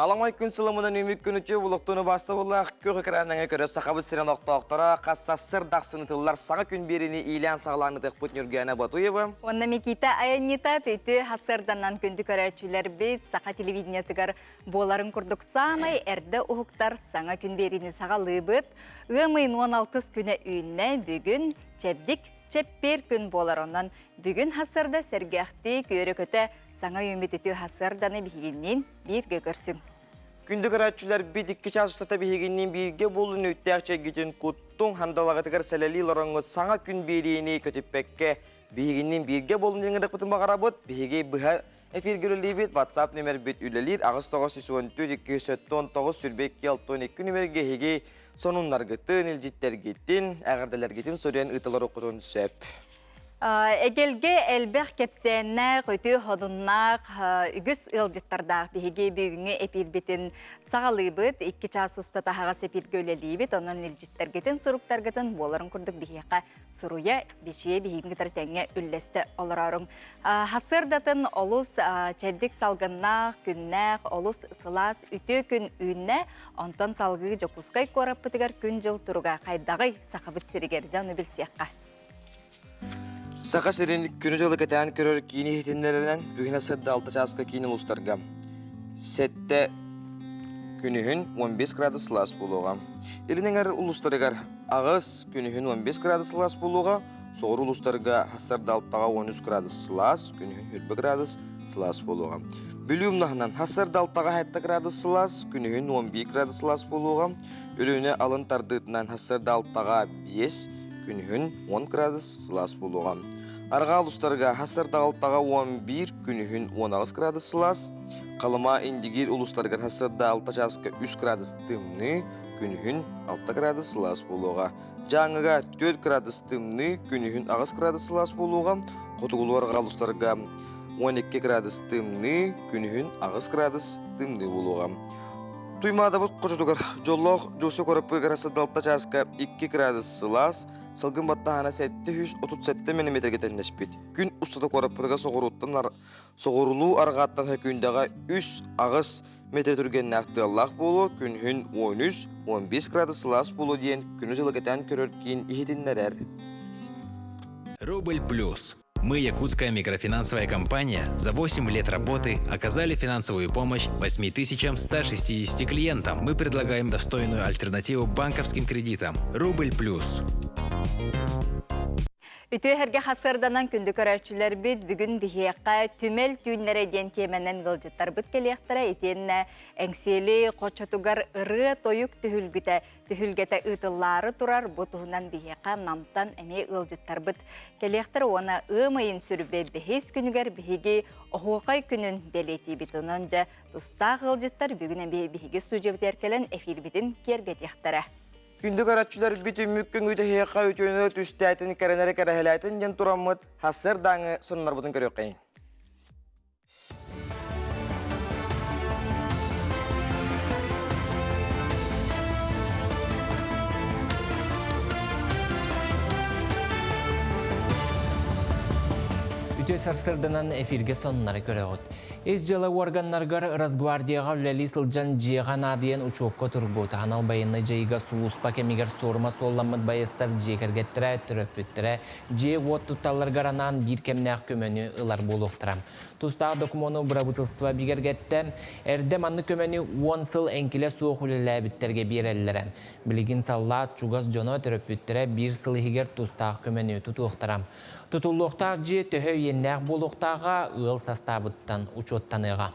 Аламай күн сылымынан өмік күніте бұлықтыны басты болақ көк экраныңа көрі сақабы сирен оқтақтара қассасыр дақсыны тыллар саңа күн беріне илен сағланы дықпыт Нюргена Батуева. Онна Микита Аяннита пөйті хасырданнан күнді көрәчілер бет сақа телевидениятығар боларын күрдік самай әрді ұғықтар саңа күн беріне сағалы бұт. Өмейін 16 күні үйінне бүгін чәбдік чәппер күн болар оннан бүгін хасырда сәргәқті көрі көті саңа өмет өту хасырданы бігіннен бірге көрсін. Күнді көрәтшілер бедікке час ұстата бігіннен бірге болын өттәқче гетін күттің хандалағатығар сәләлі ларыңы саңа күн беріне көтіппәкке бігіннен бірге болын деңгірік бұтын бағара бұд, бігі бұға эфир көрілі бет, WhatsApp нөмір бет үлелер, ағыз 9-24-2-7-9 сүрбек 6-12 нөмірге хеге сонунлар гетін, елжеттер гетін, әғірділер гетін сөрен ұтылар оқытын сөп. Әгелге әлбәқ кепсеннәқ, өті ходыннақ, үгіз ұлжыттардақ бігеге бүгінгі әпір бетін сағалы бұд, 2 час ұста тағағас әпір көлелі бет, онын елжеттер гетін, сұруқтар гетін боларын күрдік бігеға сұруя бешие бігінгі тәртәңе үлләсті оларарың. Хасырдатын олыс чәлдік салғыннақ, күннәқ, олыс сылас, үті күн үйінне, онтан салғы жоқұсқай көріп бұтығар күн жыл тұруға қайдағай сақабыт сірігер жаны білсеққа. Сақа сирендік күні жылы кәтән көрір кейіне хетенлерінен бүгін асырды 6 жасқа кейінен ұлыстарға. Сәтті күнігін 15 градус лас болуға. Елінен әр ұлыстарығар ағыз күнігін 15 градус лас болуға, соғыр ұлыстарға асырды 13 градус лас, күнігін 20 градус лас болуға. Бүлімнағынан асырды 6 градус лас, күнігін 11 градус лас болуға. Өліні алын тардытынан асырды 5 күнігін 10 градус сылас болуға. Арға ұлыстарға хасырда 11 күнігін 16 градус сылас. Қалыма индигер ұлыстарға хасырда 6 жасқа 3 градус тымны күнігін 6 градус сылас болуға. Жаңыға 4 градус тымны күнігін 9 градус сылас болуға. Қотығылуарға ұлыстарға 12 градус тымны күнігін 9 градус тымны болуға. Туймада бұд қожытығыр жоллоқ жосы көріп ғарасы далта жасқа 2 градус сылас, сылғын баттағана 737 мм кетенлешпет. Күн ұстады көріп бұдыға соғырылу арғаттан хүкіндіға 3 ағыз метр түрген нәқті Аллах болу, күнхін 13-15 градус сылас болу дейін күні жылы кетен көрір кейін ехетінлерер. Рубль плюс. Мы, якутская микрофинансовая компания, за 8 лет работы оказали финансовую помощь 8160 клиентам. Мы предлагаем достойную альтернативу банковским кредитам. Рубль плюс. Үті әрге қасырданан күнді көрәтшілер бүд бүгін бігеққа түмел түйінлері ден теменен ғылжыттар бұд келектірі етеніне әңселі қочатуғар ұры тойық түхілгеті ұтылары тұрар бұтығынан бігеққа намтан әме ғылжыттар бұд келектір оны ұмайын сүрбе бігес күнігер бігеге оғуқай күнін белеті бітінен жа тұста ғылжыттар бүгін әме бігеге сұжевді әркелен әфир бітін кергет ектірі. Күнді қаратшылар бүтін мүккін үйді хейаққа өтеуіне түстәйтін кәрінәрі кәрәхеләйтін ден тұрамыд хасыр даңы сонынар бұдың көрек қайын. Үте сарсырдынан эфирге соннары көрегіт. Эс жылы органнаргар Росгвардияға үләлі сылжан жиған адыен учуопқа тұрбуты. Анал байынны жайға сулуспа кемегер сорма солламыд байыстар жекергеттірі, түрөппіттірі, жие от тұтталыргаранан бір кемнәқ көмені ұлар болуқтырам. Тұстағы докумону бұрабытылстыва бігергетті, әрді манны көмені 10 сыл әңкілі суық үлілі біттерге берелілерін. Білігін саллат, чугас жоно түрөппіттірі бір сыл егер тұстағы көмені тұтуықтырам. Тұтулуқтар же төхі еннәқ болуқтаға ұл састабыттан учоттаныға.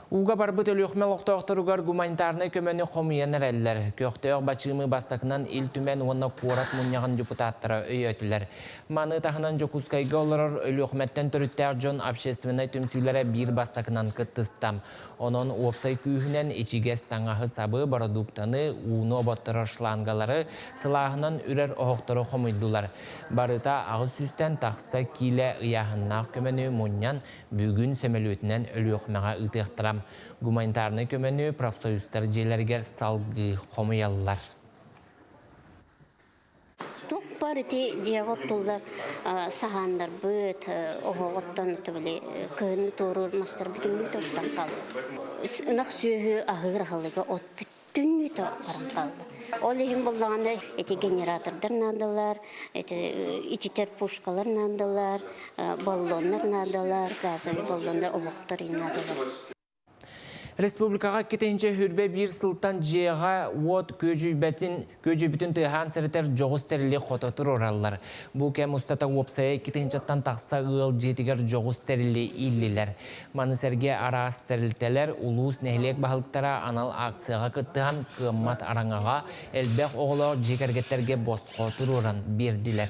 Уға барбыт өліқмел оқтауқтыруғар гуманитарны көмені қомияныр әлілер. Көқтеуқ бачымы бастақынан ил түмен онына қорат мұнияған депутаттары өйетілер. Маны тағынан жокускайға оларыр өліқметтен түріттәр жон общественный түмсүйлері бір бастақынан күттістам. Onun опсай күйінен ечігес таңағы сабы продуктаны уны обаттырыр шлангалары сылағынан үрер оқтыры қомыйдылар. Барыта ағыз сүстен тақса кейлі ұяғыннақ көмені мұниян бүгін сөмелөтінен өліқмеға ұтықтырам. Гуманитарны көмені профсоюзтар жейлергер салғы қомыялылар. бар ити диагот тулдар сахандар быт оготтан төбеле кыны торур мастер бүтүн тостан калды. Нах сүйө агыр халыга от бүтүн то баран калды. Ол ихим боллаганда эти генератордар надалар, эти ититер пушкалар надалар, баллоннар надалар, газовый баллондар обоқтар надалар. Республикаға кетенче хүрбе бір сылтан жеға от көжібітін тыған сәрітер жоғыз тәрілі қотатыр оралылар. Бұл кәм ұстата опсая кетенчаттан тақса ғыл жетігер жоғыз тәрілі иллилер. Манысерге арас тәрілтелер улус нәхілек бағылықтара анал акцияға күттіған қыммат араңаға әлбәқ оғылау жекергеттерге босқотыр оран берділер.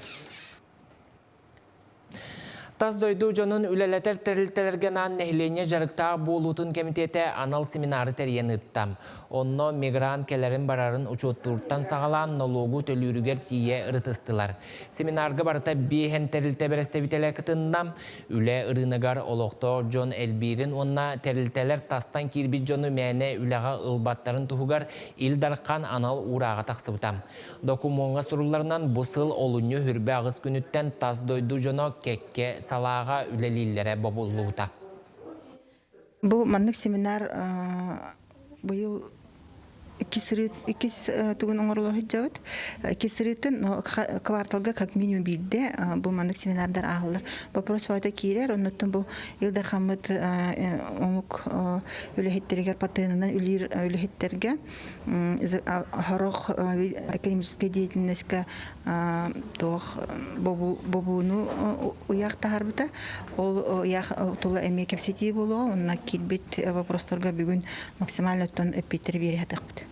Таз дойду жонун үлелетер тәрілтелерге нан нәхілене жарықтағы болутын комитеті анал семинары тәрген ыттам. Онно мигрант келерін барарын учуттурттан сағалан налогу төлүрігер тие ырытыстылар. Семинарға барыта бейхен тәрілте берестебителер кытыннам, үле ырынығар олоқто Джон Элбирин онна тәрілтелер тастан кирбит жону мәне үлеға ылбаттарын тұхугар илдарқан анал ураға тақсыбытам. Докумонға сұруларынан бұсыл олуны хүрбе ағыз күніттен таз дойду жоно кекке салаға үлелилері бобулуыта. Бұл маннык семинар бұйыл икис тугун оңорлоо хиджабыт. Кесиритин кварталга как минимум бирде бу маннык семинардар агылар. Вопрос вайда кирер, оннуттан бу Илдар Хамыт омук үлехеттерге патынынан үлехеттерге хорох академическая деятельностька тох бобуну уяк тахарбыта. Ол уяк тула эме кепсети боло, онна кирбит вопростарга бүгүн максимально тон эпитер беретакбыт.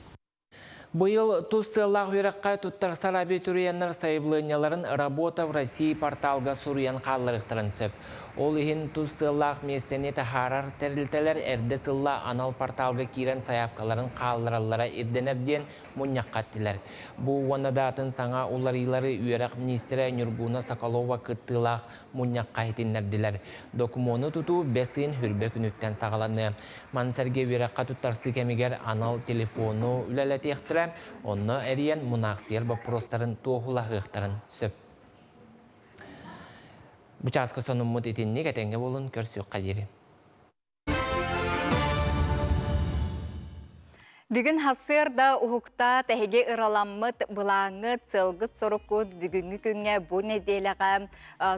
Быйыл тустыллах үйраққа туттар сараби түріяннар сайблыняларын работа в России порталга суруян қалларықтырын сөп. Ол ихин тустыллах местене тахарар тәрілтелер әрді сылла анал порталга кирен саяпкаларын қалларалара ирденерден мұньяққаттилер. Бұ уанадатын саңа уларилары үйрақ министері Нюргуна Соколова кыттылах мұньяққа етіннерділер. Докумоны туту бесін хүрбе күніттен сағаланы. Мансерге үйраққа туттарсы кемегер анал телефону үләләті ектірі, онны әріен мұнақсияр бапростарын тоғылағықтарын сөп. Бұчасқы соның мұт етінне кәтенге болын көрсіқ қадері. Бүгін хасырда ұхықта тәхеге ыраламмыт бұлаңы цылғыт сорыққыт бүгінгі күнге бұл неделіға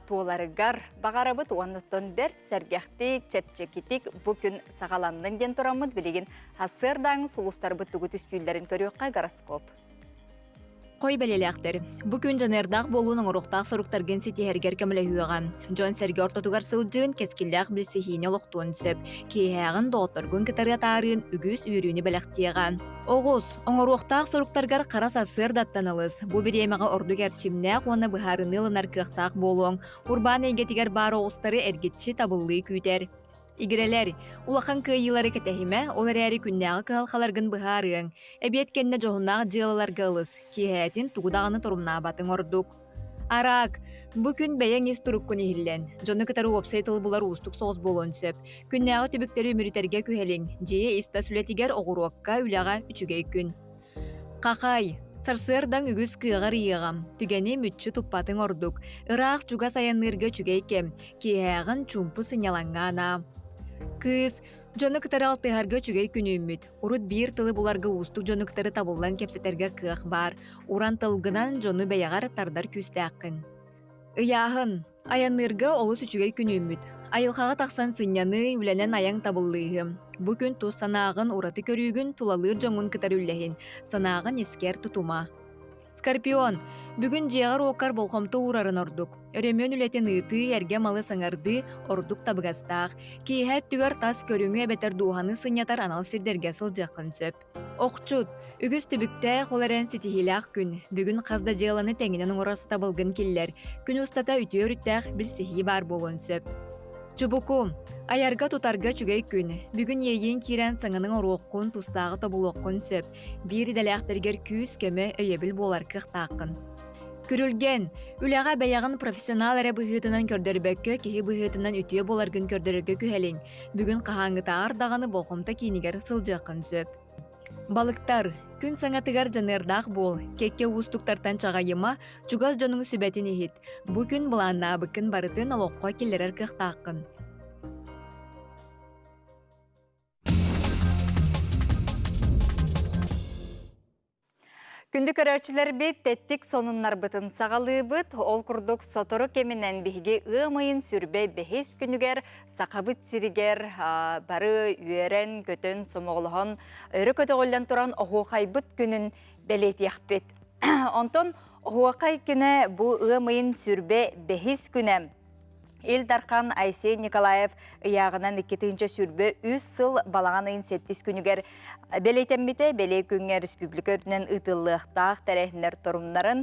туоларығар бағарабыт уанныттон бір сәргәқтік, чәпчекетік бұл күн сағаланның ден тұрамыд білеген хасырдаң сұлыстар бұттығы түстүйлерін көріққа гороскоп. Қой бәлеләқтер. Бүкін жанердақ болуының ұрықтақ сұрықтарген сетихергер көмілі үйіға. Жон сәрге ортатуғар сылжын кәскілдәқ білсіхіне лұқтуын сөп. Кейхәғын доғыттыргын кітары тарын үгіз үйіріні бәләқтеға. Оғыз, оңыруқтақ сұрықтарғар қарас асыр даттанылыз. Бұ бір емеға орду кәрчімнәқ оны бұхарыны лынарқықтақ болуың. Урбан егетігер бар оғыстары әргетші табылы күйтер. Игрелер, улахан кыйылары кәтәхиме, олар әрі күннәғы кығалқаларғын бұхарың. Әбет кәнне жоғыннағы жылаларға ылыз, кейхәтін туғудағыны тұрымна батын ордук. Арак, бұ күн бәйен ес тұрық күн ехіллен. Жоны кітары опсайтыл бұлар ұстық соғыз болуын сөп. Күннәғы түбіктері өмірітерге күхелің, жие еста сүлетігер оғыруаққа үліға үчіге күн. Қақай, сарсырдан үгіз кыйғар иығам, түгені мүтчі тұппатын ордук. Ирақ чуга саянырғы чүгейкем, кейхәғын чумпы сынялаңғана. Кыз, жоны кытары алтыхарга чүгей күнүммүт. Урут бир тылы буларга устук жоны кытары табыллан кепсетерге кыах бар. Уран тылгынан жоны бәягар тардар күстәққын. Ыяхын, аянырга олыс үчүгей күнүммүт. Айылхаға тақсан сыньяны үленен аяң табыллыгым. Бу күн тус санағын ураты көрүгүн тулалыр жоңун кытары үлләхин. Санағын ескер тутума. Скорпион, бүгін жеғар оқар болғымты урарын ордук. Өремен үлетен ыты, әрге малы саңарды, ордук табығастақ. Кейхәт түгер тас көріңі әбетер дуғаны сынятар анал сирдерге сылжақын сөп. Оқчут, үгіз түбікті қоларен сетихилақ күн. Бүгін қазда жеғаланы тәңінен оңырасы табылғын келлер. Күн ұстата үті өріттәқ білсихи бар болын сөп. Чубуку, аярга тутарга чүгей күн. Бүгін ейін кирен саңының оруққын тустағы табылуққын сөп. Bir дәләқтергер күз көмі өйебіл болар қықтақын. Күрілген, үләға бәяғын профессионал әрі бұғытынан көрдірбәккі кеге бұғытынан үтіе боларғын көрдірігі күхәлін. Бүгін қағаңы тағар дағаны болғымта кейінігер сылжақын сөп. Балықтар, Күн саңатыгар жанырдақ бол, кекке устуктартан чағайыма, чугас жонуң сүбәтін ехет. Бу күн бұланна абыкын барытын алоққа келерер кықтақын. Күнді көрәчілер бет тәттік сонынлар бұтын сағалы бұт, ол күрдік сотору кемінен бігі ұмайын сүрбе бәхес күнігер, сақабыт сирігер, бары үйерен көтін сомоғылығын, өрі көті ғолдан тұран оғуқай бұт күнін бәлет яқпет. Онтон оғуқай күні бұл ұмайын сүрбе бәхес күнім. Илдархан Айсей Николаев ияғынан 2-ші сүрбе 3 сыл балаған айын 7 күнігер бәлейтенбеті бәлей күнге республика өрінен ұтылықтақ тәрәхінер тұрымнарын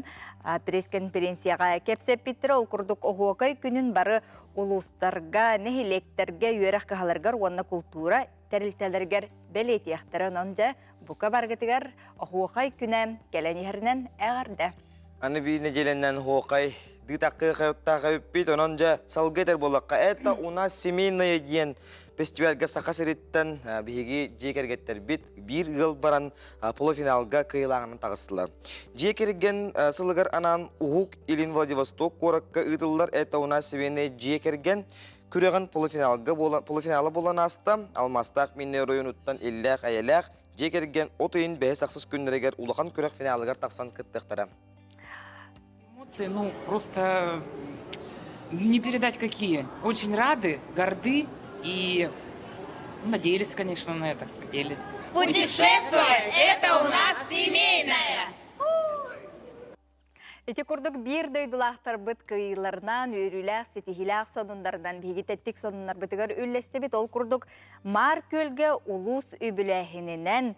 пресс-конференцияға кепсеп біттірі ол күрдік оғуақай күнін бары улустарға, нехелектерге, үйерек қағаларғар, онына культура тәрілтелергер бәлейтияқтарын онжа бұқа барғытығар оғуақай күні кәләнерінен әғарды. Аны бейіне желеннен хоқай дытақы қайыттағы өппейд, онынжа салгетер болаққа. Это у нас семейная ден фестивальға сақа сіреттен бейге жекергеттер бит бір ғыл баран полуфиналға кыйлағынан тағыстылар. Жекерген сылығар анан Уғук Илин Владивосток қораққа ұтылар. Это у нас семейная жекерген күреген полуфиналы болан аста. Алмастақ менне ройынуттан елләқ әйеләқ жекерген отойын бәйі сақсыз күндерегер улақан көрек финалығар тақсан кіттіқтара. Ну, просто не передать какие. Очень рады, горды и надеялись, конечно, на это. Хотели. Путешествовать – это у нас семейное! Эти күрдік бір дөйділақтар бұт кыйларынан, өріләқ, сетихиләқ сонындардан, бейгететтік сонындар бұтығар үллесті бет, ол күрдік мар көлге улус үбіләхінінен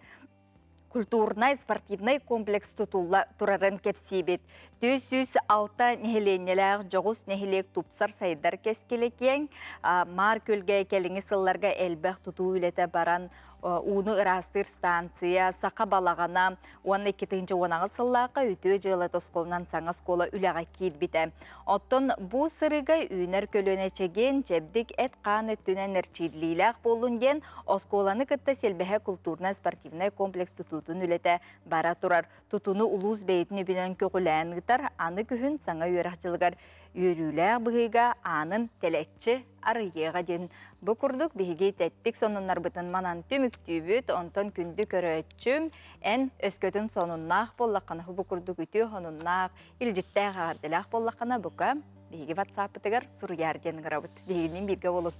культурнай спортивнай комплекс турарын кепсибет. 406 нехеленелер, жоғыз нехелек тупсар сайдар кескелекен, мар көлге келіңі сылларға әлбәқ тұту үлеті баран уны ырастыр станция, сақа балағана, 12-ші онағы сыллаққа өті жылы тосқолынан саңыз қолы үліға кейдбіті. Оттон бұл сырыға үйінер көліне чеген, жебдік әт қан өттінен әрчирлілік болунден, осқоланы күтті селбәхе культурна спортивнай комплекс тұтудың үлеті бара тұрар. Тұтуны улуыз бәйтін өбінен көғілән ғытар, аны күхін саңа үйерақчылығар. Үйерілер бұғыға анын тәләтші арыйеға ден. Бұ күрдік бігі тәттік сонынлар бұтын манан түміктүй бүт, онтан күнді көрәтшім, ән өскөтін соныннақ боллаққаны бұ күрдік үті оныннақ, илжітті ғардылақ боллаққаны бұқа бігі ватсапытығар сұр ден ғырабыт. Бігінен бірге олып.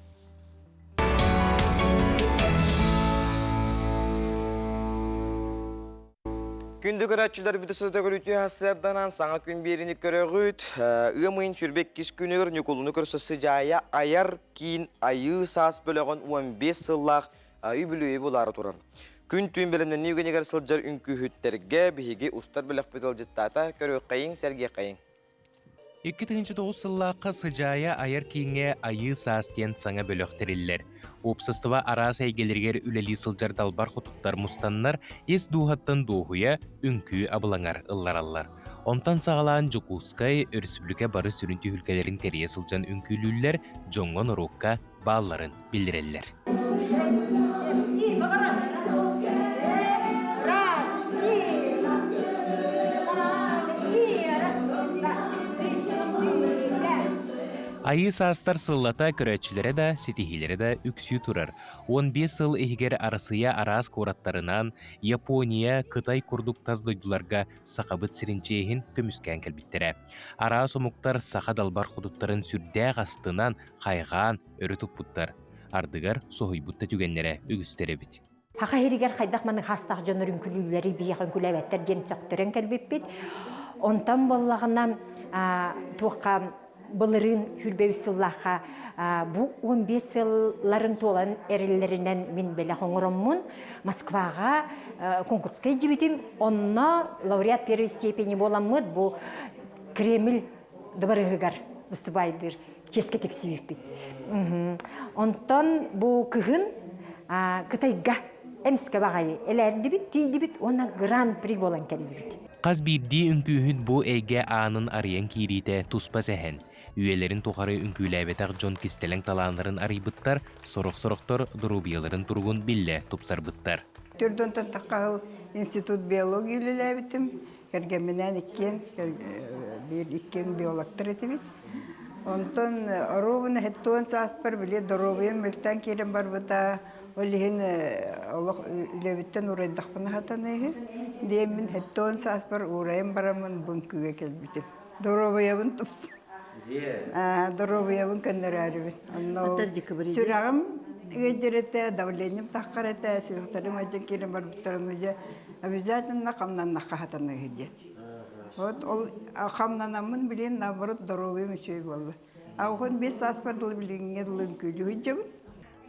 Күнді көрәтшілер бүті сөзді көріті әсерданан саңа күн беріні көріғыт. Үмейін сүрбек кес күнігір нүколуны көрсөсі жая аяр кейін айы саас бөліғын 15 сыллақ үйбілуі болары тұрар. Күн түйін білімнен неугенегер сылжар үнкі хүттерге бігі ұстар білік бітіл жыттата көріғ қайын, сәрге қайын. 2009 сыллаққа сыжая аяр кейінге айы саастен саңа бөліқтерілер. Опсыстыва арас әйгелергер үләлі сылжар далбар құтықтар мұстаннар ес дуғаттан доғуя үнкі абылаңар ылларалар. Онтан сағалаан Жукускай өрсүліке бары сүрінті үлкелерін кәрие сылжан үнкілілер жоңғын ұрыққа балларын білдірелер. Айы саастар сыллата көрәтшілері да, сетихилері да үксі тұрар. 15 сыл егер арасыя арас кораттарынан Япония, Кытай күрдік таздойдыларға сақабыт сірінчейін көміскән кәлбіттері. Арас омуқтар сақа далбар құдыттарын сүрдәғ астынан қайған өрі тұппыттар. Ардығар соғый бұтта түгенлері үгістері біт. Хақа херігер қайдақ маның хастақ жоныр үнкілілері бейіғын күләбәттер ден сөқтірін кәлбіп бит. Онтан боллағына туаққа Бұлырын хүрбеу сыллаға бұ 15 сылларын толан әрелерінен мен бәлі қоңырыммын Москваға конкурскай жібетім. Онна лауреат первой степени боламыд бұ Кремль дыбарығығар выступайдыр ческе тексибіп бит. Онтан бұ күгін Қытайға әміске бағайы әләрді бит, дейді бит, ona гран-при болан кәлі бит. Қаз бірді үнкүйіт бұ әйге анын ариян кейрейті тұспа сәхен. Үйелерін тоқары үнкүйләбетақ Джон Кистелен таланларын арыйбыттар, сорық-сорықтар дұрубияларын тұрғын білі тұпсар бұттар. Түрдөн тантаққағыл институт биология үлеләбітім. Кәргеменен иккен биологтар етебет. Онтон оровыны хеттуан сааспар біле доровыйын мөлтен керен бар бұта олихин үлебіттен урайдақпына хатанығы. Деймін хеттуан сааспар урайын барамын бүнкіге келбітім. Доровыйабын тұпты. Доровыйабын көннер әрібет. Сүрағым геджерете, давлением таққарете, сүйіқтарым әжен керен бар бұттарым өже обязательно қамнан наққахатаны геджет. Вот ол қамнанамын білен, наоборот, доровыйым үшей болды. Ауғын 5 саас бардылы біліңе дылын көйлі өджебін.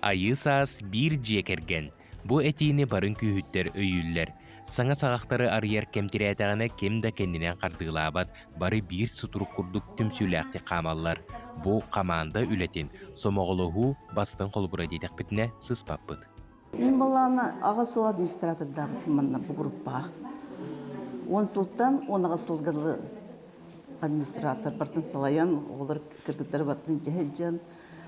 Айы саас бір жекерген. Бұ әтейіне барын күйіттер өйіллер. Саңа сағақтары арияр кемтіретіғаны кемді кендінен қардығылабат, бары бір сұтырық күрдік түмсүләқті қамаллар. Бұ қаманда үлетін. Сомоғылығы бастың қолбыра дейдек бітіне сыспаппыд. Мен баланы ағасыл администратордағы кіманна бұл группаға. 10 сылттан 10 ағасылғылы администратор бартын салаян, олар кіргіттер батын жехеджен.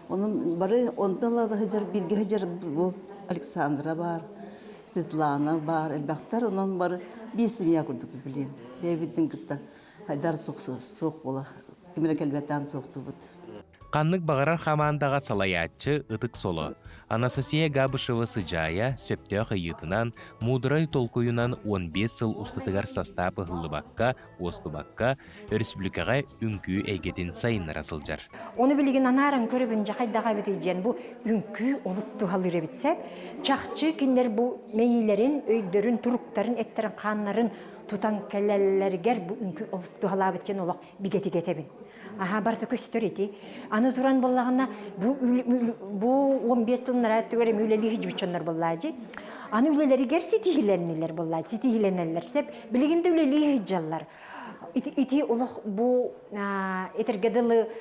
Оның бары онталады хеджер, бірге хеджер бұл Александра бар, Светлана бар, әлбәқтар, оның бары бір семья күрдік білен. Бәйбіттің күтті хайдар соқ бола, кемелі кәлбәттен соқты бұд. Қанлық бағарар қамандаға салаятчы ұтық солы. Анастасия Габышева сыжая сөпті қайытынан мудырай толкуюнан 15 сыл ұстатығар састапы ғылыбаққа, остубаққа, республикаға үнкі әйгетін сайын расылжар. Оны білген анарын көрібін жақайдаға бітейден бұл үнкі олысту халыры бітсе, чақчы кендер бұл мейлерін, өйдерін, тұрықтарын, әттерін, қанларын тұтан кәлелергер бұл үнкі олысту хала біткен олақ бігеті кетебін. Барты көстер еті. Аны тұран болағына бұл 15 жылын рәттігері мүлелі хижбітчонлар болағыды. Аны үлелері гер сетихиленмелер болағыды. Сетихиленелер сеп, білігінде үлелі хижалар. Ити олық бұл етергеділі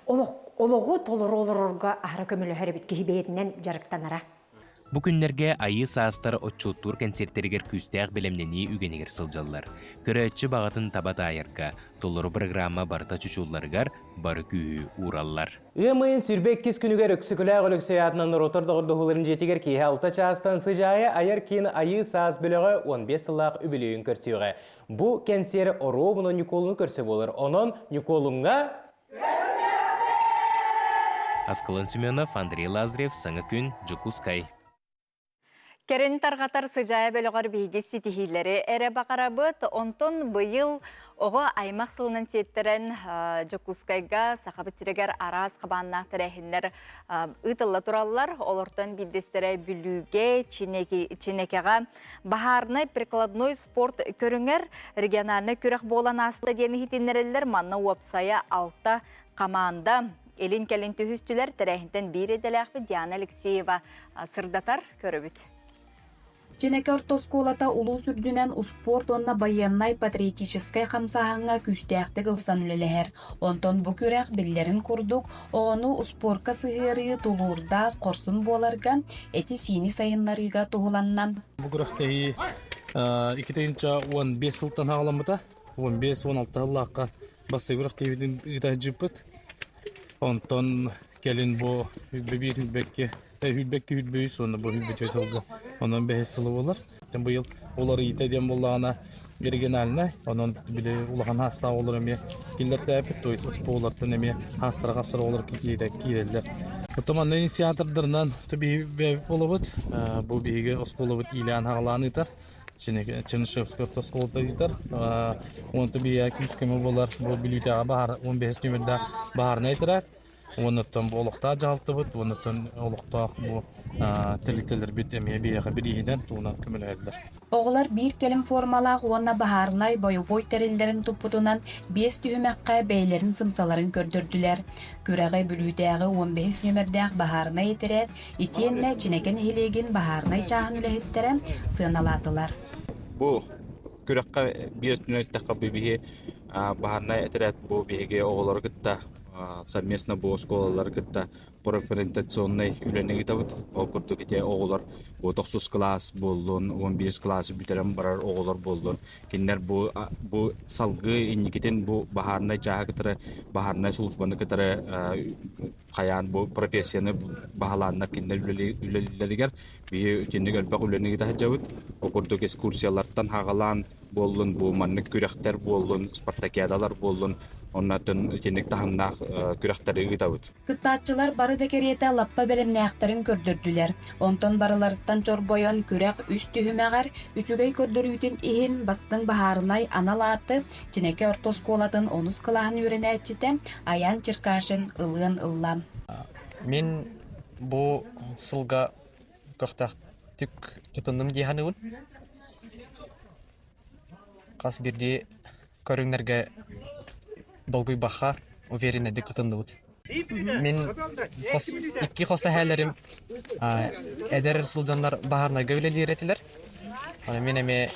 олығы толыр олырға ағыры көмілі әрбет кейбеетінен жарықтанара. Бұ күнлерге айы саастар отчуттур концерттергер күстәқ білемнені үгенегер сылжалар. Көрәтші бағатын табат айырға, толыры программа барта чучулларғар бары күйі ураллар. Үмейін сүрбек кес күнігер өксікіләғ өліксөятынан ротардығырды ғылырын жетігер кей алта частан сыжайы айыр кейін айы саас бөлігі 15 сылақ үбілейін көрсеуға. Бұ кәнсері оробыны Николуны көрсе болыр. Онын Николунға... Аскалын Сүменов, Андрей Лазарев, Саңы күн, Джукускай. Керен тарғатар сыжая бөліғар бейге сетихилері әрі бақарабыт, онтон бұйыл оғы аймақ сылынан сеттерін Жокускайға сақабы тирегер араз қабаннақ тірәхінлер ұтылы тұралылар, олыртын білдестері бүліге ченекеға бағарны прикладной спорт көріңер региональны көріқ болан асылы дені хитинерелер манна уапсая алта команда. Елін кәлін түйістілер тірәхінтен бір еделәқпі Диана Алексеева сырдатар көрібіт. Ченеке ортосколата улу сүрдүнен спорт онна баяннай патриотическай хамсаханга күстәхті ғылсан үлелер. Онтон бұ күрәқ білдерін күрдік, оғыну спортка сығыры тулурда қорсын боларға, әті сini сайынларыға туғыланнан. Бұ күрәқтегі 15 сылтан ағаламыда, 15-16 лаққа басты күрәқтегі ұйта жүпік. Онтон кәлін бұ Хүлбекке хүлбейіс, оны бұл хүлбекке өтілді. Онын бәйсілі болар. Бұйыл олары етеден болағына регионалына, онын білі ұлаған хаста олар әме келдер тәпет, ойсыз болардың әме хастara қапсыр олар кейрелдер. Бұтыман инициатордырынан бәйіп болабыд. Бұл бейге осқолабыд илән ағаланы етар. Чынышевскөп осқолыда етар. Оны бейі күскөмі болар. Бұл білітеға 15 нөмірді бағарына етірәк. Онытын олықта жалты бұд, онытын олықта бұл тіліктелер бет әмей бейеға бірейден туынан көміл әлдер. Оғылар бір келім формалақ онна бағарынай бойы-бой тәрелдерін тұппытынан 5 түйімәққа бәйлерін сымсаларын көрдірділер. Көрәғай бүлүүдәғі 15 нөмірдәғ бағарынай етірет, етенне чінекен хелеген бағарынай чағын үләхеттері сығыналатылар. Бұл көрәққа бір түнеттәққа бейбеге бағарынай етірет бұл бейге оғылар күтті совместно бу школалар кытта профориентационный үләнеги табыт. Ол курдук ите оголор бу 9 класс болдун, 11 класс битерем барар оголор болдун. Киннер бу салгы инникитен бу бахарнай чаха кытары, бахарнай сулусбаны кытары каян бу профессияны бахаланна киннер үлелилеригер бии үтенник өлбак үләнеги тахажабыт. Ол курдук экскурсиялардан хагалан болдун, бу маннык күрәхтер болдун, спартакиадалар болдун. Оннатын үтенник тахамнах күрәхтери гытабыт. Кыттаатчылар бары декериете лаппа белемнäхтерин көрдөрдүләр. Онтон барыларыттан чорбойон күрәк үс түһүмәгәр, үчүгәй көрдөрүтүн иһин бастың баһарынай аналааты, Чинеке орто школатын 10 кылаһын үйренәчите, Аян Черкашин ылын ыллам. Мен бу сылга көктәк түк тутындым дияһаныбын. Кас бирди көрүңнәргә долгуй баха уверенно дикатындыбыт. Мен икки хоса хәләрем эдер сылжаннар баһарна гәүләли ретиләр. Мен эме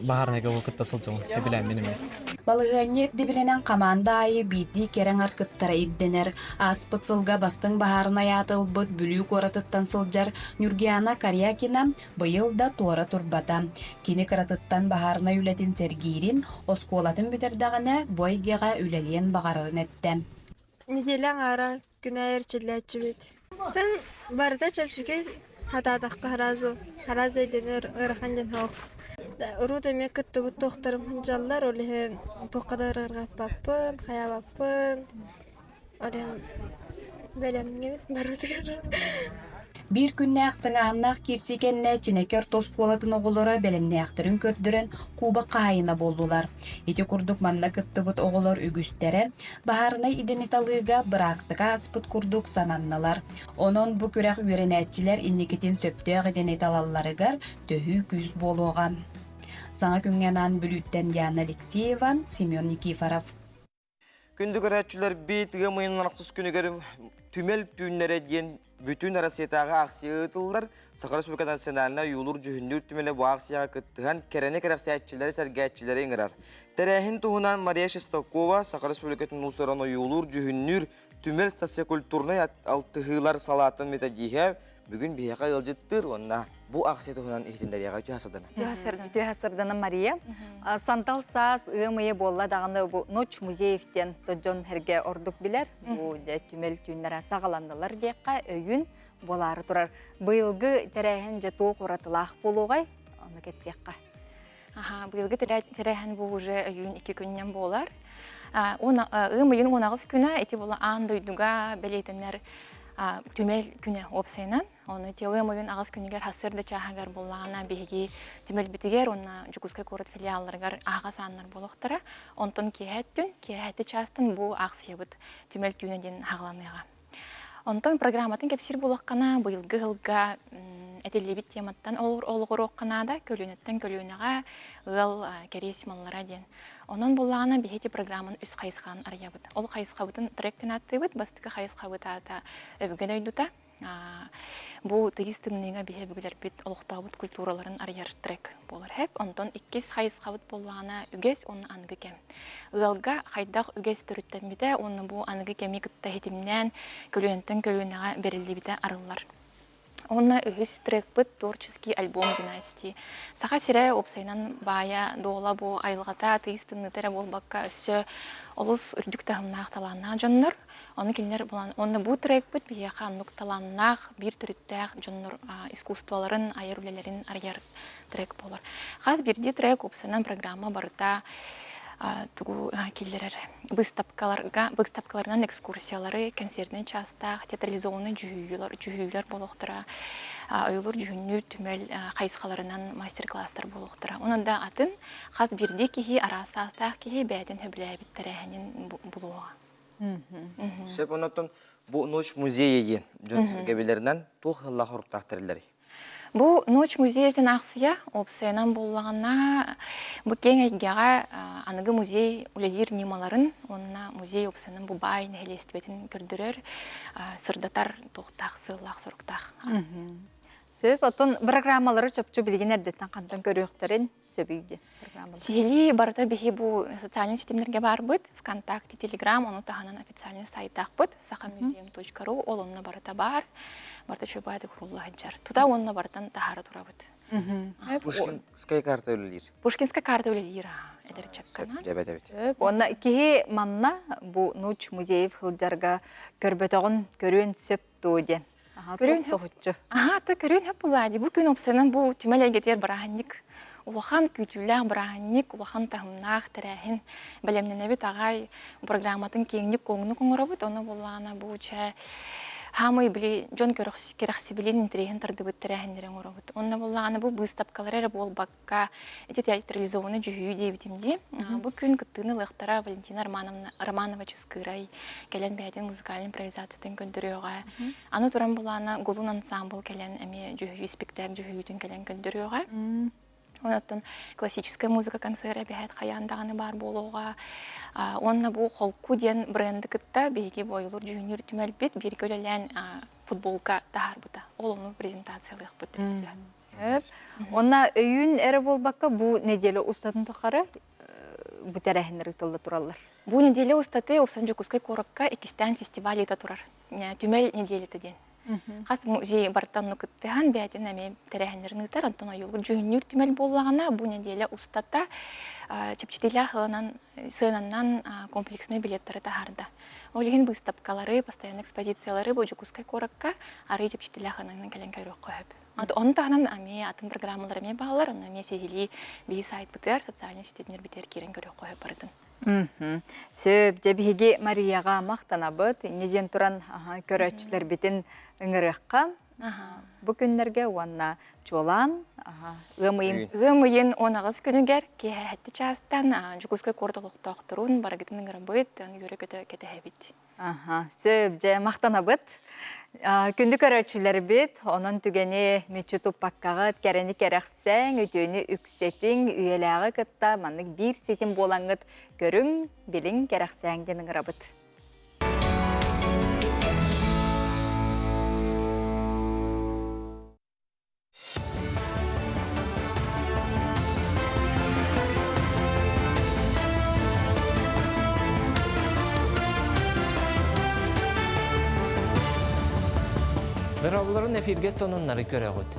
баһарна гәүкытта сылжан дибеләм менеме. Балыгыннер дибеленен команда айы бидди керен аркыттара ирденер. Аспыт сылга бастың баһарына ятылбыт бүлүү коратыттан сылжар Нургиана Карьякина быйыл да туара турбата. Кини каратыттан баһарына үлетин Сергирин осколатын бүтердагына бойгега үлелен багарын этте. Неделяң ара күнә эрчиләчү бит. Тын барда чапчыке хатадакта харазу иденер ырахандан хау. Уруда мекетте бу тохтарым хунжаллар оле токадарга паппын, хаябаппын. Ален белемне барудыгар. Bir күннәхтың аннақ кирсикенне Чинеке орто школатын оголора белемнәхтерин көрдүрен Куба кайына болдулар. Ити курдук манна кыттыбыт оголор үгүстері, баһарына идениталыга бырактыга аспыт курдук сананналар. Онон бу күрәк үйренәтчилер инникитин сөптөг идениталаларыгар төһү күз болуга. Саңа күнгенан бүлүттен Диана Алексеева, Семен Никифоров. Күндү көрәтчүләр битиге мыйыннан ақтыс күнігер түмел түйінлері ден бүтін арасетаға ақсия ұтылылар. Сақар Республика Националына юлур жүхіндер түмелі бұл ақсияға күттіған кәрәне кәрәқсиятчілері сәргәтчілері еңірар. Тәрәхін тұғынан Мария Шестакова Сақар Республикатын ұлсыраны юлур жүхіндер түмел социокультурны алтығылар салатын методиге бүгін бияқа елжеттір, онна бұл ақсия тұғынан ехтендерияға түйасырдана. Түйасырдана Мария. Сантал саас ымые болла дағында бұл Ноч музеевтен тоджон herге ордук билер. Бұл түмел түйінлері сағаландылар дейққа өйін болары тұрар. Бұйылғы тәрәхін жету құратылақ болуғай, оны кепсеққа. Бұйылғы тәрәхін бұл уже өйін 2 күннен болар. Өмейін 19 күні әті бола андойдуға бәлейтінлер түмел күні опсайнан. Оны теуым ойын ағыз күнігер хасырды чағағар болағына бейгі түмел бітігер, оны жүгізгі көріт филиалларғар ағыз аннар болуқтыра. Онтын кейәтті частын бұл ақсия бұд түмел түйінеден ағыланыға. Онтын программатын кепсір болуққана бұйылғы ғылға әтелебет тематтан олғыр оққанада көлінеттен көлінеға ғыл кересімаллара ден. Онын болағына бейхеті программын үс қайысқан ария бұд. Ол қайысқа тректен атты бұд, бастықы қайысқа бұд ата өбіген өйдута. Бұл тегістімнеге бейе бүгілер бет олықтауыт культураларын арияр трек болар хеп. Онтон 2 қайысқауыт болағына үгес, оны аңғы кем. Ұлға қайдақ үгес түріттен біде, оны бұл аңғы кемі күтті хетімнен көлінеттен көлінеға берілді біде арылар. Онна үхіс трек бұд творческий альбом династии. Сақа сірі опсайнан бая дола бұл айлғата тегістімні тәрі бол баққа өсі олыс үрдік тағымнақ таланнақ жонныр. Оны келінер болан. Онда бұл трек бұд бияқа анық таланнақ бір түріттәқ жонныр искусстволарын, айырулелерін арияр трек болар. Қаз бірде трек опсайнан программа барыта тугу киллерер выставкаларынан экскурсиялары, концертный частах, театрализованный жүхүйлер болуқтыра, ойылыр жүхүннүр түмел қайысқаларынан мастер-класстар болуқтыра. Оның да атын қаз бірде кейі арасы астақ кейі бәдін хөбіләбіттері әнін болуға. Сеп онатын бұл Ноч музейі жөн әргебелерінен тоқылла құрықтақтырылары. Бұл Ноч музейден ақсия опсайынан болағына бұл кен әйгеға анығы музей үлелер немаларын, онына музей опсайынан бұл байын әлестібетін көрдірер сырдатар тоқтақ, сыллақ, сұрықтақ. Сөп, отон программалары чөпчө билген әрдеттен қантан көріқтерін сөбейді программалар. Сихили барыта бихи бу социальный сетемлерге бар быт, ВКонтакте, Телеграм, оны таханан официальный сайтах быт, sahamuseum.ru, ол онна барыта бар, барыта чөбайды құрулы ханчар. Туда онна барытан тахары тура быт. Пушкинская карта өлелер. Пушкинская карта өлелер, эдер чаккана. Дәбәт. Онна кихи манна бу нуч музеев хылдарга көрбетоғын көрүен сөп тууден. То көрүн хөп булади. Бу күн опсынан бу түмәләгетер бараһанник. Улахан күтүләр бараһанник, улахан тахымнах тәрәһин. Белемнәне бит агай программатын кеңник коңны коңрабыт, оны буллана бу ча хамы били жон керәхси билен интереген тарды бит тәрәһиннәрен урабыт. Онны буллана бу выставкалары бол бакка эти театрализованный жүһү дебитимди. Бу күн кыттыны лыктара Валентина Романова чыскырай. Келен бәйтен музыкаль импровизациятын көндөрөөгө. Аны туран буллана голун ансамбл келен эми жүһү спектакль жүһүтүн келен көндөрөөгө. Онотон классическая музыка концерты бәһәт хаяндаганы бар болууга. Онна бу холку ден бренди кытта беги бойлур жunior түмәлбит бир көлелән футболка тахарбыта. Ол onu презентациялык бит үсө. Онна өйүн эре болбакка бу неделе устатын тохары бу тәрәһиннәр тылда тураллар. Бу неделе устаты Опсан-Жокускай коракка экистан фестивале та турар. Түмәл неделе теден. Хас музей бартанны кыттыган бәйтен әме тәрәһиннәрне тар антона юлгы junior түмәл боллагана бу неделе устата чепчетилә сынаннан комплексный билеттары тахарда. Олеген выставкалары, постоянный экспозициялары бу Жокускай коракка ары чепчетилә хананын келен койрок коеп. Аны тагынан ами атын программалары ме багалар, аны ме сегили би сайт битер, социальный сетелер битер кирен көрөк коеп бардын. Сөп жебиги Марияга мактанабыт, неден туран көрөчүлөр битин ыңырыкка. Бу күннәргә уанна чолан, ымыйын 19 күнүгер кехәтти частан Жокускай кордолук тохтурун барагытын ыңырбыт, аны йөрөкөтө кетебит. Сөп же мактанабыт. Күндү көрөчүлөр бит, онун түгени мүчү туппаккагы керени керексең, өтөнү үксетиң, үйеләгы кытта маннык бир сетин болаңыт көрүң, билиң керексең ден ыңырабыт. Дыравларын эфирге сонуннары көрөгөт.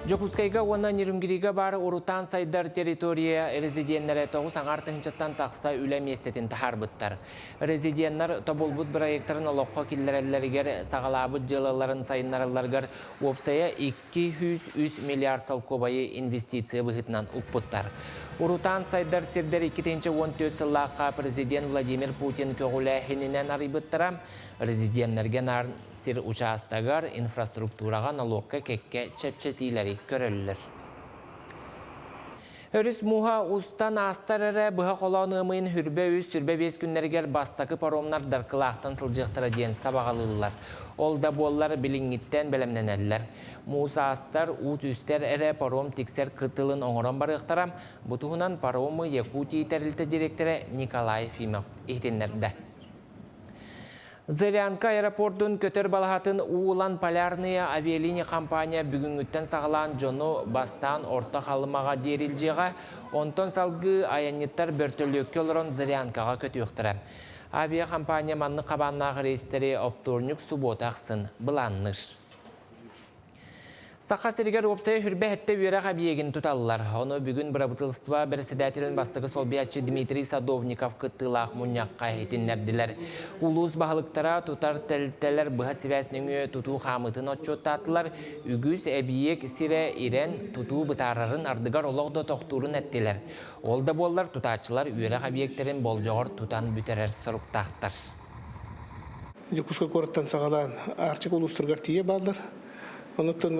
Жокускайга уана нирүнгириге бары урутан сайдар территория резиденттері тоғыз аңартынчыттан тақса үлі местетін тахарбыттар. Резиденттер тоболбут проекттарын олоққа киллерелерігер сағалабыт жылаларын сайыннарыларғар опсая 203 миллиард салкобайы инвестиция бұғытынан ұппыттар. Урутан сайдар сирдер 2-14 сыллаққа президент Владимир Путин көгілі хенінен арыбыттыра, резиденттерге нарын сир участагар инфраструктураға налогка кекке чепчетилери көрөллөр. Өріс муха устан астар әрі бұға қолауны ұмайын хүрбе өз сүрбе 5 күннергер бастақы паромнар дарқылақтан сылжықтыра ден сабағалылар. Ол да боллар біліңіттен бәлемнен әлілер. Муса астар ұт үстер әрі паром тексер қытылын оңыран барықтарам. Бұтығынан паромы Якутия тәрілті директоры Николай Фимов ехтенлерді. Зырянка аэропортын көтер балахатын уылан полярная авиалиния компания бүгінгіттен сағылан жону бастан орта қалымаға дерілжеға, онтон салғы аяниттар бөртөлөкке олырын Зырянкаға көті өқтірі. Авиа компания манны қабаннағы рейстері опторнюк субботақсын бұланныш. Сақа сіргер опсая хүрбе әтті өйрақ абиегін тұталылар. Оны бүгін бірабытылыстыва бірседәтелін бастығы солбиятчы Дмитрий Садовников күттілақ мұняққа етінлерділер. Улуыз бағылықтара тұтар тәлтәлер бұға севәсінің тұту қамытын отчоттатылар. Үгіз әбиек сире ирен тұту бұтарарын ардығар олоғды тоқтурын әттілер. Ол да боллар тұтатшылар өйрақ абиектерін болжағыр тұтан бүтерер сұрықтақтар. Жокускай кораттан сағалан арчық улустырғар тие балдар. Онуттан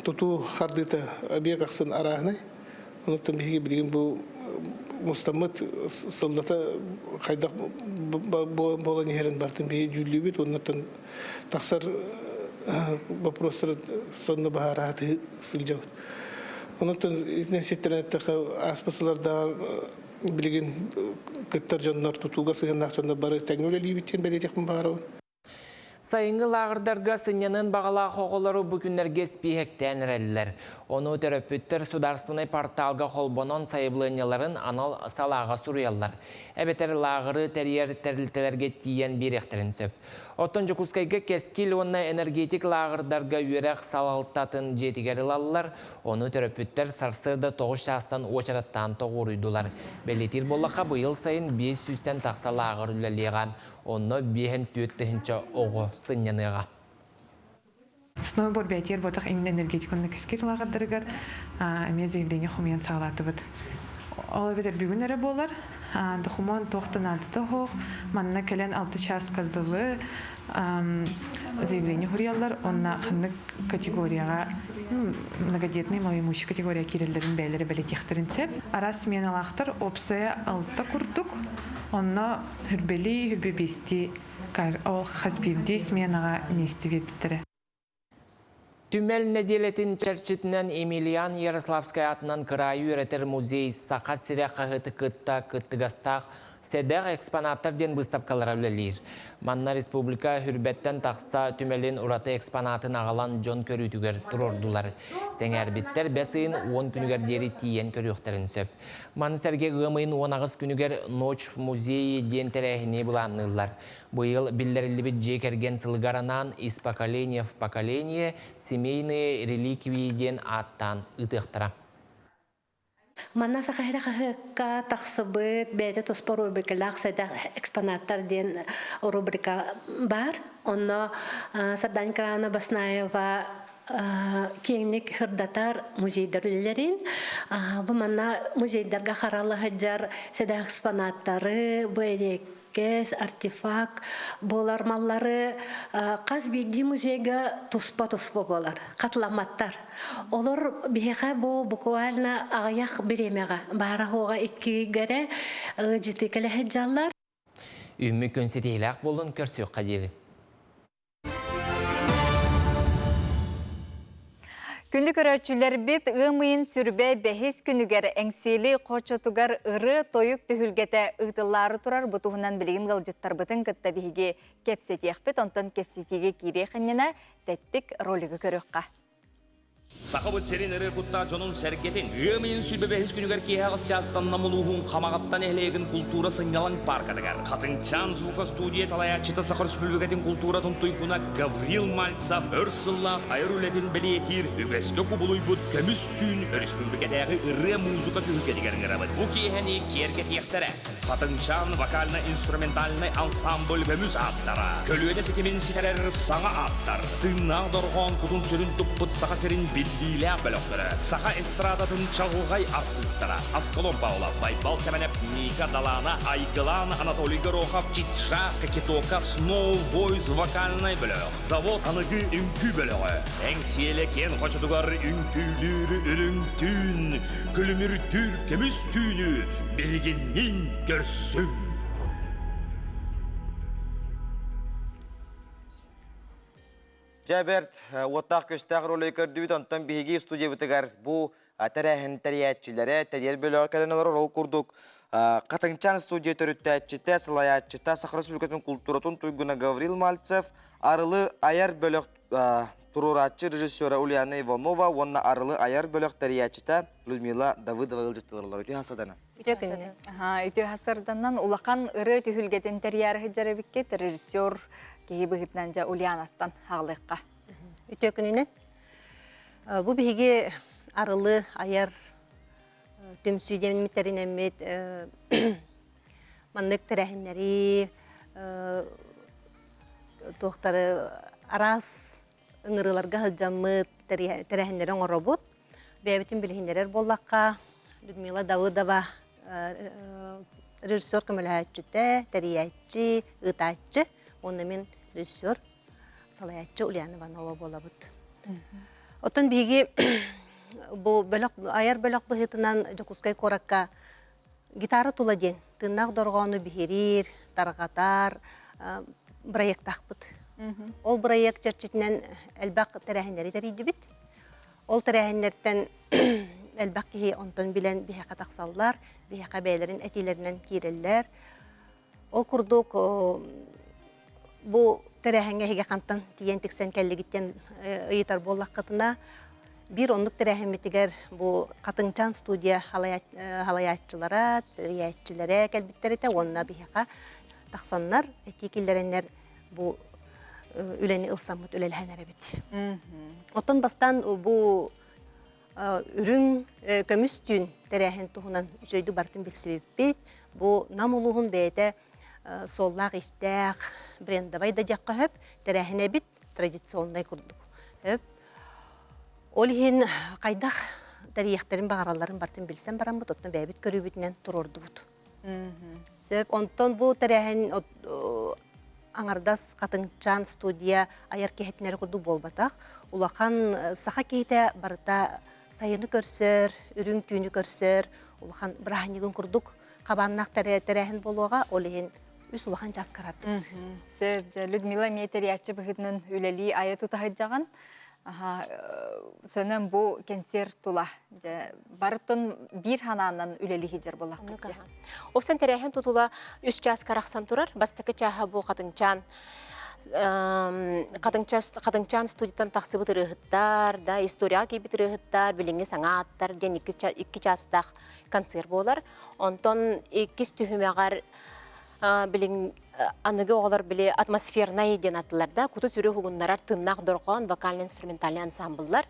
туту хардыта объект аксын арахнай. Онуттан биги билген бу мустаммат солдата хайдак бола нехерен бартын биги жүллүбүт. Онуттан таксар вопростар сонна бахараты сылжабыт. Онуттан инсеттернеттеха аспасыларда билген кыттар жоннор тутуга сыгыннак сонда бары тәңөлө либиттен бедетекмин баарабын. Сайынгы лағырдарға сынянын бағала қоғылары бүкіндерге спихектен әрелілер. Оны төрөпүттер сударственный порталға қолбонон сайыблыняларын анал салаға сұруялар. Әбетер лағыры тәрьер тәрілтелерге тиен беректерін сөп. Оттон жүкускайға кескіл онна энергетик лағырдарға үйерек салалтатын жетігеріл алылар. Оны төрөпүттер сарсырда 9 шастан очараттан тоғыр үйдулар. Белетир болақа бұйыл сайын 500-тен тақса лағыр үлелеған. Оны бейін түйеттігінші оғы сынyaныға. Сноуборд бәйтер ботақ именно энергетиконны кескер лағырдырығар, әме заявление хумиян сағалаты бұд. Ол бетер бүгін әрі болар, дұхымон тоқтын ады тоқ, манна кәлен 6 час қадылы заявление хуриялар, онна қанны категорияға, многодетный, малоимущий категория керелдерін бәйлері бәлетектерін сәп. Арас мен алақтар опсая 6 күрдік, онна хүрбелі, хүрбебесті, ол хазбилді сменаға месті беттірі. Түмел неделетін чәрчетінен Емельян Ярославскай атынан кырайы өретер музей сақа сирек қағыты кыттығастақ седер экспонаттар ден выставкалар өлелер. Манна республика хүрбеттен тақса түмелін ұраты экспонатын ағалан жон көрітігер тұрордулар. Сәңәрбіттер бәсейін 10 күнігер дері тиен көріқтерін сөп. Манысерге ғымайын 10 күнігер Ночь музейі ден тәрәхіне бұланылар. Бұйыл білдерілі біт жекерген сылғаранан из поколения в поколение семейные реликвии ден аттан ұтықтыра. Манна сахара хакка тахсабыт бәйте тоспор рубрикалах сәдә экспонаттар ден рубрика бар. Онно Сардан Крана Баснаева кеңник хырдатар музейдерлерин. Бу манна музейдерга харалы хаджар сәдә экспонаттары бәйдек кес, артефакт, болар маллары қаз бейді музейға туспа-туспа болар, қатламаттар. Олар бейға бұл буквально ағаяқ біремеға, бара хоға 2 гәрі жеті кәлі жаллар. Үмі көнсетейләқ болын көрсек қадері. Күнді көрәтшілер бет ұмайын сүрбе бәхес күнігер әңселі қочатугар ұры тойық түхілгеті ұйтылары тұрар бұтуғынан білген ғылжыттар бұтын күтті бейге кепсетеқ бет, онтан кепсетеге кире қаннена тәттік ролігі көріққа. Сақабы серин ыры құтта жонун сәргетін, үмейін сүлбебе хес күнігер кейағыз частан намылуғын қамағаттан әлегін культура сыңялан паркадығар. Қатынчан звукостудия салаячыта сақыр сүлбегетін культура тұнтуйгуна Гаврил Мальцев, өрсыллақ, айрулетін білетір, үгеске күбулуй бұд көміс түйін өріспүлбегедегі ыры музыка түхілгедігерін ғырабыд. Бұ кейхені кергет ектері. Қатынчан вокально-инструментальный ансамбль көміс аттара. Көлуеде сетемен сетерер саңа аттар. Тыңнақ дорған құтын сүрін тұппыт сақа серин Билдилер бөлөктөрү, саха эстрадатын чалгай артисттары, Аскалон Паулов, Байбал Семенеп, Ника Далана, Айгылан, Анатолий Горохов, Читша, Кокетока, Snow Voice вокальный бөлөк, завод аныгы үнкү бөлөгү. Эңсиеле кен хочотугар үнкүлүрү үрүңтүн, күлүмүртүр көмүстүүнү, бегиннин көрсүн. Жаберт, оттақ көстәқ ролы көрдібіт, онтан бейгі студия бұтығар бұл тәрәхін тәрәтчілері, тәрер бөлі кәленалар рол күрдік. Қатыңчан студия төріттәтчіті, сылаятчыта, Сақыр Республикасының культуратын туйгуна Гаврил Мальцев, арылы аяр бөлік туруратчы режиссера Ульяна Иванова, онна арылы аяр бөлік тәрәтчіті Людмила Давыдова ғылжыттыларлар. Өте хасадан. Өте хасарданнан улақан ұры түйілгетін тәрәр хеджарабеккет режиссер кейі бұғытнан жа Ульянаттан ағылыққа. Өте күніне. Бұл бігі арылы аяр төмсүйден миттерін әмет маңдық тәрәхінлері тоқтары арас ұңырыларға ғылжамы тәрәхінлері оңыры бұд. Бәйбітін білгендерер болаққа Людмила Давыдова режиссер көміләтчіті, тәрияйтчі, ұтатчы. Оны мен режиссер Салаятчы Ульяна Иванова бола бұд. Оттан бігі аяр бөлік бұғытынан Жокускай Коракка гитара тула ден. Тыннақ дорғаны бігерер, тарғатар, проект ақпыд. Ол проект черчетінен әлбақ тәрәхіндері тәрейді біт. Ол тәрәхіндерден әлбақ кейі онтан білен бейхақа тақсаллар, бейхақа бәйлерін әтелерінен кейрелер. Ол күрдік бу тәрәһәңгә һиге кантан тиен тиксен кәллегиттен ыйтар боллаккытына бир онлук тәрәһәммитигер бу катыңчан студия халаятчылара, тәрәһәтчиләре кәлбиттерите онна бихака тахсаннар этикиллереннер бу үлени ылсаммыт үлелһәнәре бит. Отон бастан бу үрүң көмүстүн тәрәһен туһунан жөйдү бартын бексибит бу намулуһун бәйте соллақ истәк брендовай да жаққа хөп, тәрәхіне бит традиционный күрдік. Хөп, ол ен қайдақ тәрияқтарын бағараларын бартын білсен баран бұд, оттан бәйбіт көрі бітінен тұрорды бұд. Сөп, онтон бұл тәрәхін аңардас қатыңчан студия аяр кехетінері күрді болбатақ. Улақан сақа кейті барыта сайыны көрсер, үрін түйіні көрсер, улақан біраханегін күрдік. Қабаннақ тәрәхін болуға, ол ен үс улахан жас карады. Сөп, Людмила Мейтериятчы бұғытының үлелі айы тұтағы жаған. Сөнен бұл кенсер тұла. Барытын бір хананан үлелі хеджер болақ. Опсан тәрәхін тұтула үс жас қарақсан тұрар. Бастықы чаға бұл Қатыңчан студияттан тақсы бұт рығыттар, история кейбіт рығыттар, біліңі саңаттар, ден 2 жастақ концерт болар. Онтон 2 түхімеғар білің анығы оғылар біле атмосфернай ден атыларда, күті сүрі хугуннарар тыннақ дорған вокально-инструментальный ансамбльлар.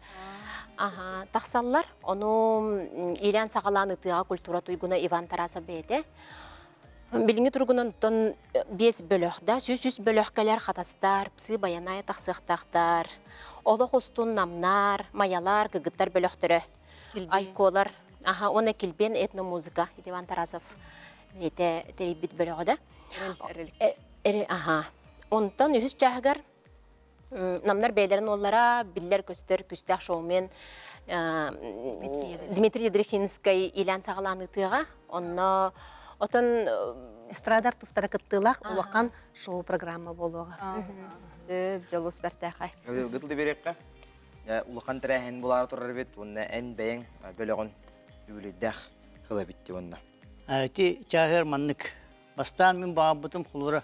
Тақсаллар, оны Илян Сағаланы тыға культура туйгуна Иван Тараса бейді. Билинги тургунан тон 5 бөлөкда, сүз бөлөккелер хатастар, псы баянай тақсықтақтар, олық устун намнар, маялар, гыгыттар бөлөктөрө, айколар, оны килбен этномузыка, Иван Тарасов, теребит бөлөкда. Онтан үхіс жағығар, намнар бейлерін олара, биллер көстер, күстәк шоумен, Дмитрий Дрехинскай Илян Сағаланы тыға, онна отон эстрадар тыстары кыттылақ, улақан шоу программа болуға. Сөп, жалус бәртәқай. Гытылды берекқа. Улақан тәрәхен болары тұрар бет, онна ән бәйін бөліғын үлідәқ қылы бітті онна. Әйті чағыр маннық. Бастан мен бағабытым құлыры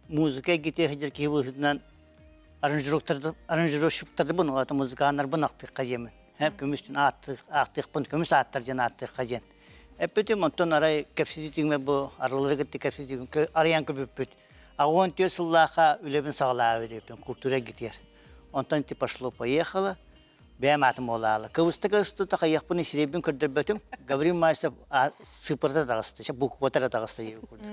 музыка кете хеджер кейі бұлсыдынан аранжировщиктарды бұн, олаты музыканар бұн ақтық қажемін. Әп көмістін ақтық бұн, көміс аттар жан ақтық қажен. Эппетим онтон арай кепсидитигме бу аралары гытты кепсидитигме араян көбөппүт. Агон төсыллаха үлебин саглаа өрөпүн культура гитер. Онтон ти пошло-поехало. Бәматым олалы. Кыбысты та каяқпын сиребин көрдөрбөтүм. Гаврил Марсов сыпырта дагысты, букватара дагысты еп курду.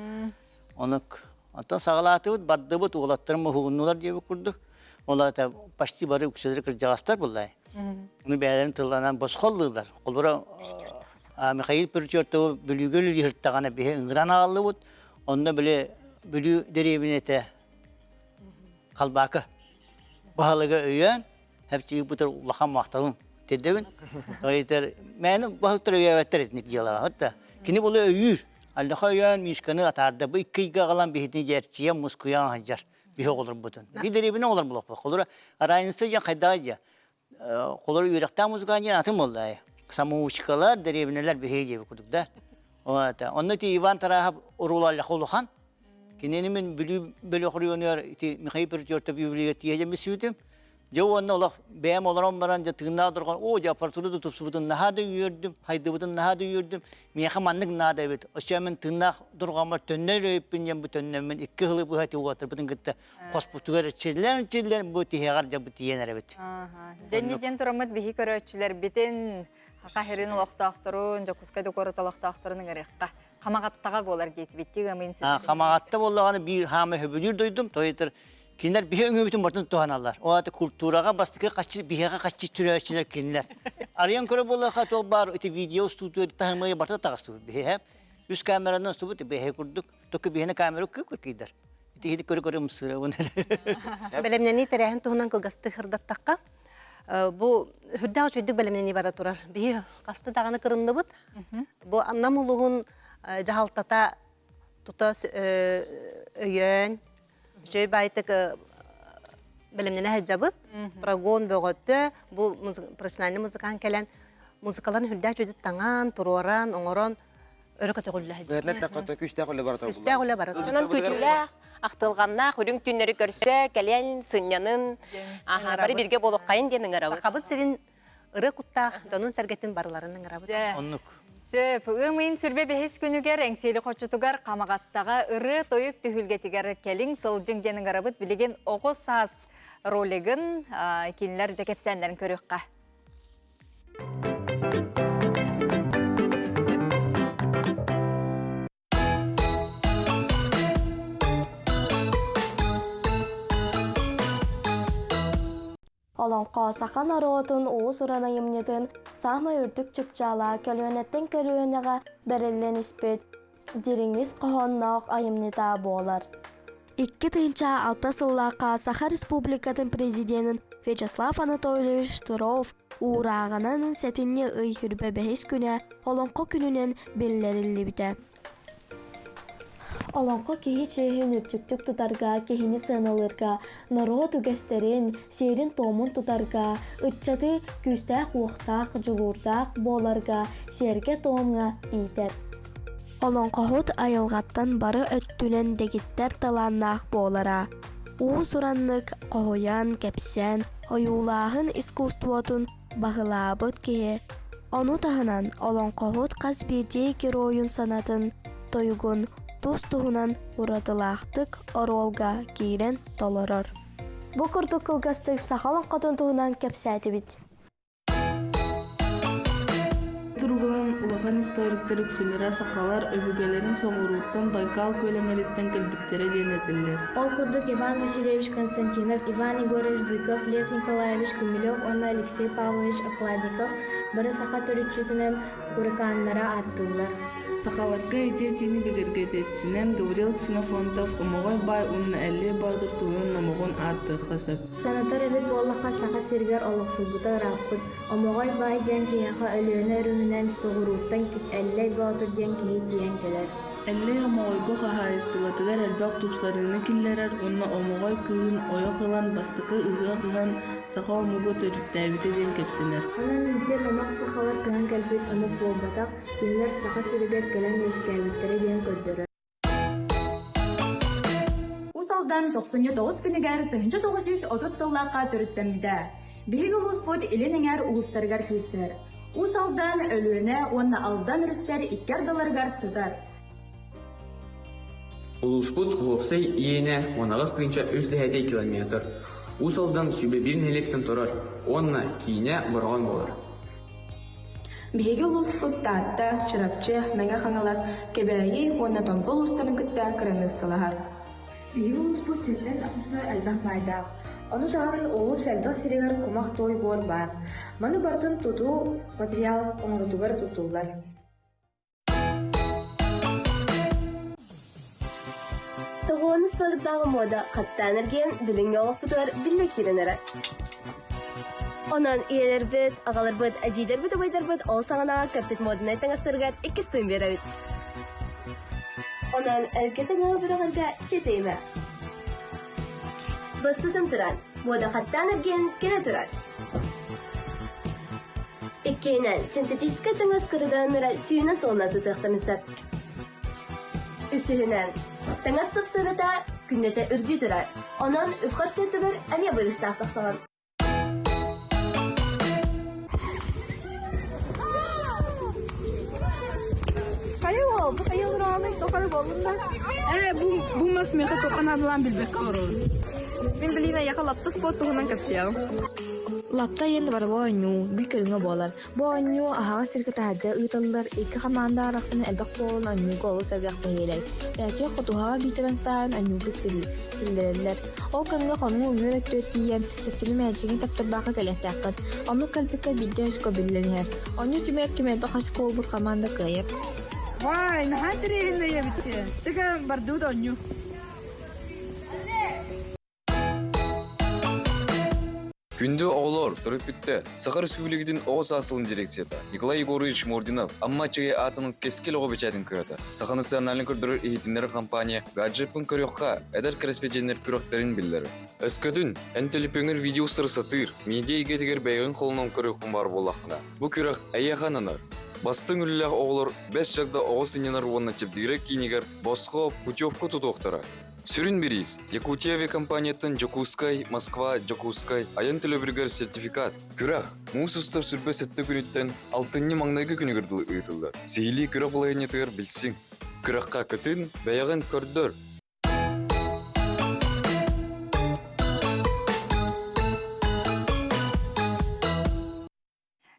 Онук онтон саглаатыбыт бардыбыт угулаттарым хугуннулар деп курдук. Олар та почти бары үксөдөр кыржагастар буллай. Уну бәлерин тылланан босқолдылар. Колбура Михаил Перчертов бүлігөл үйірттағаны бе ұңғыран ағылы бұд. Онда біле бүлі дәребінеті қалбақы бағалығы өйен, әпчегі бұтыр ұлақан мақталын теддебін. Мәні бағылықтыр өй әвәттер етінік елаға. Кені бұлы өйір. Аллаға өйен мешканы атарды. Бұл ikkiga қалан бейетіне жерчия мұскуян ғанжар. Бе олар бұдын. Бе дәребіне олар бұлақ бұлақ. Қолыр арайынсы жан қайдағы жа. Қолыр үйректа мұзған жан атым олай. Самоучкалар, деревнелер бихеге курдук да. Онны ти Иван Тарахов урулалла холухан. Киненимен бөлө хорионер ти Михаил Перчертов библиотека тиеже мисүтем. Жо онны олах бәм оларам баран жа тыгна дурган. О жа партурду тупсубутун нахады үйөрдүм, хайдыбытын нахады үйөрдүм. Меха маннык нада бет. Ошчамен тыгна дурганмар төннөр өйппин жам бу төннөмен 2 хылы бу хати уатыр бутун гытта. Хоспутугар челлер бу тихагар жа бу тиенер бет. Женден турамыт бихи көрөчүлөр битен Қахерин олақтақтырын, жоқұскайды көріт олақтақтырының әрекқа. Қамағаттаға болар дейті беттегі әмейін сөзі. Қамағатта болағаны бір хамы хөбілер дойдым, тойытыр. Кенлер бігі өңі бүтін бартын туғаналар. Оғаты культураға бастықы біғаға қачы түрі өшінер кенлер. Ариян көрі болаға тоқ бар, өте видео студио тағымайы барта тағысты бігі. Үз камерадан сұбыт бігі күрдік. Тоқы бігіні камера көк кейдер. Өте хеді көрі мұсыры өнер. Бәлемнені тәрәхін тұғынан қылғасты қырдаттаққа. Бу хүрдәү чөйдүк белемнени бара турар. Би касты даганы кырынды бут. Бу намулугун жахалтата тута өйөн. Жөй байтык белемнени хаҗабыт. Прогон бөгөттө. Бу профессиональ музыкант келен музыкаларын хүрдәү чөйдүк таңан, туроран, оңорон өрөкөтө гөлләһә. Гәтнәт тәкъәтә күчтә гөлле бара. Күчтә гөлле бара. Онан көтүлә, ақтылғанна хүрің түннері көрсе, кәлен сыннянын, бары бірге болу қайын денің арабы. Қабыт сирин ыры құттақ, донун сәргеттін барыларының арабы. Оннук. Сөп, өмейін сүрбе бәхес күнігер, әңсейлі қочытугар қамағаттаға ыры тойық түхілгетігер келің сылжың денің арабыт білеген оғы саз ролигін келінлер жәкепсәндерін көріққа. Олонқо сақан аруотун уус урана емнетін сама үрдік чыпчала көлөнеттен көріөнеға бәрелен іспет деріңіз қоғоннақ айымнета болар. 2 тыйынча 6 сыллаққа Саха Республикатын президентін Вячеслав Анатольевич Штыров уырағанын сәтінне ый хүрбе бәхес күні олонқо күнінен беллерілі біті. Олонқо кейі чейін үртіктік тұтарға, кейіні сыналырға, наро түгестерін, серін томын тұтарға, үтчаты күстәқ уқтақ, жылурдақ боларға, серге томға идер. Олонқоғыт айылғаттан бары өттінен дегіттер таланнақ болара. Уыз ұранлық қоғыян, кәпсән, ойулағын искусствотын бағылабыт кеге. Оны тағынан олонқоғыт қаз бірдей героyun санатын тойығын тұстығынан ұрадылақтық оролға кейрен толырыр. Бұ күрді қылғастық сақалын қотынтығынан кәпсәті біт. Тургулан улахан историктер үксүлері сақалар өбүгелерин соңуруттан Байкал көлеңереттен келбиттері денетілер. Ол күрдік Иван Васильевич Константинов, Иван Егорович Зыков, Лев Николаевич Кумилев, онна Алексей Павлович Окладников бары сақа төрүтчүтүнен курыканнара аттылар. Сақаларга идеятini бегергететсинен Гаврил Ксенофонтов омогой бай унна 50 бадыртуын намогон атты хасып. Санатар эбит боллақа сақа сиргер олықсылбыта раппыт. Омогой бай ден кияқа өлөөнө рүһүнен соғуруттан кит 50 бадыр ден кии тиен келер. 50 омогойго қағайыстылатыгар әлбақ тупсарыны киллерер, онна омогой кыын ойоқылан бастықы ыға кыған сақа омого төрүттәбіті ден кепсенер. Онан үмтен омақ сақалар кыған кәлбет омық болбатақ, кенлер сақа сиргер келен өскәбіттері ден көддөрөр. Усалдан 99 күнігер 1930 сыллаққа төріттәмді. Бігі ұлыспыд еленіңер ұлыстарғар көсір. Усалдан өлуіне онна алдан үрістер 2 долларғар сыдар. Улуспут Хлопсай иене 19 кынча 3,5 километр. Усалдан сүбе 1 хелектен турар. Онна кийне боргон болар. Биһиги улуспут таатта, чырапчы, мәңе хаңалас, кебәйи, онна томпол устарын кытта кырыңыз сылахар. Биһиги улуспут сеттен ахысына әлбәк майдақ. Оны тағарын оғыл сәлбәк сирегар кумақ той бор бар. Маны бартын туту материал оңырытугар тутулар. Тоғуаны сылықтағы мода қаттан әрген біліңе олықпытылар білі керенері. Онан иелер біт, ағалар біт, әжейдер біт, обайдар біт, ол саңанаға көптет модына таңастырғат 2 стойын бері біт. Онан әлкетін алы бұрағанға кетеймі. Бұстытын тұран, мода қаттан әрген келе тұран. Иккейнен синтетическа таңаскырыданыра сүйінен солнасы тұқтымыздар. Үсігінен таңас тұпсырыда күннеті үрді тұрар. Онан үпқарчы түгір әне бұрыстақ тақсаған. Қайы ол? Бұл қайы ұрағының тоқары болында? Бұл мас меға тоқан адылан білбек көрір. Мен білейіне яқалапты спот тұғынан көпсеял. Лапта енді бар бұл өңі, біл көріңі болар. Бұл өңі ағаға сіргі тәжі ұйтылылар, екі қаманда арақсыны әлбақ болын өңі қолы сәргіқті елей. Бәте құтуғаға бейтірін сайын өңі білдірілер. Ол көріңі қоныңы өңір өтті өттейен, сөптілі мәжігін таптыр бақы кәлетті аққын. Оны кәлпікке бейді өшкі білдірінер. Оны түмер кемерді қаш қол бұд қаманда қайып. Вай, наға тірейінде ебітке. Чеге барды ұд өңі. Күнді оғылор, тұрып бітті. Саха Республикадың оғыз асылын дирекцияда Николай Егорович Мординов амма чеге атының кескел оғы бечәдің көйті. Саха националын көрдірір ехетінлері компания гаджепін көріққа әдір кіріспеченлер көріқтерін білдері. Өскөдің, әнтеліпеңір видео сырсатыр, медиа егетігер бәйгін қолынан көріқын бар болақына. Бұл көріқ әйеқанынар. Бастың үліліғ оғылор 5 жағда оғы сыненар онына чепдігірек кейінегер босқо путевку тұтуқтыра. Сүрін берейіз. Якутия компаниятын Жокускай, Москва, Жокускай, аян төлөбіргер сертификат. Күрақ, мұсыстар сүрбе сәтті күніттен алтынны маңнайғы күнігірділі ұйытылдар. Сейлі күрақ болайынетігер білсің. Күраққа күтін, бәяғын көрдір.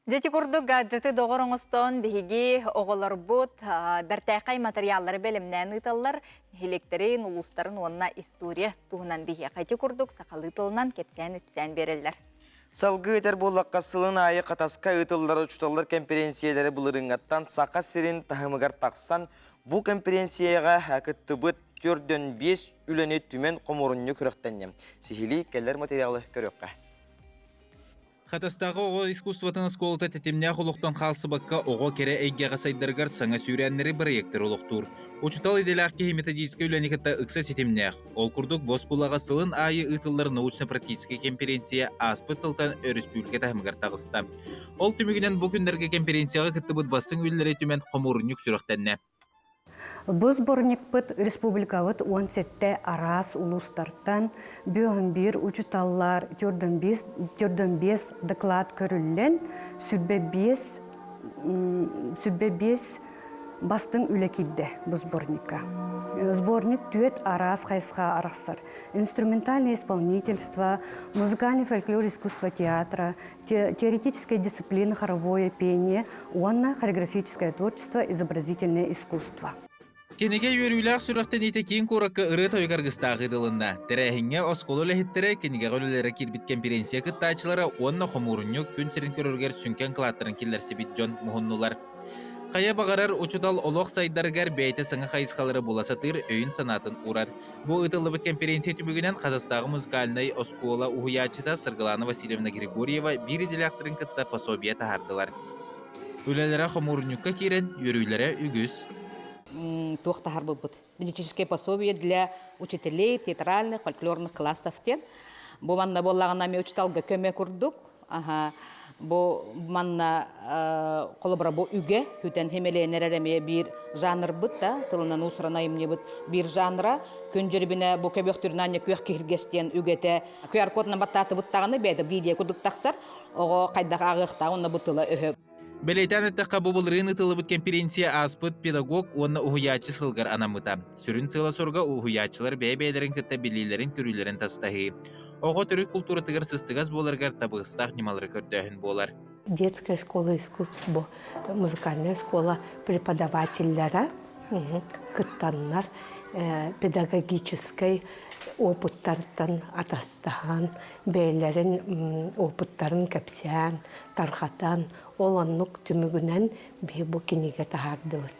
Дети курдук гаджеты доғырыңыстон биһиги оголорбут бертайқай материаллары белемнән ыталлар, хелектерин, улустарын онна история туһунан биһи қайты курдук сақалы тылынан кепсән итсән берелләр. Салгы этер боллаққа сылын айы қатаска ытыллары учталлар конференциялары бұлырыңаттан сақа сирин тахымыгар тақсан, бұл конференцияға хәкіттібіт көрден 5 үләне түмен қомырынны көріқтеннем. Сихили кәлер материалы көріққа. Хатастағы оғы искусстватын сколыта тетемне құлықтан қалсыбаққа оғы кере әйгеға сайдарғар саңа сүйрәннері проекттер олықтур. Учутал иделяқки методический үләнекетті ұқса сетемне. Ол күрдік Боскулаға сылын айы ұтылар научно-практический конференция аспыт сылтан республика тахымығар тағысты. Ол түмігінен бұл күндерге конференцияға күтті бұд басың үллері түмен қомырынық сүріқтенне. Бұл сборникпыт республикавыт 17 арас улустартан бүйін учуталлар түрден 5 доклад көрілген сүрбе 5 бастың үлекілді бұл сборникка. Сборник түйет арас қайсқа арақсар. Инструментальное исполнительство, музыкальный фольклор искусства театра, теоретическая дисциплина хоровое пение, хореографическое творчество, изобразительное искусство. Кенеге үйерүйләк сүрәқтен ете кейін қораққа ұры тойғарғыстағы дылында. Тәрәхінге осқолы ләхеттері кенеге ғөлілері кербіт конференция күттачылары онна қомурынны күн сірін көріргер сүнкен қылаттырын келерсі бит жон мұхыннулар. Қая бағарар учутал олық сайдаргар бәйті саңа қайысқалары боласатыр өйін санатын урар. Бұл ұтылы біт конференция түбігінен Қазақстағы музыкальный оскола уғыячыта Сырғылана Васильевна Григорьева бір иделяқтырын күтті пособия тахардылар. Үлелері қомурынныққа керен, үйерүйлері үгіз. Туохтахар быт. Диетические пособия для учителей театральных, фольклорных классов тен. Бу манна боллагана ме учиталга көмө курдук. Бу манна колобра бу үге хүтен хемеленереме бир жанр быт да, тылынан усранайым не быт бир жанра көнжөрбүнө бу көбөктүрүнөн көк киргестен үгете QR кодун баттаты буттаганы беде видео кудук таксар, ого кайдак агыкта онна бутыла өһө. Белейтен әттіққа бұбылырын ұтылы бұт конференция аспыт педагог онна ұхуячы сылғар анамыта. Сүрін сыла сорға ұхуячылар бәй-бәйлерін күтті білейлерін көрілерін тастахи. Оғы түрі культура тығыр сыстығыз боларғар табығыстақ немалары көрдіғін болар. Детская школа искусств, музыкальная школа преподавателлера, күттаннар, педагогической опыттардан атастаған, бәйлерін опыттарын көпсән, тарғатан, оланнық түмігінен бейбу кенеге тағардылыд.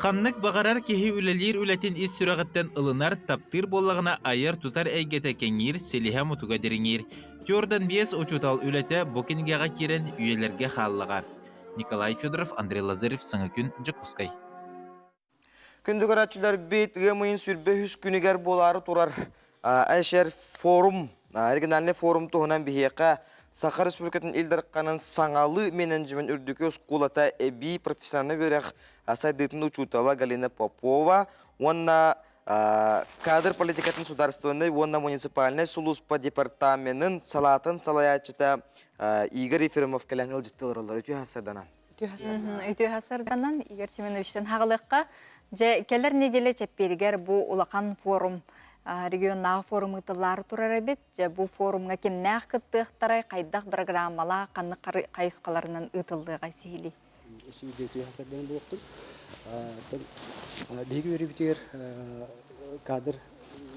Ханнык бағарар кехи үлелер үләтін ис сүрағыттен ылынар таптыр болағына айыр тұтар әйгеті кеңір, селиха мұтуға деріңер. Тёрдан бес учутал үләті бокенгеға керен үйелерге қалыға. Николай Федоров, Андрей Лазарев, Саңыкүн, Жакускай. Күнді көратшылар бейт ғымайын сүрбе хүс күнігер болары тұрар. Әшер форум, оригинальный форум тұғынан бейеқа Саха Республикатын илдарқанын саңалы менеджмент үрдікі ұскулата әбі профессиональны берек сайдытын учутала Галина Попова, онна кадр политикатын сударствоны, онна муниципальный сулуспа департаментын салатын салаячыта Игорь Ефремов кәләңіл жыттылырылар. Үті хасарданан. Үті хасарданан Игорь Семеновичтен хағылыққа келер неделе чәппергер бұл улақан форум регионнағы форум ұтылары тұрар әбет, бұл форумға кемнәқ күттіқтарай қайдақ программала қанны қайысқаларынан ұтылды ғайсейлі. Үті хасарданан болуқтыр. Бегі өребітер кадр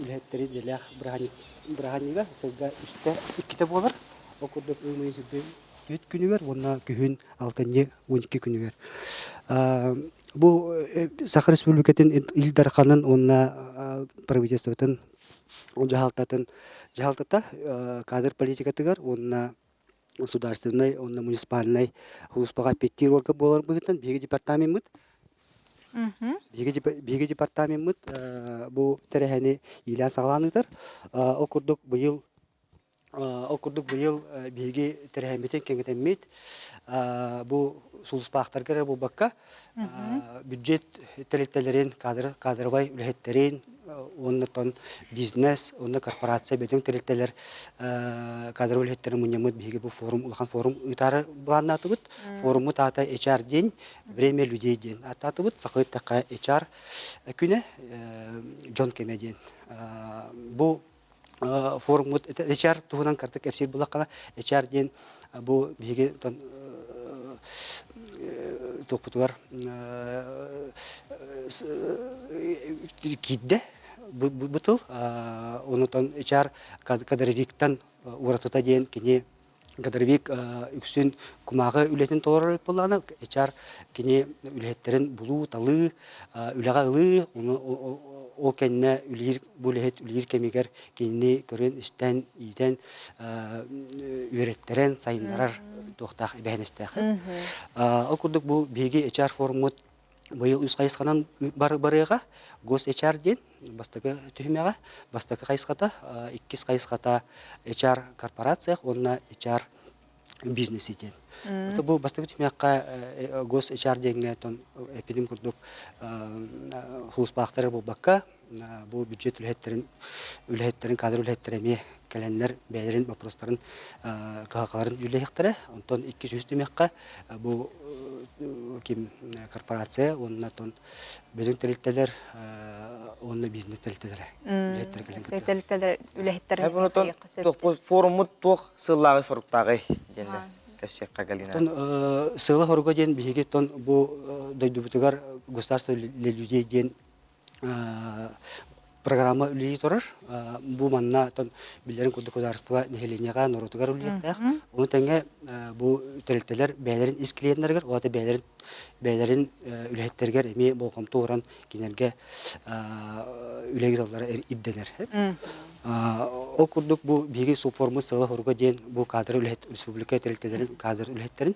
үләттері деләқ бірағаниға сылға үсті үккеті болар. Оқырдық өмей сүрбен 4 күнігер, онна күхін 6-12 күнігер. Бұл Саха Республикатын илдарқанын онна правительствотын жағалтата кадр политикатығар, онна государственный, онна муниципальный хулуспаға петтер орға болар бұғыттан бегі департамент мұд. Бегі департамент мұд бұл тәрәхәне илән сағаланығдар. Окурдук быйыл биги терхемитен кеңетеммит бу сулуспактарга бу бакка бюджет телетелерин кадырбай үлехеттерин оннотон бизнес, онна корпорация бөтен терелтелер кадр үлһеттерин муньямыт биһиги бу форум улахан форум ытары буланнатыбыт. Форуму тата HR день, время людей день. Ататыбыт сакыт така HR күнэ Джон Кемедин. Бу форум HR туһунан картык эпсир булаккана HR день бу биһиги тон топутугар кидде бутыл онутон HR кадровиктан уратыта ден кини кадровик үксүн кумагы үлетин толор буланы HR кини үлеттерин булуу талы үлага ылы о кенне үлир булет үлир кемигер кини көрөн истен иден үйрөттерен сайындарар тохтах бәһнестәх. Окурдук бу биги HR форумут быйыл үз кайсыканан барыга гос HR ден бастыгы түһмәгә бастыгы кайсыката иккис кайсыката HR корпорация онна HR бизнес ден. Бу бастыгы түһмәккә гос HR деңгә тон эпидем курдук хус бактары бу бакка бу бюджет үлһеттерин кадр үлһеттереме календар бәйләрен вопростарын калкаларын юлехтере онтон 200 түмәккә бу ким корпорация онна тон безнең терелтәләр онна бизнес терелтәләре Терелтәләр үләһеттер. Бунутон форумут тох сыллагы соруктагы денде. Кәшек кагалина. Тон сылы хорго ден биге тон бу дойдубутугар государство для людей ден программа үлии торар. Бу манна тон билерин государство населениега норотугар үлиектәк. Оны тәңгә бу терелтәләр бәйләрен исклиеннәргә, ата бәйләрен үләһеттергә эми болгом туран кинәргә үләге заллары идденер. О курдук бу биги субформа сылы хорго ден бу кадр үләһет республика терелтәләрен кадр үләһеттерин.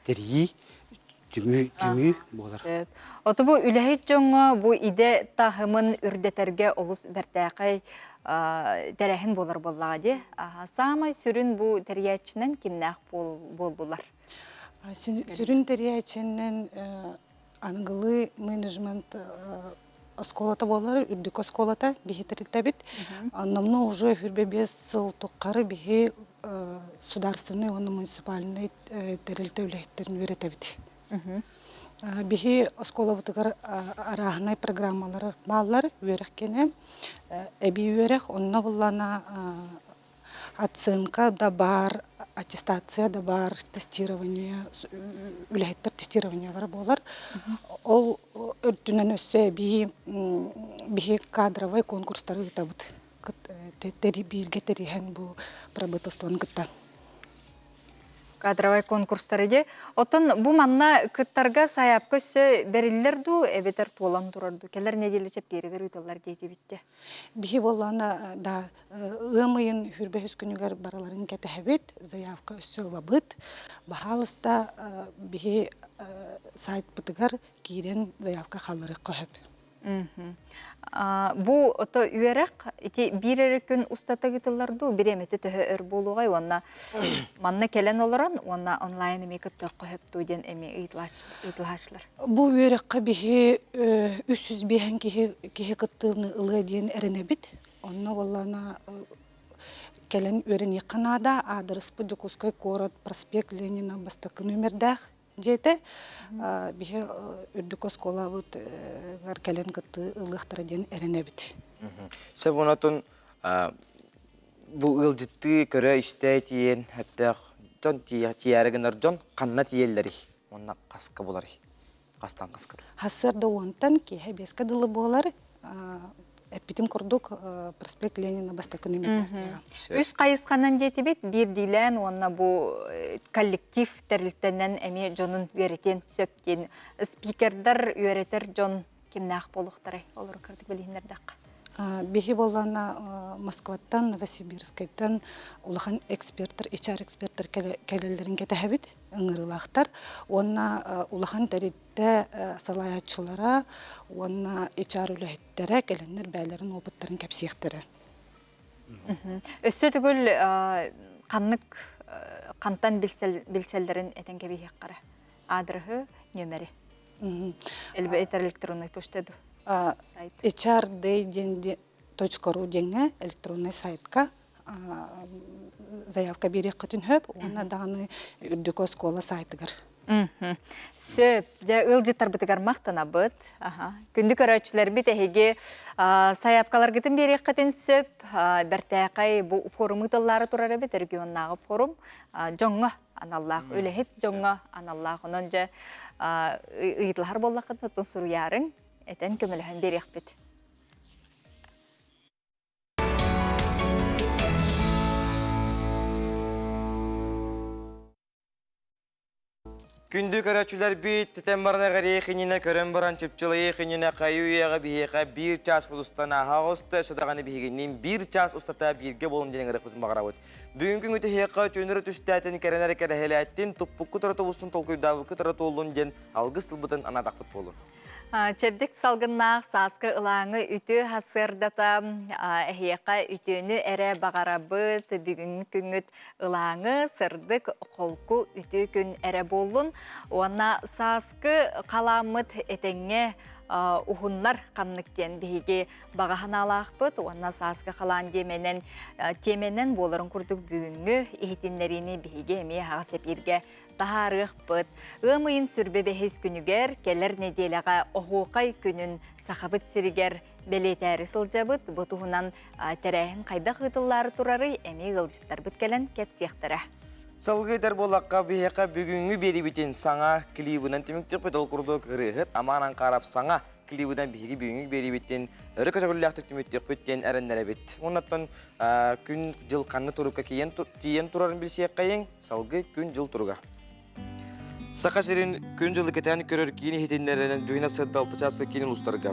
Тери түмү болар. Ото бу үләһит жоңга бу иде тахымын үрдәтәргә олус бәртәкәй дәрәһен болар буллады. Самай сүрүн бу тәриячнән кимнәк булдылар. Сүрүн тәриячнән ангылы менеджмент осколата болар, үрдүк осколата бихитерилтә бит. Аннамны уже хүрбебес сыл токкары бихи сударственный, оны муниципальный терилтә үләһеттерин өйрәтә бит. Бихи осколабытыгар арахнай программалар баллар үйрәккене әби үйрәк онна буллана оценка да бар, аттестация да бар, тестирование үләһеттер тестированиялары болар. Ол өртүнән өссө бихи кадровый конкурстары ытабыт. Тери бирге териһен бу правительствоны кытта. Кадровый конкурстары отон бу манна кыттарга саяп көссө бериллер ду эбетер туолан турарду. Келер неделече беригер ытылар дейти битте. Бихи боллана да ымыйын хүрбөһүс күнүгөр бараларын кетехебит, заявка өссө ылабыт. Бахалыста бихи сайт бутыгар кирен заявка халлары көһөп. Бу ото үйрәк ити бирер күн устата гытылларду биремети төһө өр болугай онна манна келен олорон онна онлайн мекет көһөп туден эми ытлашлар. Бу үйрәккә бихи 300 бehen кихи кыттылны ылы диен эренебит. Онна боллана келен өрен якынада адрес Жукускай город проспект Ленина бастакы номердах жете бихи үрдүк оскола бут келен кытты ылыктыра диен эренебит. Себонотун бу ылжытты көрө истей тиен хәтта тон тиярыгынар жон канна тиеллери онна каска болар. Кастан каска. Хасырда онтан ки хебеска дылы болар. Эпитим курдук проспект Ленина бастакы номердах. Үз кайысканан детибит бир дилен онна бу коллектив терилтенен эми жонун беретен сөптен спикердер үйрөтер жон кимнак болуктары олор кырдык билинердак. Бихи боллана Москваттан, Новосибирскайдан улахан эксперттер, HR эксперттер келелерин кетехебит, ыңырылактар. Онна улахан теритте салаячылара, онна HR үлөһеттере келеннер бәйләрен опыттарын кепсиектері. Өссө түгүл кантан билселдерин этенге бихек кара. Адрыхы, нөмери. Элбе электронный почтаду. hrd.ru денге электронный сайтка заявка берек кытын хөп, оны дағаны үрдікі скола сайтыгар. Сөп, ылжыттар бітігар мақтана бұд. Күнді көрәтшілер біт әйге саяпкалар гітін берек қытын сөп, бәртәқай бұл форумы тыллары тұрары біт, регионнағы форум. Жоңға аналлақ, өліхет жоңға аналлақ. Онын жа ұйытлар боллақын тұтын сұру ярың, әтен көміліхін берек біт. Күнді көрәтшілер бейт, тәтен барнағар ейхініне көрін баран чепчілі ейхініне қайу еға бейеға бір час бұзыстан аға ұсты, сөдағаны бейгеннен бір час ұстата бірге болым денің рықпытын бағыра өт. Бүгінгі өте хейқа төнірі түстәтін кәрінәрі кәрі әттен тұппыққы тұраты ұстын толқүйдавықы тұраты олын ден алғыз тылбытын анадақпыт болу. Чебдік салғыннақ сасқы ылаңы үті хасырдата әйеқа үтіні әрі бағарабыт бүгінгі күнгіт ылаңы сырдық қолку үті күн әрі болын. Оңа сасқы қаламыт әтеңе ухуннар қамныктен бейге бағахан алақпыт. Оңа сасқы қалан теменен болырын күрдік бүгінгі ехетінлеріні бейге әме ағасып ерге тахарық бұд. Өмейін сүрбе бәхес күнігер, келер неделаға оғуқай күнін сақабыт сірігер бәлетәрі сылжабыд. Бұтуғынан тәрәйін қайдақ ұтылары тұрары әме ғылжыттар бүткелін кәпсияқтыра. Салғыдар болаққа бейеқа бүгінгі бері бітен саңа клибынан теміктер пөтіл күрдік ғырығыт, аманан қарап саңа клибынан бейге бүгінгі бері бітен үрі көтігіліяқтық теміктер пөттен әрінлері біт. Онаттан күн жыл қанны тұрыққа тиен тұрарын білсек қайын, салғы күн жыл тұрға. Сақа серін күн жылы кетен көрір кейіні хетендерінен бүгін асырды 6 жасқа кейін ұлыстарға.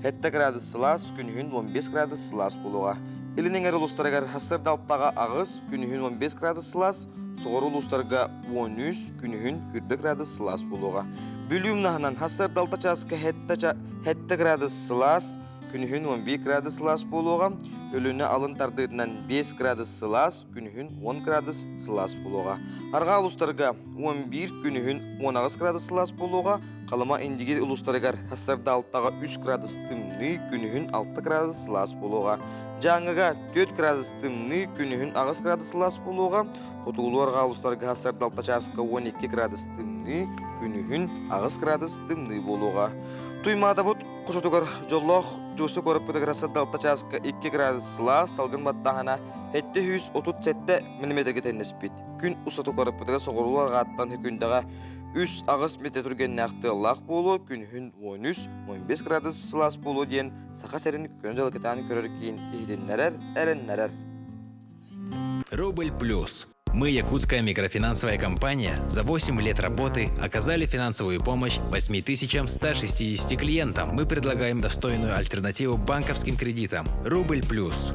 7 градус сылас, күнігін 15 градус сылас болуға. Илінің әрі ұлыстарға асырды 6-ға ағыз, күнігін 15 градус сылас, соғыр ұлыстарға 13, күнігін 20 градус сылас болуға. Бүлім нағынан асырды 6 жасқа 7 градус сылас, күнігін 11 градус сылас болуға. Өліні алын тардырынан 5 градус сылас, күнігін 10 градус сылас болуға. Арға ұлыстарға 11, күнігін 10 градус сылас болуға. Қалыма индигер ұлыстарығар асырды 6-ға 3 градус тымны, күнігін 6 градус сылас болуға. Жаңыға 4 градус тымны, күнігін 9 градус сылас болуға. Құтылуарға ұлыстарға асырды 6 жасқа 12 градус тымны, күнігін 9 градус тымны болуға. Туймада бұд құшытығыр жоллақ жосы көріп бұдығыр асырды 6 жасқа 2 градус сылас, салғын баттағына 737 мм тәнес бет. Күн ұсаты көріп бұдығы соғыруларға аттан хүкіндіға 3 ағыз метр түрген нәқті лақ болу, күнігін 13-15 градус сылас болу дейін сақа сәрін күн жалы кетаны көрір кейін ехденлерер, әрінлерер. Рубль плюс. Мы, якутская микрофинансовая компания, за 8 лет работы оказали финансовую помощь 8160 клиентам. Мы предлагаем достойную альтернативу банковским кредитам. Рубль плюс.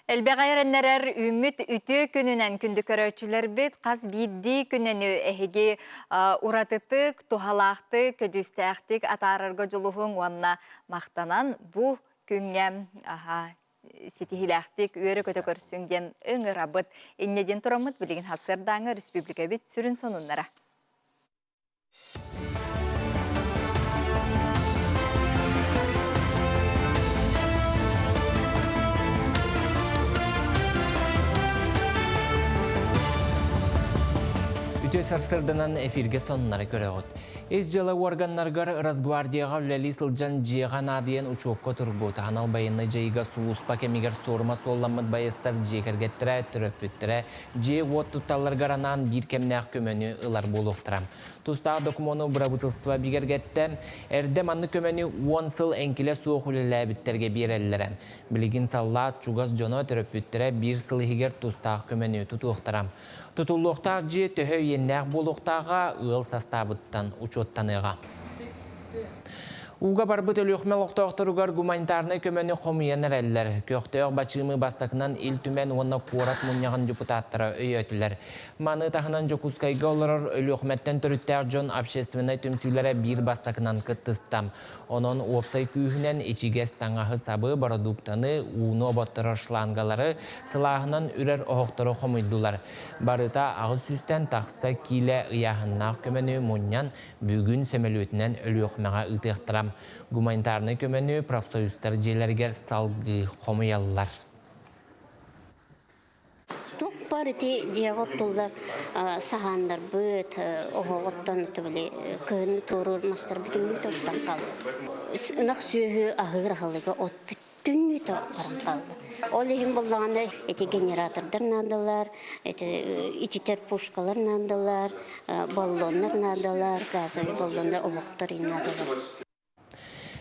Әлбәғайрәннәрәр үміт үті күнінен күнді көрәтшілер бет, қаз бидді күнені әхеге ұратытық, тухалақты, көдістәқтік, атарырғы жылуғын уанна мақтанан бұ күнгем сетихиләқтік үйері көті көрсіңден үңір абыт. Иннеден тұрамыд білеген хасырдаңы республика бет сүрін сонынлара. Үтө сарсырдынан эфирге соннары көрөгөт. Эс жылы органнаргар Росгвардияга үләли сылжан жиған адыен учуокко тургута. Анал байынны жайга сууспа кемигер сорма солламыд байыстар жекергеттірі, түрөппүттірі, же от тутталаргаранан бир кемнәк көмөні ылар болуқтырам. Тустағы докумону бұрабытылстыва бигергеттем, әрдем анны көмөні 10 сыл әнкіле суық үлілі біттерге берелілерім. Білігін саллат, чугас жоно түрөппүттірі 1 сыл егер тустағы көмөні тұтуықтырам. Тұтулуқтар же төхі еннәк болуқтаға ыл састабыттан учоттаныға. Уга барбыт өлüөхмел оқтоқтыругар гуманитарный көмөні қомыян әрәлілер. Көқтеуқ бачымы бастакынан ил түмен онна қуарат мұнияған депутаттары өйөтілер. Маны тахынан жокускайга оларар өлüөхметтен түріттер жон общественный түмсүйлері бір бастакынан кыттыстам. Онон опсай күйінен ичигес таңағы сабы продуктаны уыны обаттырар шлангалары сылағынан үрер оқтыры қомыйдулар. Барыта ағыз сүстен тақста киле ұяғыннақ көмөні мұниян бүгін сөмелөтінен өлüөхмеға ұтықтырам. Гуманитарный көмөні профсоюздар желергер салғы қомыялылар. Тук барыти диагот тулдар сахандар быт оғоттан төбеле кыны турur мастер бүтүн тостан калды. Инак сүйү агыр халыга от бүтүн то баран калды. Ол ихим болғанда эти генератордар надалар, эти ичитер пушкалар надалар, баллондар надалар, газовый баллондар олоқтар надалар.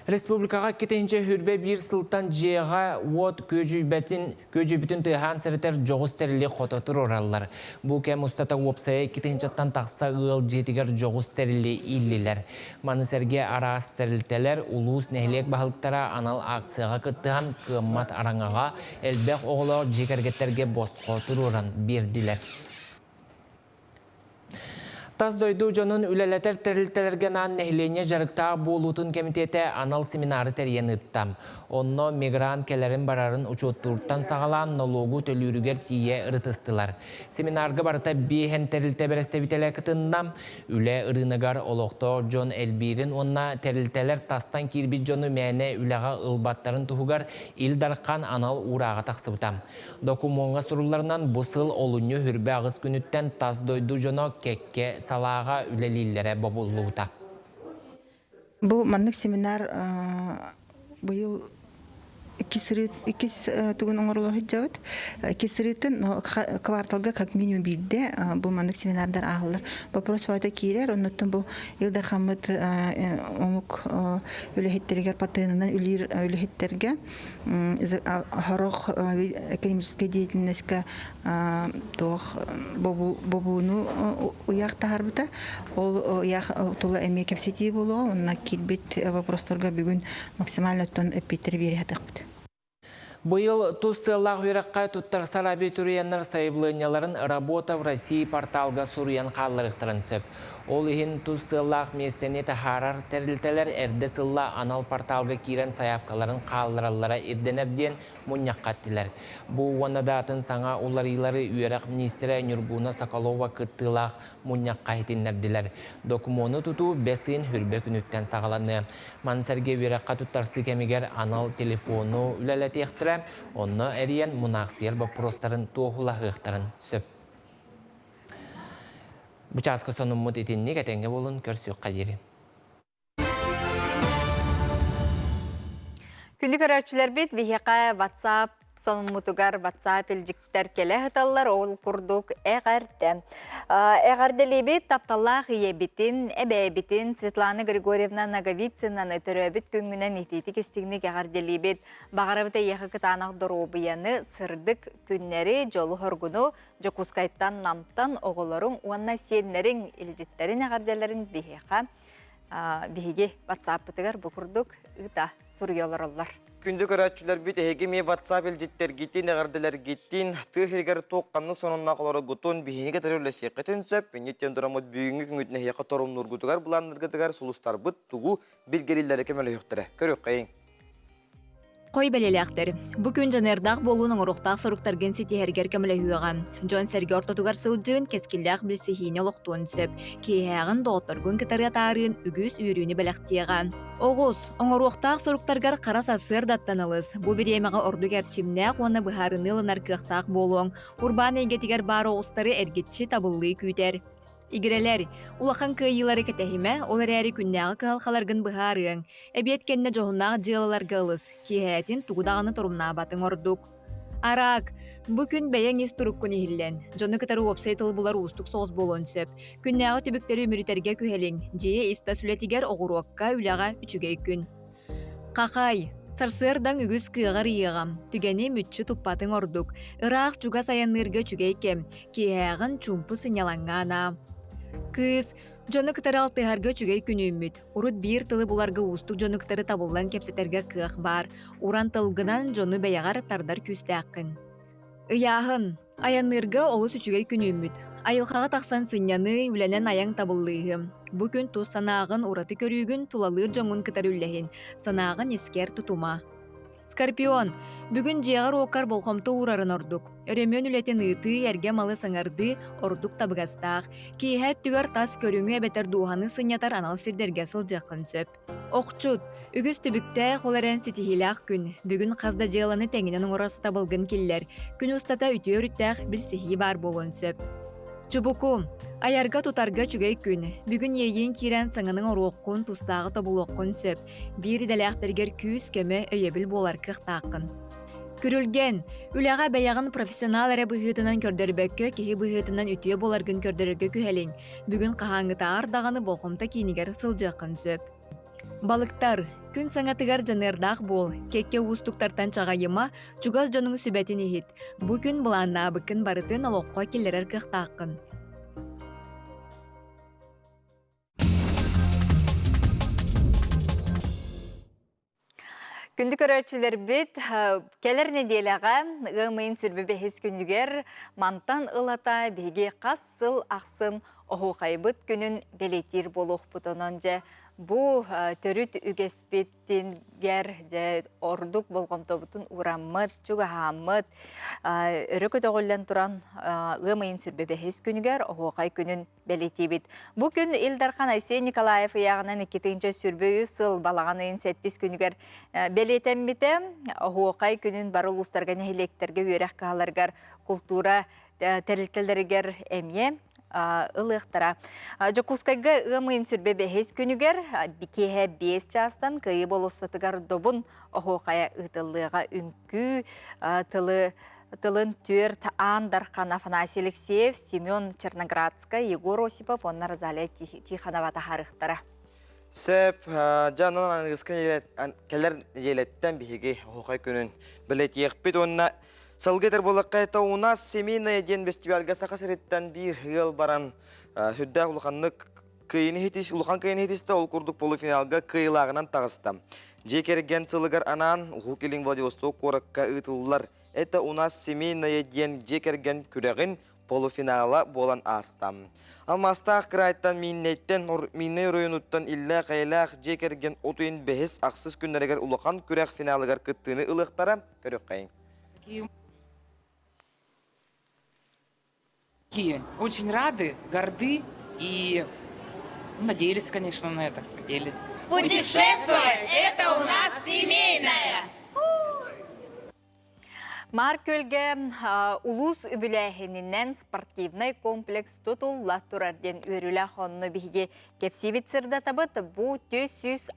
Республикаға кетенче хүрбе бір сылтан жеға от көжібітін тыған сәрітер жоғыз тәрілі қотатыр оралылар. Бұл кәм ұстата опсая кетенчаттан тақса ұғыл жетігер жоғыз тәрілі иллилер. Манысерге арас тәрілтелер ұлыс нәхілек бағылықтара анал акцияға күттіған қыммат араңаға әлбәқ оғылар жекергеттерге босқотыр оран берділер. Таз дойду жонун үлелетер тәрілтелерге нан нәхілене жарықта болутын комитеті анал семинары тәрген ыттам. Онно мигрант келерін барарын учоттурттан сағалан налогу төлүрігер тие ырытыстылар. Семинарға барыта бейхен тәрілте берестебителе кытыннам. Үле ырынығар олоқто жон әлбирін онна тәрілтелер тастан кирбит жону мәне үлеға ылбаттарын тұхугар илдарқан анал урағы тақсыбытам. Докумонға сұруларынан бұсыл олуны хүрбе ағыз күніттен таз дойду жоно кекке салаға үлелілері бобулуыта. Бұл маннық семинар бұйыл икис тугун оңорлор хиджабыт. Кесиритин кварталга как минимум бирде бу мандык семинардар агылар. Вопрос вайда кирер, оннуттан бу Илдар Хамыт омук үлехеттерге патынынан үлехеттерге хорох академическая деятельностька тох бобуну уяк тахарбыта. Ол уяк тула эме кепсети болу, онна килбит вопросторга бүгүн максимально тон эпитер беретакбыт. Быйыл тустыллах үйраққа туттар сараби түріяннар сайблыняларын работа в России порталга суруян қалларықтырын сөп. Ол ихин тустыллах местене тахарар тәрілтелер әрді сылла анал порталга кирен саяпкаларын қаллараллара ирденерден мұньяққаттилер. Бұл уанадатын саңа уларилары үйрақ министері Нюргуна Соколова кыттылах мұньяққа хетиннердилер. Докумоны туту бесін хүрбе күніттен сағаланы. Мансерге үйраққа туттарсы кемегер анал телефону үләләті ектірі, онны әріен мұнақсияр бапростарын тоғылағықтарын сөп. Бұчасқы соның мұт етінне кәтенге болын көрсек қадері. Күнді көрәрчілер бет вихеқа WhatsApp сонун мутугар WhatsApp илжиктер келе хыталлар ол курдук эгерде. Эгерделебит тапталлах иебитин, эбебитин Светлана Григорьевна Наговицина өтөрөбит күнгүнөн итити кестигник эгерделебит багарабыта яхыкытанак доробияны сырдык күннери жолу хоргуну жокускайттан намтан оголорун уанна сиеннерин илжиттерин эгерделерин биһиги WhatsApp-тыгар бу курдук ыта сурьолороллар. Күнді көрәтчілер бит әгеме WhatsApp елжеттер геттен, әғарделер геттен, тұғыргар тоққанны сонынна қолары ғұтын бейінеге тәрелі секетін сөп, бейнеттен тұрамыд бүйінгі күнгітіне хеқа торым нұрғытығар, бұландырғытығар сұлыстар бұд тұғу білгелілері кемелі өқтірі. Көрек қайын. Қой бәлеләқтер. Бүкін жанердақ болуының ұрықтақ сұрықтарген сетихергер кәмілі үйеға. Джон сәрге ортатуғар сылджын кескілдәқ білсихине лоқтуын сөп. Кейәғын доғыттарғын кітариятарын үгіз үйрүйіні бәләқтеға. Оғыз, оңыруқтақ сұрықтарғар қарас асыр даттанылыз. Бұ бедемеға орду кәрчімнәқ оны бұхарынылы наркықтақ болуың. Урбан егетігер бар оғыстары әргетші табылы күйтер. Игрелер, улахан кыйылары кәтәхиме, олар әрі күннәғы кығалқаларғын бұхарың. Әбет кәнне жоғыннағы жылаларға ылыз, кейәтін туғудағаны тұрымна батын ордук. Арак, бұ күн бәйен ес тұрық күні хиллен. Жоны кітары опсайтылы бұлар ұстық соғыз болуын сөп. Күннәғы түбіктері үмірітерге күхелін, жие иста сүлетігер оғыруаққа үліға үчіге күн. Қақай, сарсырдан үгіз кыйғар иығам, түгені мүтчі тұппатын ордук. Ирақ жүға саянырғы чүгейкем, кейәғын чумпы сыняланғана. Кыз, Жонуктары алтыгарга чүгей күнүммүт. Урут бир тылы буларга устук жонуктары табылдан кепсетерге кыах бар. Уран тылгынан жону бәягар тардар күстәккін. Ыяхын, аянырга олус үчүгей күнүммүт. Айылхаға тақсан сыньяны үленен аяң табыллыгы. Бу күн тус санаагын ураты көрүүгүн тулалыр жоңун кытар үллэхин. Санаагын эскер тутума. Скорпион, бүгүн жиягар окар болхомто урарын ордук. Өрөмөн үлетен ыты, эрге малы саңарды ордук табыгастаах. Киэхэ түгөр тас көрүңү эбетер дууханы сыньятар анал сирдерге сылжакын сөп. Окчут, үгүс түбүктэ холерен ситихилаах күн. Бүгүн казда жыаланы теңинен оңорасы табылгын киллер. Күн устата үтүөр үттәэх билсихи бар болон сөп. Чубуку, аярга тутарга чүгей күн. Бүгүн ейин кирен саңының оруоккун тустағы табылуоккун сөп. Бири дэлээхтергер күүс көмө өйөбіл болар кыхтаақын. Күрүлген, үлэға бәяғын профессионал әрі бұхытынан көрдөрбөккө, кеһи бұхытынан үтүө боларгын көрдөрөргө күхэлин. Бүгүн қахаңыта ардағаны болхомта кейнигер сылжақын сөп. Балыктар, күн саңатыгар жанырдақ бол, кекке устуктартан чағайыма, чугаз жонуңу сүбәтин ихит. Бу күн бұланна абыкын барытын алоққа келерер кыхтаақын. Күнді көрәтшілер бит, келер неделяға ғымайын сүрбі бәхес күндігер мантан ылата беге қассыл ақсын оғу қайбыт күнін белетер болуқ бұтынан жа. Бұ төрүт үгеспеттенгер жа ордук болғымта бұтын ураммыт, чуғахаммыт, өрөкөт оғылан тұран ғымайын сүрбі бәхес күнігер оғу қай күнін белетер бит. Бұ күн Илдархан Айсей Николаев яғынан 2-ші сүрбі сыл балаған айын 7 күнігер белетен біті оғу қай күнін барыл ұстарға нәхелектерге өрәк қағаларғар культура тәрілтелерігер әмие ылықтыра. Жокускайга ымайын сүрбе бәхес күнігер бекеhe 5 частан кайы болусатыгар добун оғуқая ұтылыға үнкі тылын төрт Андархан Афанасий Алексеев, Семен Черноградская, Егор Осипов, онна Розалия Тихонова тахарықтыра. Сәп, жанынан аңызқын келер елеттен бігеге оғуқай күнін білет еқпет онна Салгетер болаққайта у нас семейная ден фестивальга сақасыреттен бір ғыл баран сүдді ұлған күйіні хетісті ол күрдік полуфиналга кыйлағынан тағысты. Жекерген сылығар анан Ғукелин Владивосток қораққа ұтылылар. Это у нас семейная ден жекерген күрегін полуфинала болан астам. Алмастақ қырайттан минне ройынуттан иллә қайлақ жекерген отуын бәхес ақсыз күннерегер ұлған күрек финалығар күттіні ұлықтара көрек қайын. Очень рады, горды и надеялись, конечно, на это. Хотели. Путешествовать – это у нас семейное! Маркөлге улус үбіләхінінен спортивный комплекс тұтулла тұрарден өрілі қонны бігі кепсивит сырда табыт бұ 206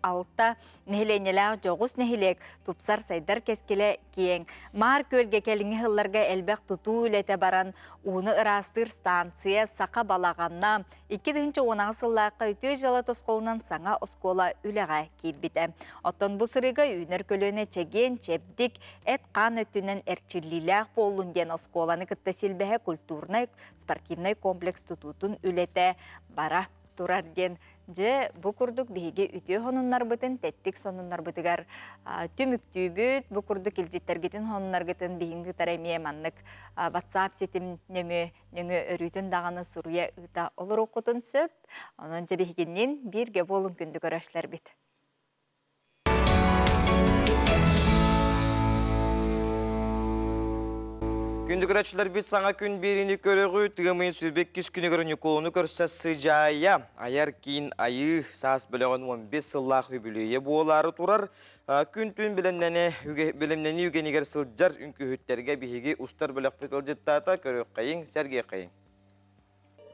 нәхіленелер жоғыз нәхілек тұпсар сайдар кескелі кейін. Маркөлге кәліңі ғылларға әлбәқ тұту үлеті баран уны ырастыр станция сақа балағанна 2-10 сыллаққа үті жылы тұсқолынан саңа оскола үліға келбіті. Оттан бұл сырыға үйнер көліне чеген, чепдік, әт қан өттінен Чиллилях полунден осколаны кытта силбәһе культурный спортивный комплекс тутутун үлете бара турарден же бу курдук биһиге үтүө хонуннар бытын теттик сонуннар бытыгар түмүктүүбүт бу курдук илжиттергитин хонуннар гытын биһинги таремие маннык WhatsApp сетим нөмө өрүтүн даганы суруя ыта олор окутун сөп онон же биһигинин бирге болун күндү көрөшлөр бит. Күнді көрәтшілер біз саңа күн беріні көріғі түгімейін сүрбек кіз күні көріні қолыны көрсі сыжая. Аяр кейін айы саас біліғін 15 сыллақ үбіліе болары тұрар. Күн түн білімнені үгенігер сылджар үнкі хүттерге бігеге ұстар біліқ бітіл жыттата көріқ қайын, сәрге қайын.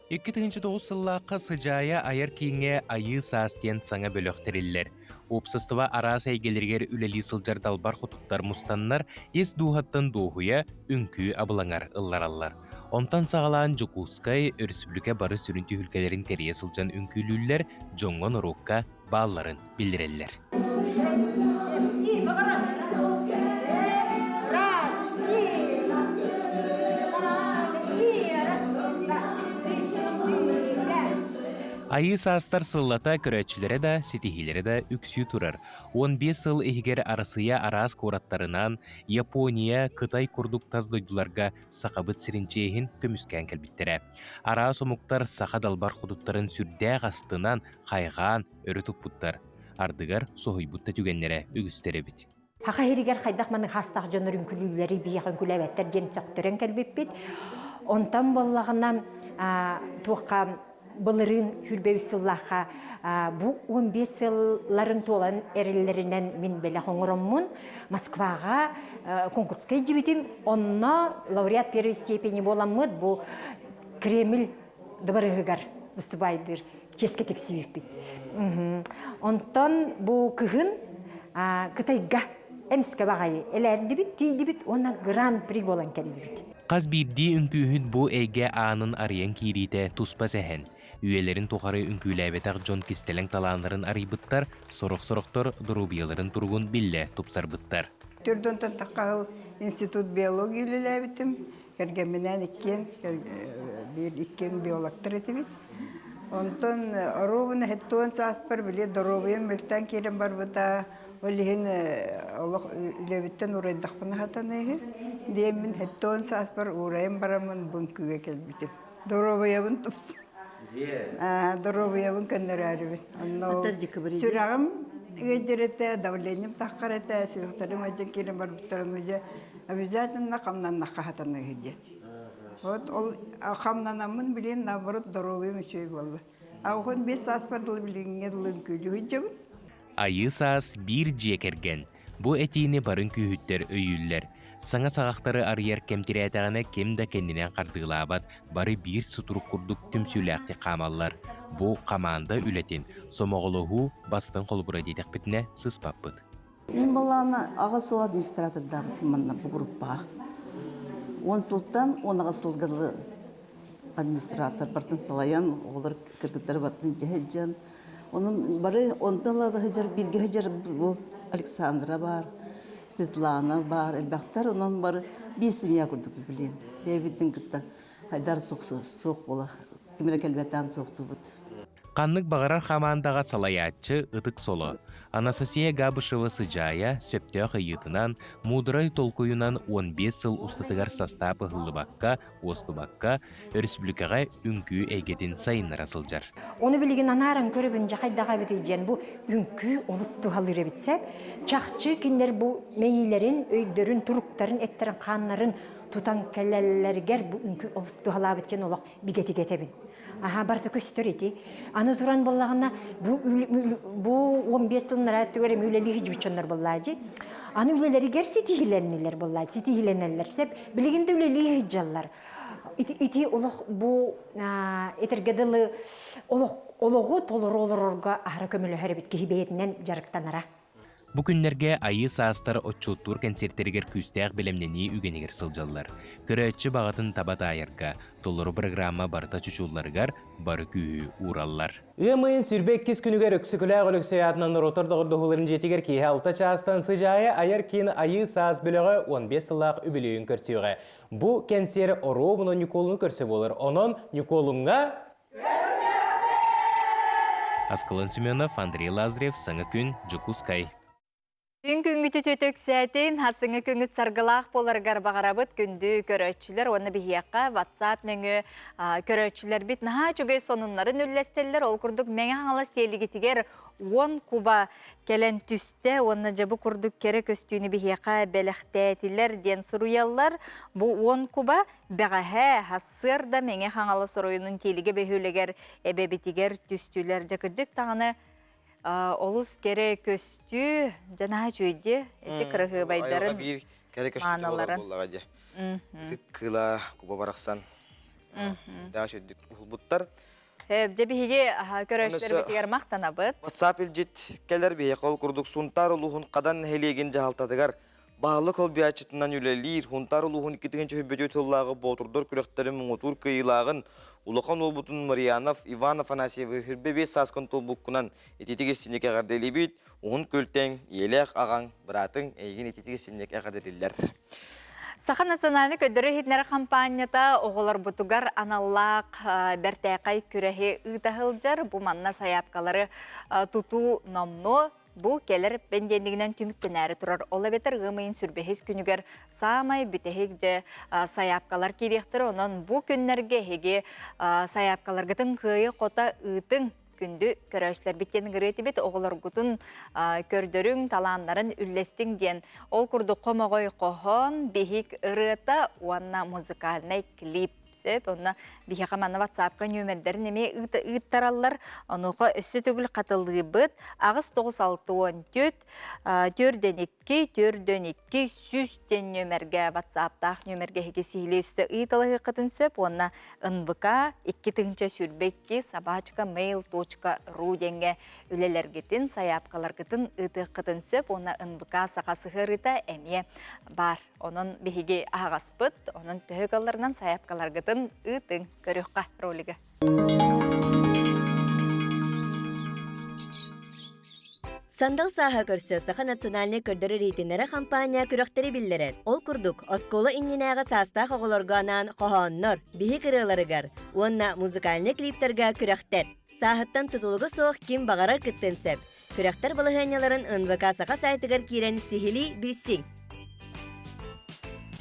2009 сыллаққа сыжая аяр кейінге айы саастен саңа бөліқтерілер. Опсыстыва арас әйгелергер үләли сылжар далбар құтықтар мұстаннар ес дуғаттан доғуя үнкі абылаңар ылларалар. Онтан сағалаан Жокускай өрсүліке бары сүрінті үлкелерін кәрие сылжан үнкілілер жоңғын ұрыққа балларын білдірелер. Айы саастар сыллата көрәтчілері да, сетихилері да үксі тұрар. 15 сыл ихигер арасыя арас кораттарынан Япония, Кытай курдук таздойдуларға сақабыт сиринчейхин көміскән кәлбіттері. Арас омуктар сақа далбар худуттарын сүрдәғ астынан қайған өрі тұппуттар. Ардыгар соғайбутта түгенлері үгістері бит. Хақа херигер қайдақ маның хастақ жоныр үнкүлілері бияқын күләбәттер ден сөқтірін кәлбеппет. Онтан боллағынан туаққа бұлырын хүрбеу сыллаға бұ 15 сылларын толан әрелерінен мен бәлі қоңырыммын Москваға конкурсқа жібетім. Онна лауреат первой степени боламыд бұ Кремль дыбарығығар выступайдыр. Ческе тексибеппет. Онтан бұ күгін Кытайга эмске багай элерди бит тийди бит она гран-при болан келди. Қаз бирди үнкүйхүт бу эйге аанын арыян кирите туспа сәһен. Үйелерин тухары үнкүйләбетак Джон Кистелең талаанларын арыйбыттар, сорох-сорохтор дурубияларын тургун билле тупсарбыттар. Түрдөнтөн таккал институт биология үлеләбитим. Кергеменен иккен биологтар этибит. Онтон ровно хеттон саспар биле доровым мөлтән кирен барбыта. Олиһин Аллах лебиттен урайдахпына хатаныгы. Демин хеттон саспар урайым барамын бункуга келбитим. Доровыябын тупты. Доровыябын көннөрәрбит. Сүрагым геҗерете давлением тахкарата сүртәрем аҗын кирен барбыттарым обязательно камнан хатаныгы ди. Вот ол камнанамын билен наоборот доровым үчөй болду. Агын 5 саспар билингә лүнкүлү Айы саас бир жекерген. Бу этини барын күйүттер өйүллер. Саңа сағақтары арыяр кемтиретағаны кемда кендинен қардығылабат, бары бир сұтурук курдук түмсүләқті қамаллар. Бу қаманда үлетин. Сомоғылығы бастың қолбыра дейдек бітіне сыспаппыд. Мен баланы ағасыл администратордағы манна бұл группаға. 10 сылттан 10 ағасылғылы администратор бартын салаян, олар кіргіттер батын жехеджан. Onun bari ondan da hıcar bilgi hıcar bu Alexandra var, Svetlana var, elbette onun bari bir isim yakurduk bilin. Bebidin gitti. Haydar soğuk bola. Kimle kelbetten soğuktu bu. Qanlık bağırar xamandağa salayatçı ıtık solu. Anasasiya Gabышева Сыжая сөптөк ыйытынан мудырай толкуюнан 15 сыл устатыгар состапы хылыбакка, остубакка, республикага үнкүү эйгетин сайыннара сылжар. Оны билеген анарын көрүбүн жакайдага битежен бу үнкүү олусту халыра битсе, чакчы киндер бу мейлерин, өйдөрүн, туруктарын, эттерин, каннарын тутан келелергер бу үнкүү олусту халабытчен олок бигети кетебин. Барты көстөрити. Аны туран боллагына бу 15 сылнара түгөрө мүлели хижбичоннор боллажы. Аны үлелери гер ситихиленнелер боллажы. Ситихиленнелер сеп билигинде үлели хижаллар. Ити олох бу этергедылы ологу толоролорга ара көмөлө хәрбит кибетинен жарыктанара. Бу күннерге айы саастар отчуттур концертергер күстәк белемнени үгенегер сылжаллар. Көрәтчі бағатын табата айырға, толыру программа барта чучулларгар бары күйі ураллар. Үмейін сүрбек кес күнігер өксікіләғ өліксөятынан ротардығырдығыларын жетігер кейі алта частан сыжайы айыр кейін айы саас бөлігі 15 сылақ үбілейін көрсеуға. Бу кенсері оробуна Николуны көрсе болыр. Онын Николунға... Аскалан Семенов, Андрей Лазарев, Саңа күн, Джукускай. Күнгүті төтөк сәтін, хасыңы күнгіт сарғылақ боларғар бағарабыт күнді көрөтчілер, оны бігияққа WhatsApp нөңі көрөтчілер бит. Наға жүгей сонынларын үлләстелер, ол күрдік мәңі аңалас телігітігер 10 куба кәлін түсті, оны жабы күрдік кері көстүйіні бігияққа бәліқтәтілер ден сұруялар. Бұл 10 куба бәғәхә хасыр да мәңі аңалы сұруйының телігі бәхөлігер әбәбетігер түстілер жақыржық тағыны олус кере көстү жана жүйде эсе кырыгы байдарын бир кере көстү боллага же. Тыккыла куба бараксан. Да шөдүк улбуттар. Жебиге көрөштөр битигер мактанабыт. WhatsApp илжит келер бие кол курдук сунтар улугун кадан хелеген жалтадыгар. Баалы кол биячытынан үлелир, хунтар улугун 2-нче хөбөтөллагы ботурдор күрөктөрү муңутур кыйлагын Улахан Улбутун Марьянов, Иван Афанасьев, Хүрбебе Саскон Толбуккунан этитиге синеке гарделибит, он көлтең, елек ағаң, братың, әйген этитиге синеке гарделилер. Саха национальный көдөрі хитнер компанията оғылар бұтугар аналлақ бәртәқай күрәхе ұйтағылжар. Бұ манна саяпкалары туту номно бұ келер бәнденігінен түміктен әрі тұрар. Ола бетер ғымайын сүрбехес күнігер самай бүтәхек де саяпкалар керектір. Онын бұ күннерге хеге саяпкаларғытын қойы қота ұйтың күнді көрәшілер біттен ғыреті бет оғылар бұтын көрдірің таландарын үллестің ден. Ол күрді қомағой қохон бейік ұрыта уанна музыкальный клип. Онна бихақа мана WhatsApp-ка нөмірдерін еме ұйттаралар. Онуға өсі түгіл қатылығы бұд. Ағыз 9614 4-2 сүстен нөмірге WhatsApp-тақ нөмірге хеге сейлесі ұйтылығы қытын сөп. Онна НВК 2-тіңче сүрбекке sabachka.mail.ru денге үлелергетін саяпқаларғытын ұйты қытын сөп. Онна НВК сақасы ғырыта әме бар. Onun bihigi ağaspıt, onun tühügallarından sayapkalargıtın ıtın körüqqa roligi. Сандал саха көрсө Саха национальный көрдөрі рейтинері компания күрөктері биллерер. Ол күрдік, оскола инненеға састақ оғылорганан қоғаннор, бихи кырыларыгар, онна музыкальный клиптерға күрөктер. Сахыттан тутулығы соқ ким бағарар кіттенсеп. Күрөктер балығаняларын НВК Саха сайтыгар кирен сихили білсің.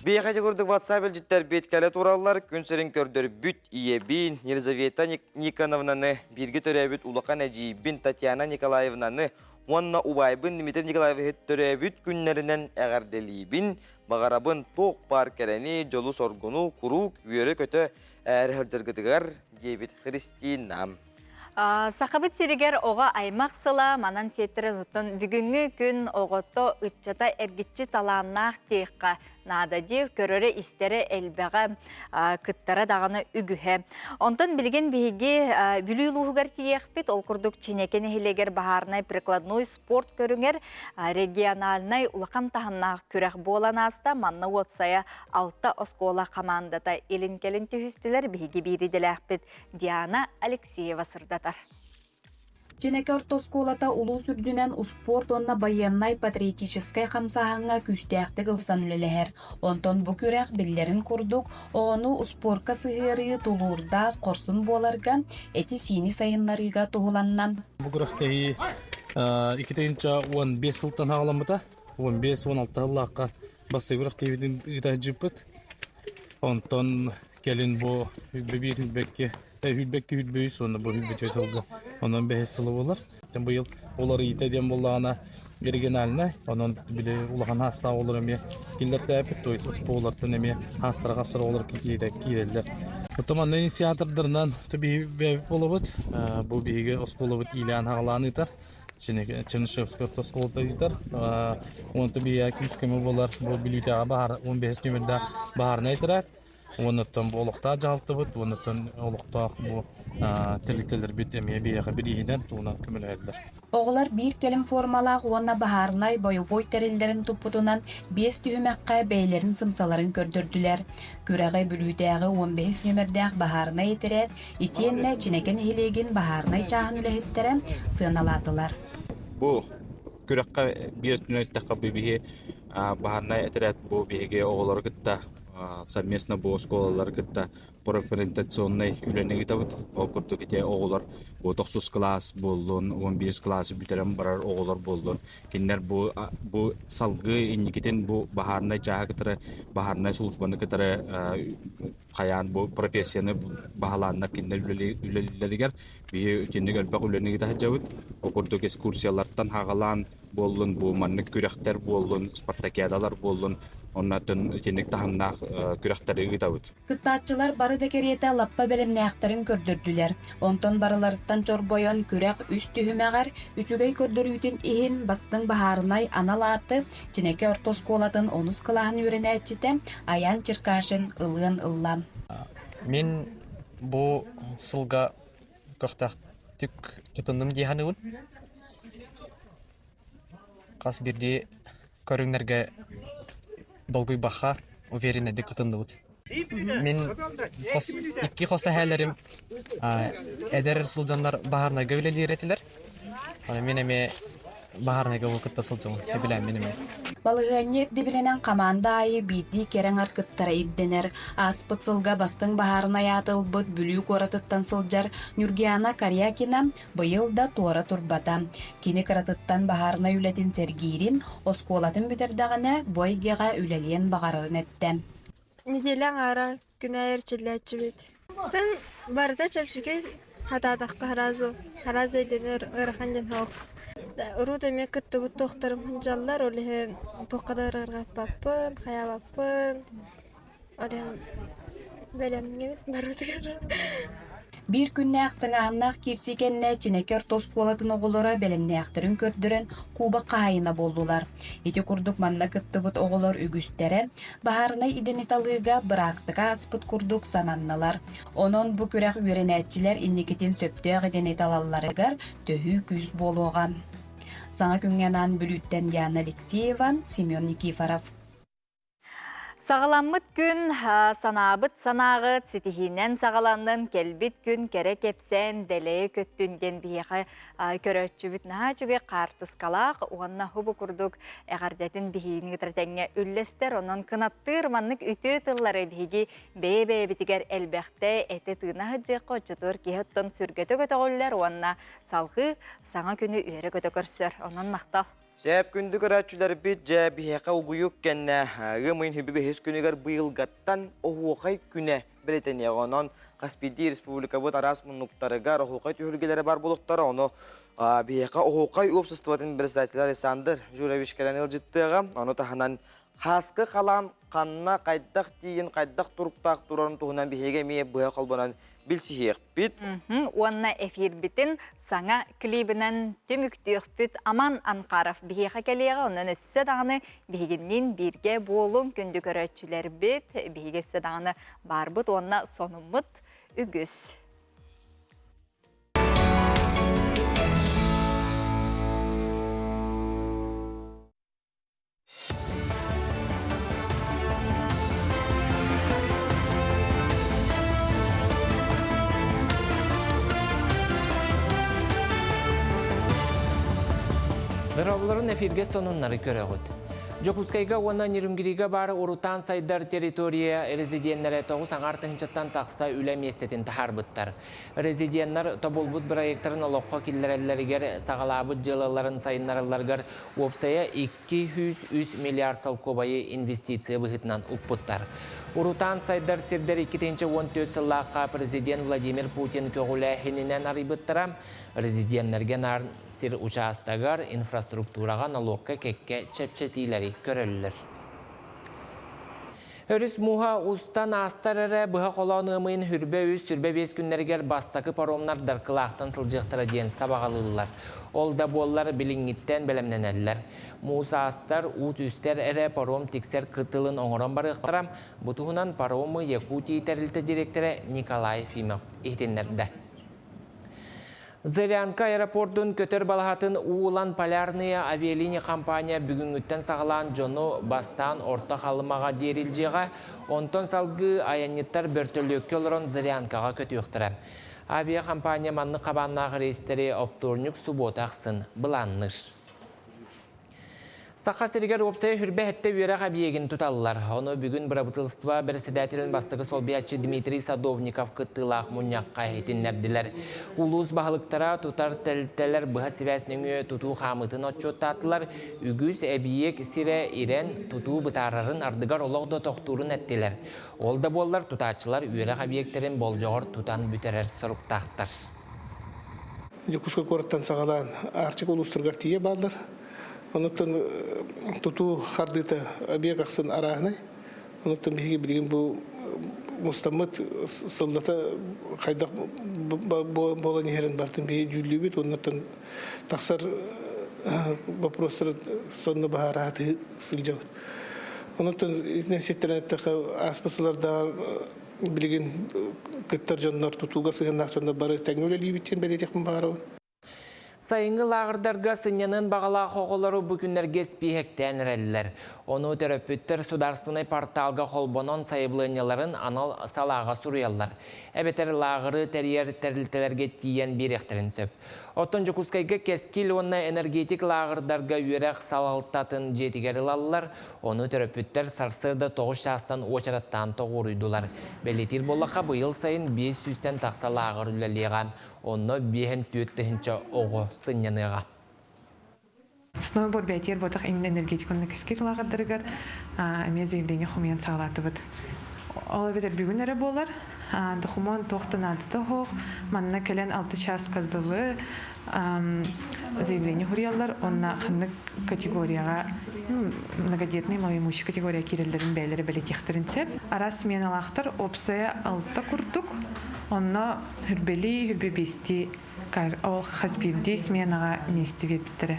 Бейқачы көрдік WhatsApp елжіттер беткәлі туралар, күнсерін көрдір бүт иебін, Елизавета Никоновнаны, бірге төрәбіт Улақан әжейбін Татьяна Николаевнаны, онна Убайбын Дмитрий Николаевы төрәбіт күннерінен әғарделейбін, бағарабын тоқ бар кәрәні, жолу соргуну, құрук, үйері көті әрі жыргытығар, дебіт Христинам. Сақабыт сиригер оға аймақ сыла, манан сеттерін ұттын бүгінгі күн оғытто ұтчата әргітчі таланнақ дейққа надади көрөрі истері әлбәға кыттара дағаны үгіхе. Онтан білген бейге бүлі ұлығығар тиекпет, ол күрдік чинекен хелегер бағарнай прикладной спорт көріңер региональнай ұлақан тағыннақ күрәқ болан аста манна уапсая 6 оскола командата елін-келін түйістілер бейге бейріделәқпет Диана Алексеева сырдатар. Женеке ортосколата улуу сүрдүнен спорт онна военной патриотической хамсаханга күстәхті гылсан үлеләхер. Онтон бу күрәк биллерин курдук, ону спортка сыгыры тулурда корсун боларга, эти сини сайынларыга туғыланнан. Бу күрәктәги 2015 сылтан ағаламыта, 15-16 лаққа басты күрәктәгіден ұйта жіппік. Онтон келін бу бебир хүлбәкке хүлбөй, сонда бу хүлбөй тәлді. Ondan behesili olur. Bu yıl onları yitediğim bollağına rегиональный, onun bile ulağın hasta olur emi. Killer tepet toysa sporlardan emi hastara kapsara olur ki girerler. Otoman inisiatörlerden tabii bebek olubut. Bu bege oskolubut ilan hağlanı itar. Çınışevski oskoluda itar. Onun tabii küskemi bolar. Bu bilüte bahar 15 nümerde baharına itarak. Ondan bu olukta jaltı bud. Ondan olukta bu Тәліктелер бет әмейе бейеға бірейден туынан көміл әділер. Оғылар бір келім формалақ уанна бағарынай бойы-бой тәрелдерін тұппытынан 5 түйімәққа бәйлерін сымсаларын көрдірділер. Көрәғай бүлүйдәғі 15 нөмірдәғ бағарынай етерет, етенне чінекен хелеген бағарынай чағын үләхеттері сығыналатылар. Бұл көрәққа бір түнеттіққа бейбеге бағарынай етерет бұл бейге оғылар күтті совместно бұл сколалар күтті профориентационный үйленеги табыт. Ол күрдік ете оғылар 9 класс болдун, 11 класс бүтерем барар оғылар болдун. Кеннер бұл салғы инникетен бұл бағарынай жаға кітірі, бағарынай сұлыспаны кітірі қаян бұл профессияны бағаланына кеннер үлелерігер. Бейі үтендік әлбәқ үйленеги тағы жауыт. Ол күрдік экскурсиялардан хағалан болдун, бұл манны күректер болдун, спартакиадалар болдун. Ondan içinlik tahımnaq kürekleri gıdavut. Kıttaatçılar barı dekeriyete lappa belimnäqtарын kördürdüler. Ondan barılarıttan çorboyon kürek üst tühümeğer, üçügey kördürüytün ihin bastın baharınay analatı, çineke ortoskolatın onuz kılağın ürenetçite, ayan çırkaşın ılığın ıllam. Мен bu sılga köktaq tük kıtındım diyanıvın. Qas birde körünglerge Dolguy baxa уверенно дикатында бут. Мен икки хоса хәләрем эдер сылҗаннар баһарна гәүләли ретиләр. Мен эме бахарныга бу кытта сылжың дебилем менеме. Балыгыннер дебиленен команда айы бидди керен аркыттара ирденер. Аспыт сылга бастың бахарына ятылбыт бүлүү коратыттан сылжар Нюргиана Карьякина быйыл да туара турбата. Кини каратыттан бахарына үлетин Сергирин осколатын бүтердағына бойгеға үлелен бағарарын этте. Неделян ара күнәйер чилләтчебет. Тын барда чапчыке хататакта харазу иденер ырахан жан хаух. Уруда ме кытты бу тохтарым хунжаллар оле токадарга паппын, хаябаппын. Оле белемге барудыгар. Bir күннәқтің ағыннақ керсекенне ченекер тоскуалатын оғылары белемнәқтірін көрдірін Куба қайына болдулар. Еті күрдік манна кыттыбыт оғылар үгістері, бағарына иденеталыға бірақтыға аспыт күрдік сананналар. Онын бұ күрәқ үйренәтчілер иннекетін сөптеғ иденеталаларығар төхі күз болуға. Саңа күнген бүліттен Диана Алексеева, Семен Никифоров. Сағаламмыт күн, санабыт санағыт, сетихинен сағаланын, келбит күн, керек епсен, делее көттүнген бейеқі көрөтчүбіт наға жүге қартысқалақ, оғанна хубы күрдік әғардетін бейіні тәртәңе үллестер, онын кынаттыр маннык үті тыллары бейгі бей бітігер әлбәқті әті тынаға жеқо жұтыр кейіттон сүргеті көтіғоллер, оғанна салғы саңа күні үйері көті көрсір, онын мақтал. Сәп күнді көрәтчілер бит жә бейеқа ұғыйық кәнне ғымын хүбі бейхес күнігер бұйылғаттан оғуқай күне білетен еғонан Қаспиди Республика бұд арас мұнықтарығар оғуқай түйіргелері бар болуқтары оны бейеқа оғуқай ұпсыстыватын бірістатылар есандыр жүрәвишкелен ұлжыттыға оны таханан Хасқы қалан қанна қайдақ дейін қайдақ тұрыптақ тұрарын тұғынан бейге мейе бұя қалбанан білсіхек бит. Онна эфир битін саңа клибінен түміктіқ бит Аман Анқаров бейге кәлеға онын өссі дағыны бейгеннен бірге болуын күнді көрәтчілер бит. Бейге өссі дағыны бар бұд, онна сонымыд үгіз. Дыравларын эфирге сонуннары көрөгөт. Жокускайга уанна нирүнгирига бары урутан сайдар территория резиденттері тоғыз аңартынчыттан тақса үлем естетін тахарбыттар. Резиденттер тоболбут проекттарын олоққа киллерелерігер сағалабыт жылаларын сайынарыларгар опсая 200 миллиард салкобайы инвестиция бұғытынан ұппыттар. Урутан сайдар сирдер 2-14 сыллаққа президент Владимир Путин көгілі хенінен арыбыттырам. Резиденттерген сир участагар инфраструктураға налогка кекке чепчетилери көрөллөр. Өріс муха устан астарары бұға қолауынығымын хүрбе үз сүрбе 5 күннергер бастақы паромнар дарқылақтан сылжықтыра ден сабағалылар. Ол да боллар біліңіттен бәлемненелер. Муса астар, ут үстер әрі паром тексер қытылын оңырын барықтырам. Бұтығынан паромы Якутия тәрілті директоры Николай Фимов ехтенлерді. Зырянка аэропортын көтер балахатын уылан полярная авиалиния компания бүгінгіттен сағылан жону бастан орта қалымаға дерілжеға, онтон салғы аяниттар бөртөлөкке олырын Зырянкаға көті өқтірі. Авиа компания манны қабаннағы рейстері опторнюк суббота ақсын бұланныш. Сақа сіргер опсай хүрбе әтті үйерақ абиегін тұталылар. Оны бүгін бірабытылыстыва бірседәтілін бастығы солбиятчы Дмитрий Садовников күттілақ мұняққа етінлерділер. Улуыз бағылықтара тұтар тәлтәлер бұға севәсінің тұту қамытын отчоттатылар. Үгіз әбиек сире ирен тұту бұтарарын ардығар олоғды тоқтурын әттілер. Ол да боллар тұтатчылар үйерақ абиектерін болжағыр тұтан бүтерер сұрыптақтар. Жекушка кораттан сағалан арчық олыстырғар тие балдар. Онуттан туту хардыта объект ақсын арағынай. Онуттан бейге білген бұл мұстамыт сылдата қайдақ болан ехерін бартын бейге жүлі бет. Онуттан тақсар вопростары сонны бағараты сылжауыд. Онуттан сеттерін әттіға аспасыларда білген күттар жонлар тутуға сығын ақсонда бары тәңгөлі лейбеттен бәдетекпін бағарауын. Сайынгы лағырдарға сынянын бағала қоғылары бүкіндерге спихектен рәлілер. Оны терапевттер сударственный порталға холбонон сайыблыняларын анал салаға сұруялар. Әбетер лағыры тәрер тәрілтелерге тиен беректерін сөп. Оттон жүкускайға кескіл онна энергетик лағырдарға үйерек салалтатын жетігері лалылар. Оны терапевттер сарсырда тоғыз шастан очараттан тоғырыйдылар. Белетир болақа бұйыл сайын 500-тен тақса лағыр үлелеға. Оны бейін түйеттігінші оғы сынyaныға. Сноуборд бәйтер ботақ именно энергетиконны кескер лағырдырығар, әме заявление хумиян сағалаты бұд. Ол бедер бүгін әрі болар, дұхымон тоқтын ады тоғық, манна кәлен 6 час қадылы заявление хуриялар, онна қынны категорияға, многодетный малоимущий категория керелдерін бәйлері бәлетектірін сәп. Арас мен алақтар опсая 6 күрдік, онна хүрбелі, хүрбебесті, ол хазбилді сменаға месті ветбіттірі.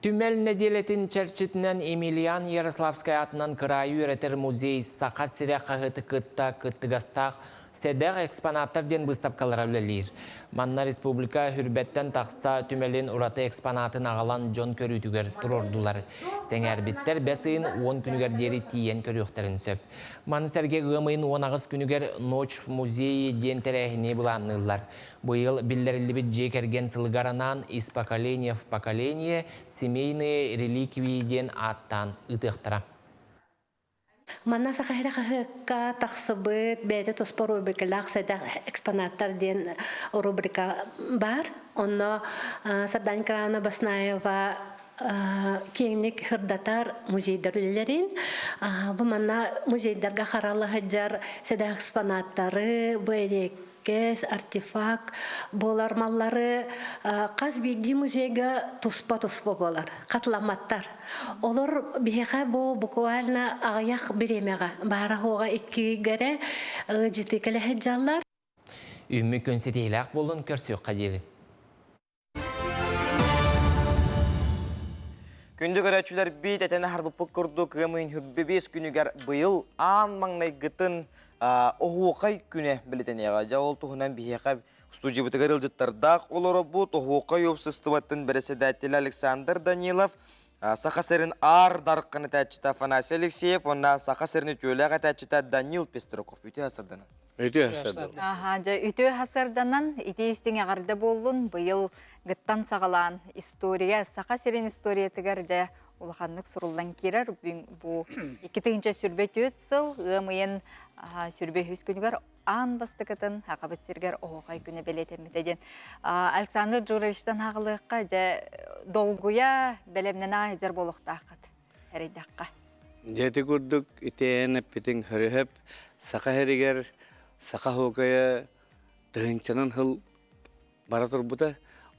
Түмел неделетін чәрчітінен Емельян Ярославскай атынан кырайы үйретер музей сақа сірі қағыты кыттығастақ седер экспонаттар ден выставкалар өлелер. Манна республика хүрбеттен тақса түмелін ұраты экспонатын ағалан жон көрітігер тұрордулар. Сен әрбіттер бәсейін 10 күнігер дері тиен көріқтерін сөп. Маны сәрге ғымайын 10 күнігер ноч музейі ден тәрәхіне бұланылар. Бұйыл білдерілі біт жекерген сылғаранан из поколения в поколение семейные реликвии ден аттан ұтықтыра. Манна сахара хакка тахсыбыт бәді тоспор рубрикалах сәдә экспонаттар ден рубрика бар. Онно Сардан Крана Баснаева кеңнек хырдатар музейдерлерин. Бу манна музейдерга харалы хаджар сәдә экспонаттары бәдек артефакт, болар маллары қаз бейді музейға туспа-туспа болар, қатламаттар. Олар бейға бұл буквально ағаяқ біремеға, бара хоға 2 гәрі жеті кәлі жаллар. Үмі көнсетейләқ болын көрсек қадері. Күнді көрәтшілер бейт әтені харбыпы күрді күйемейін хүббе 5 күнігер бұйыл аң маңнай гытын оғуқай күне білетен еға. Жауыл тұғынан бейеқа студия бұтығар үлжіттардақ олары бұд оғуқай өпсістіваттың бірісі дәттелі Александр Данилов, сақасырын ар дарққаны тәтчіта Афанасий Алексеев, онна сақасырыны төліға тәтчіта Данил Пестроков. Үті асырданы. Үті асырданан, ите істің ағарды болын, бұйыл ғыттан сағалан история, сақасырын история тігер жа улаханлык сурулдан кирер. Бу 2-нче сүрбет өтсыл, ғымыйын сүрбе хүз күнігер ан бастықытын хақабыт сергер оғай күні белетемедеген. Александр Джуровичтан хағылыққа жа долгуя бәлемнен ағызар болуқтақыт әрейдаққа. Жәті күрдік итеен әппетін хүріхіп, сақа әрігер, сақа хоғая дығынчанын хыл бара тұрбыта,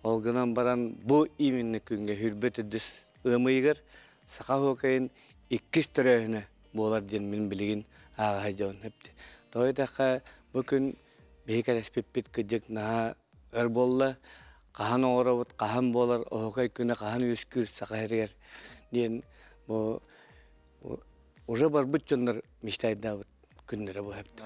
олғынан баран бұ именні күнге хүрбет үдіс ұмайығыр, сақа хоғайын 2 түрәйіні болар ден мен білеген ағай жауын өпті. Тойдаққа бүкін бейкер әспеппет күдік наға өр болла, қахан оғырабыт, қахан болар, оғай күні қахан өскүр сақа әрігер ден уже бар бұт жондар мечтайды күндері бұл өпті.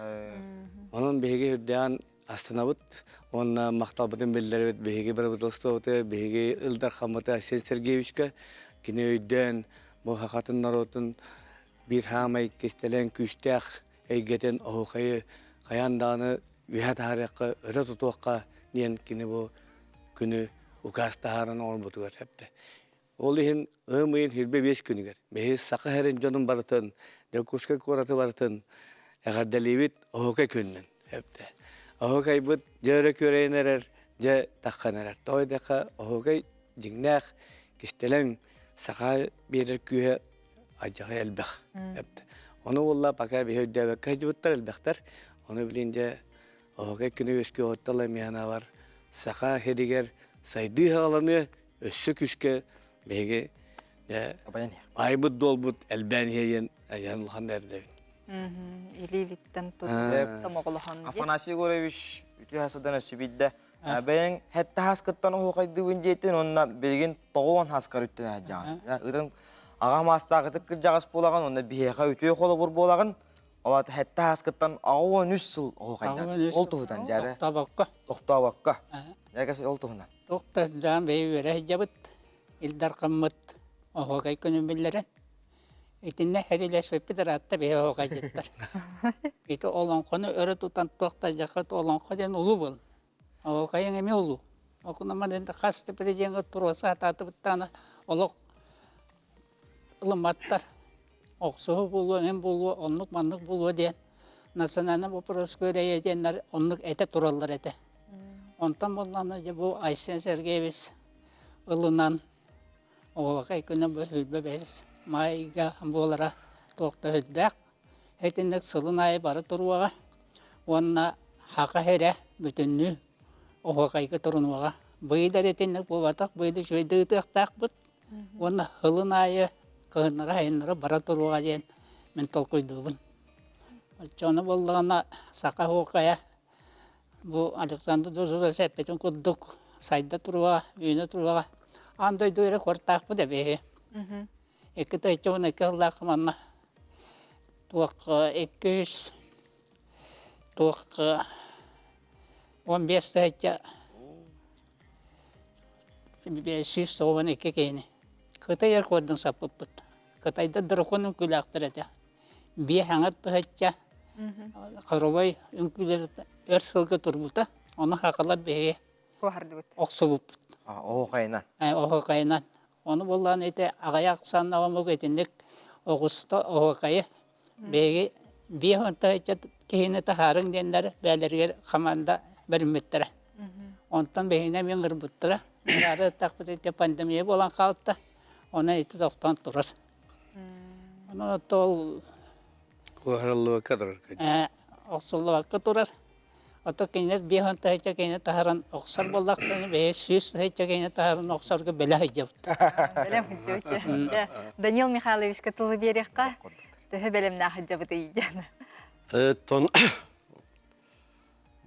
Оның бейге үрдеған астанабыт, онна мақтал бұтын белдері өт, бейге бір бұтылысты өті, бейге Илдар Хамыты Асен Сергеевичка, кені өйден бұл хақатын наротын bir hamay kestelen küstək eygeten oğayı qayandanı ühə tarixə öyrə tutuqqa niyen kini bu günü uqas taharan olbutuqar hepti. Olihin ığmayın hirbe 5 günüger. Behi saqa herin jonun baratın, dökuska koratı baratın, eğer delivit oğay künnün hepti. Oğay bud jörə köreyin erer, jö taqan erer. Toydaqa oğay jignaq kestelen saqa birer kühe acayip elbaq. Onu valla bakar bir hüdde kayıcıbıtlar elbaqtar. Onu bilince oğay günü öskü ortalaymayana var. Saqa hediger saydığı alanı össük üske bege aybıt dolbut elbaniyeyen yanılhan erdevin. İlilitten tuttum oğuluhan. Afanasy Gorovich ütü hasadan ösübidde. Ben hatta haskattan oğay düvün jetin onna bilgin toğuan haskar ütten hajan. Ağa mastaqıtı kırjağız bolağın, onda biheqa ütüye qolu bur bolağın, Олат хәтті хаскыттан ауын үс сыл оғайдан. Ол тұғыдан жәрі. Тоқтабаққа. Нәгәсі ол тұғынан. Тоқтардан бей өрі жабыт, илдар қаммыт оғай күнін білдерін. Итинне хәрелес веппедер атта бей оғай жеттір. Ити олонқоны өрі тұтан тоқта жақыт олонқо ден ұлы бұл. Оғайын әме ұлы. Оқынаман енді қасты президентға тұрғысы ататы бұттаны олық ылыматтар. Оқсуы болу, әм болу, онлық мандық болу ден. Национальный вопрос көрейе денлер онлық әте тұралар әте. Онтан болғаны бұл Айсен Сергеевич ылынан оғай күні бұл үлбі бәсіз. Майға болара тоқта үлдәк. Әтіндік сылын айы бары тұруаға. Онына хақа хәрі бүтінні оғайға тұрынуаға. Бұйдар әтіндік болатақ, бұйды жөйді ұтықтақ бұд. Онына хылын айы қығынығы айынлары бара тұруаға ден мен толқойды бұн. Жоны болғана сақа оғайы бұл Александр Дозура сәппетін құддық сайда тұруаға, үйіне тұруаға. Андай дөйрі қортақ бұд әбе. Екі тәйтті оны екі ғылақ манна. Туақ 200, туақ 15 тәйтті 500 соғын екі кейіне. Қытай ер қордың сапып бұд. Қытайда дұрқының күлі ақтыр әті. Бе хаңыр тұхатча қарубай үнкілер өр сылғы тұр бұлта. Оны хақылар бе оқсы бұд. Оғайынан. Оғайынан. Оны болған әйті ағай ақсан ағамық әтіндік оғысты оғайы беге бе ғынты әйтча кейіне тахарың денлер бәлергер қаманда бір үміттірі. Онтан бейіне мен ғыр бұттыра. Әрі тақпыт әйтті пандемия болан қалыпты. Оны әйті тоқтан тұрыр. Оны ол Қуарылы қадыр. Оқсылы вақы тұрыр. Ото кейінер бе ғынты әйтча кейіне тахаран оқсар болдақтаны бе сүйіс әйтча кейіне тахаран оқсарға бәлі әйджабыды. Бәлем хүджеуте. Данил Михайлович катылы берекқа. Түхі бәлемна хүджабыдыейден. Тон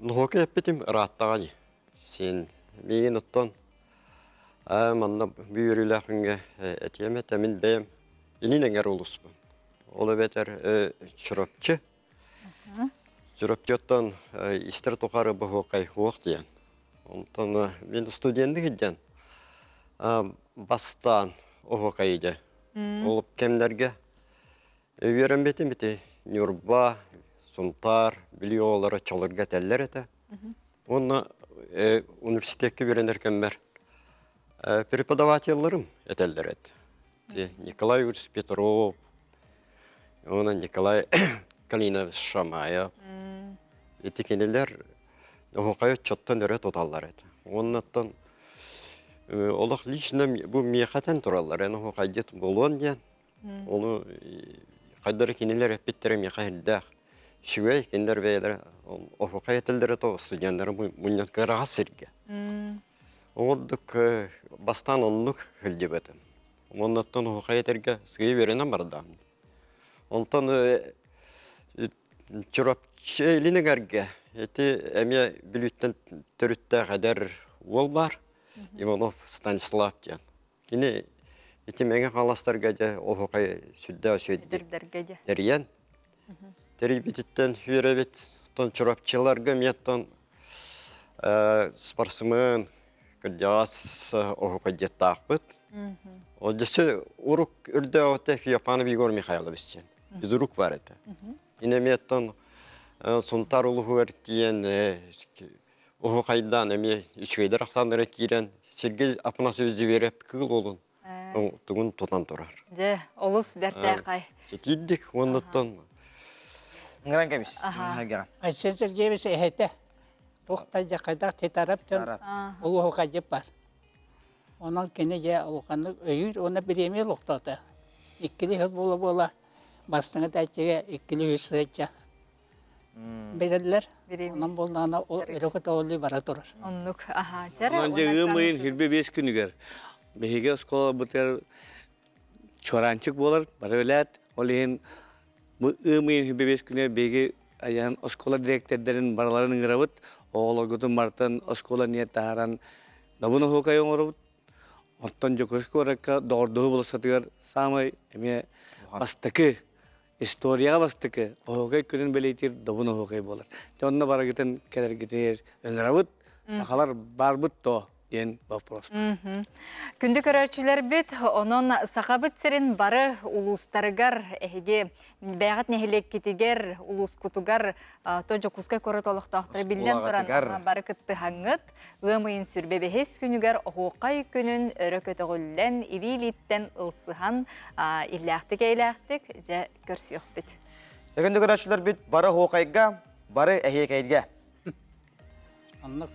нұхоке әппетім ұраттағаны. Сен мейін ұттон манна бүйіріләқінге әтемет әмін бәйім енін әңгер олыспын. Олы бәтер чүрөпчі. Чүрөпчөттен істер тұқары бұғықай оқ дейін. Онтан мен студенті кеден бастан оғықай еді. Олып кемдерге өйерін бәтім бәті Нюрба, Сунтар, Билиолары чалырға тәллер әті. Оны университетке беренеркен бәр. Преподавателларым әтәлдер әті. Николай Юрьевич Петров, оны Николай Калинович Шамаев. Етекенелер оғықайы чоттан өрі тоталлар әті. Оннаттан олық лично бұл мейхатан тұралар. Оғықайдет болуын ден. Оны қайдары кенелер әппеттері мейхайдақ. Шүгей кендер бәйлер оғықай әтілдері тоғы студенттері мұнят қыраға сірге. Оғылдық бастан онлық хүлде бәтім. Оннаттан оғықай әтерге сүйе беренен бардам. Онтан чүрапчы елінігерге әті әме біліттен түрітті қадар ол бар. Иванов Станислав ден. Кені әті мәңі қаластарға де оғықай сүдді сөйді дәрген. Дәрі бітіттен үйері бет. Тон чүрапчыларға меттен спортсмен күрдяс оғықай деттақ бұд. Одесі ұрук үрді өте Фияпанов Егор Михайлович ден. Біз ұрук бар әті. Инеметтен Сунтар ұлығы өрттейен оғықайдан әме үшкейдер ақсандыры кейрен Сергей апынасы өзі беріп күл олын. Тұғын тұтан тұрар. Же, олыс бәрті қай. Жетейдік, онлықтан. Ngran kemis. Айсен Сергеевич әйті. Тоқтай жақайдақ тетарап тен ұлығы қажып бар. Оның кені же ұлғаны өйір, оны біреме ұлықтауды. Иккілі хыл бола бастыңы тәтчеге иккілі өсіретче. Берелер, оның болғаны ол өрігі тоғылы бара тұрыр. Онлық, жәрі. Onun cığımın 25 günüger. Behiga skola buter çorancık bolar, baravelat. Olehin bu 25 güne begi ayağın skola direktörlerin baralarını ngıravut. Oğlar gutun martan skola niyet taharan. Nabunu hokayon oravut. Ondan jokoşku orakka doğurduğu bulasatıyor. Samay emiye bastakı историяға бастықы, оғай күнін белейтер, добын оғай болар. Онына бара кетен кәдер кетер, өлірабыт, сақалар бар бұт то, ден вопрос. Күнді көрәчілер бет, onun сақабыт сірін бары улустарыгар, әйге бәғат нәхелек кетігер, улус күтігар, тоджа күскай көрі толықтақтыры білден тұран бары күтті хаңыт, ұмайын сүрбебехес күнігер оғықай күнін өрі көтіғілден, ирилиттен ұлсыған илләқтік әйләқтік жа көрсіяқ бет. Күнді көрәчілер бет, бары оғықайға, бары әйекәйге. Анлық.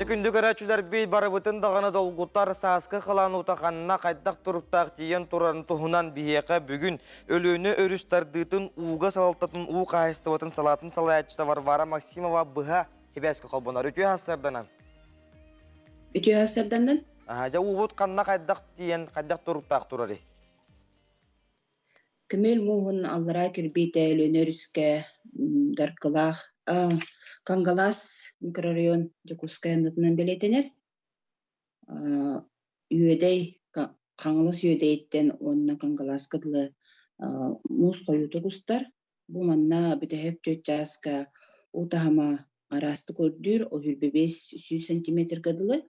Күнді көрәчілер бей бары бұтын дағаны долғыттар сасқы қылан ұтақанына қайдақ тұрыптақ тиен тұрарын тұхынан бейеқі бүгін өліні өрістардытын уға салалтатын у қайыстыватын салатын салаятчыта Варвара Максимова бұға хебәскі қалбонар. Үтіе хасырданан? Үтіе хасырданан? Жа уғыт қанына қайдақ тиен қайдақ тұрыптақ тұрары? Күмел мұғын аллара кірбейті өліні өріске дарқылақ. Кангалас микрорайон Жакускай анытынан белетенер. Үйедей, қаңылыс үйедейттен онына Кангалас кыдлы муз қойуты құстар. Бұл манна бүтәхек жөт жасқа ұтағама арасты көрдір, ол 5-100 сантиметр кыдлы.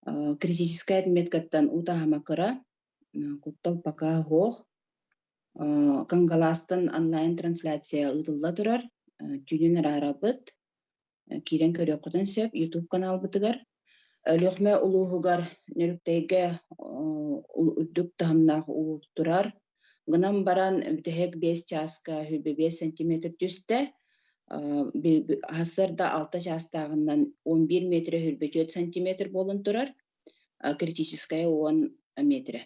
Критическая отметкаттан ұтағама кыра, құттал пака хоқ. Кангаластан онлайн трансляция ұтылла тұрар. Түйінер арабыт, кирен көрі құтын сөп, YouTube канал бұтығар. Өліқме ұлуғығар нөріктейге үддік тағымнағы ұлуғы тұрар. Ғынам баран бүтіхек 5 часқа 5 сантиметр түсті. Асырда 6 частағынан 11 метрі 4 сантиметр болын тұрар. Критическая 10 метрі.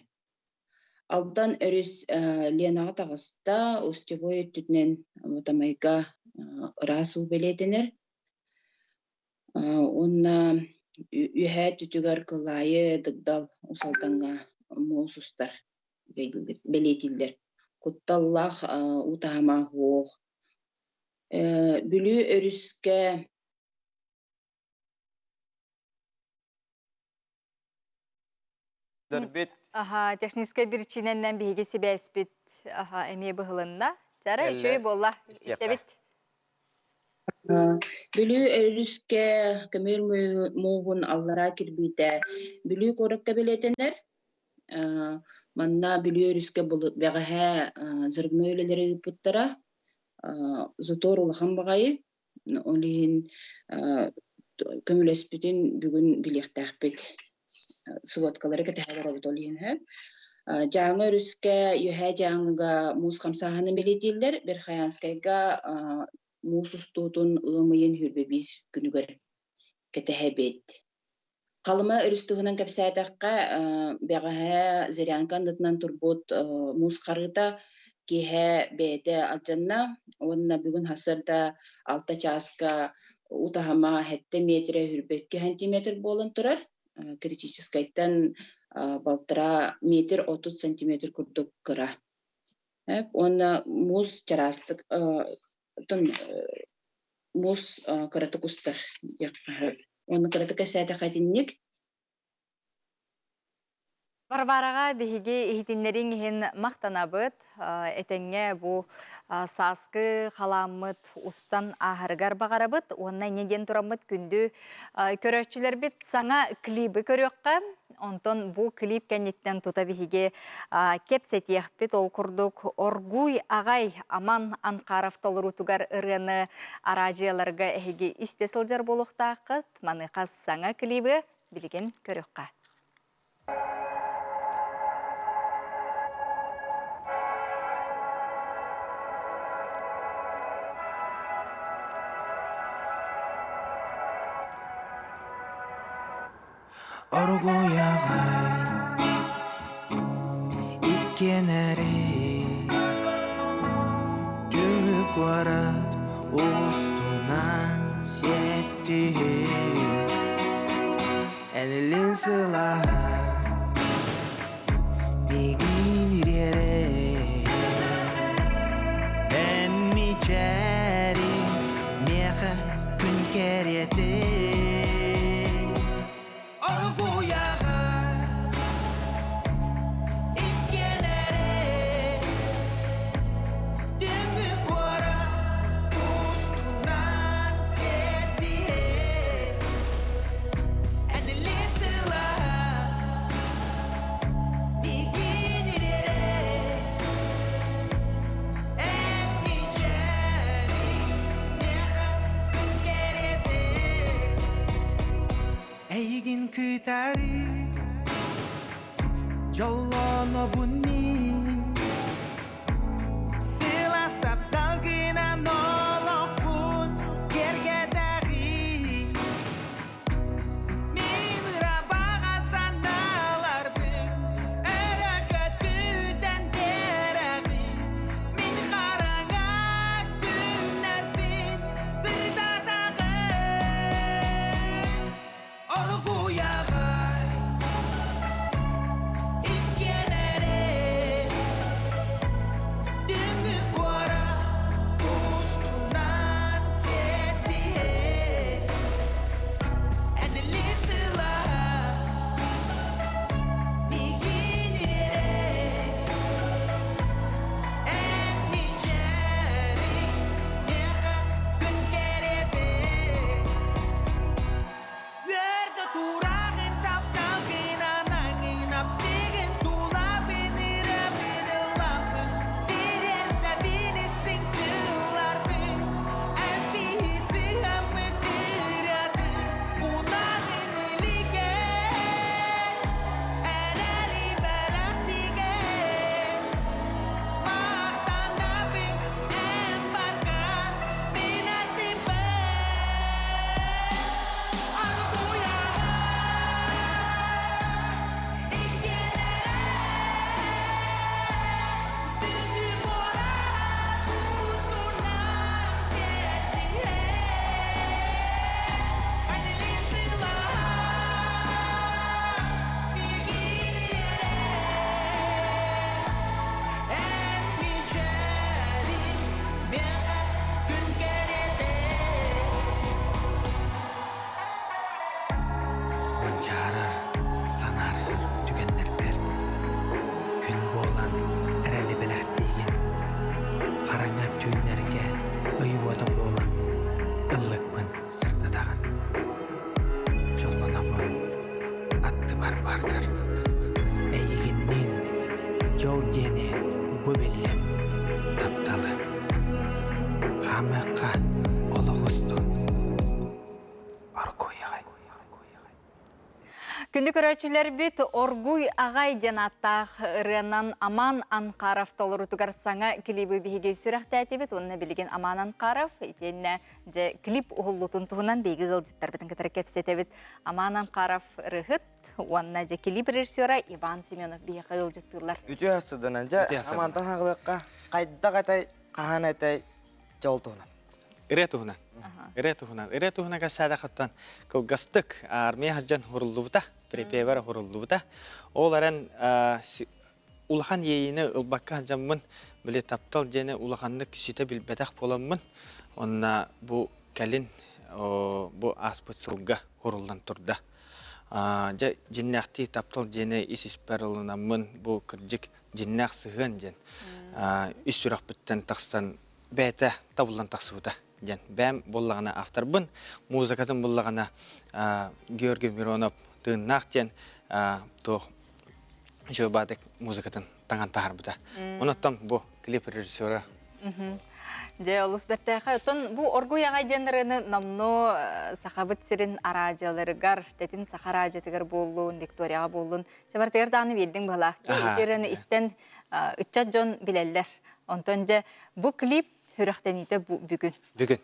Алдан өріс ленаға тағыста ұстевой түтінен отамайға расыл белетінер. Онна үйә түтігар қылайы дығдал ұсалтанға мұсыстар белетілдер. Құтталлақ ұтағама оқ. Бүлі өріске техническая бірчиненнен бейге себәс бет әме бұғылында. Жары үшөй болла істебет. Бүлі өріске көмір мұғын аллара кірбейті. Бүлі көрікке белетендер. Манна бүлі өріске бәғіға зырғыны өлелері бұттыра. Зотор ұлған бағайы. Олейін көмір өспетін бүгін білектәқ бет. Суаткалары кәтәғалар олды олейін. Жаңы өріске үйә жаңыға мұз қамсағаны белетелдер. Бір қаянскайға мұз ұстуытын ұмайын хүрбебіз күнігер кәтәғә бет. Қалыма өрістігінен кәпсәйтаққа бәғіға зырянкан дұтынан тұрбот мұз қарыта кеге бәйті алжанна. Онына бүгін хасырда 6 часқа ұтағама 7 метрі хүрбекке сантиметр болын тұрар. Критическайттан балтыра метр 30 сантиметр күрдік кыра. Онна муз чарастык, муз кыраты кустар. Онна кыраты кәсәті қадинник. Варвараға бігіге ихтинлерін ехен мақтанабыт, әтенге бұ сасқы қаламыт ұстан ағырғар бағарабыт, онна неден тұрамыт күнді көрәтшілер бет саңа клипі көріққа, онтон бұ клип кәнеттен тұта бігіге кепсетех бет ол күрдік оргуй ағай аман анқаров толыру тұғар ұрғаны аражияларға әйге істесілдер болуқтақыт, маны қас саңа клипі білген көріққа. Оргуягай иккенери түңүк барат устунан сетти энилин сыла бигинирере эммичери меха күн керети кытары жоллоно бунми сыластап талгына нолокпун керге дагы мен рабага саналарбын өрөкөтүдөн берагы мен караңа күнөрбүн сырда дагы оргуягай иккенере дүңгү кора устунан сетие энелисила бигинере энничери неха күн керете Nerede turağın taptal gınanan inap digin tula binire binilamın Direrde binistin kıllar bin En bihisi hemi diredi Unan inilike Eneli belastike Mahtana bin embarkar Binati Onçarar, sanar, tükenler ber. Gün bolan, ereli belek degen. Karanga tünlerge, ıyıvada bolan. Illıkpın sırda dağın. Jollana bun, attı var barkar. Eyiginnin, jol deni, bu billem, taptalım. Kamekka, oluğustun. Күнді көрәчілер бит Оргуй ағай ден аттақ ырынан Аман Анқаров толыру тугар саңа клипы бігеге сүрәқті әтебет. Онына білген Аман Анқаров, етенне же клип ұғылутын туғынан бейгі ғылдеттар бітін кітірі кепсетебет. Аман Анқаров рыхыт, онына же клип режиссера Иван Семенов бейгі ғылдеттірлар. Үтü асыдан анжа Амантан хағылыққа қайда қатай, қахан әтай жол туғынан. Ире туһунан кассада хаттан кылгастык армия хаджан хуруллубута припевара хуруллубута оларан улахан ейини ылбакка хаджаммын биле таптал жене улаханны кисите билбетах боламмын онна бу калин бу аспытсылга хурулдан турда жа жиннахти таптал жене исисперылынаммын бу кыржик жиннах сыгын жен ис сүрак биттен такстан бәті табылдан тақсыбыта. Бәм боллағана авторбын, музыкатын боллағана Георгий Миронов тыңнақ ден жобадық музыкатын таңан тағар бұта. Онаттан бұл клип режиссері. Же олыс бәттәқі. Бұл Оргуй ағай деніріні намно сақабыт сирин аражаларыгар, тәтін сақар ажатығар болуын, Викторияға болуын. Сәбартығар даны белдің бұлақты. Үтеріні істен үтчат жон білелер. Онтон же бұл клип хүріқтеніді бүгін. Бүгін.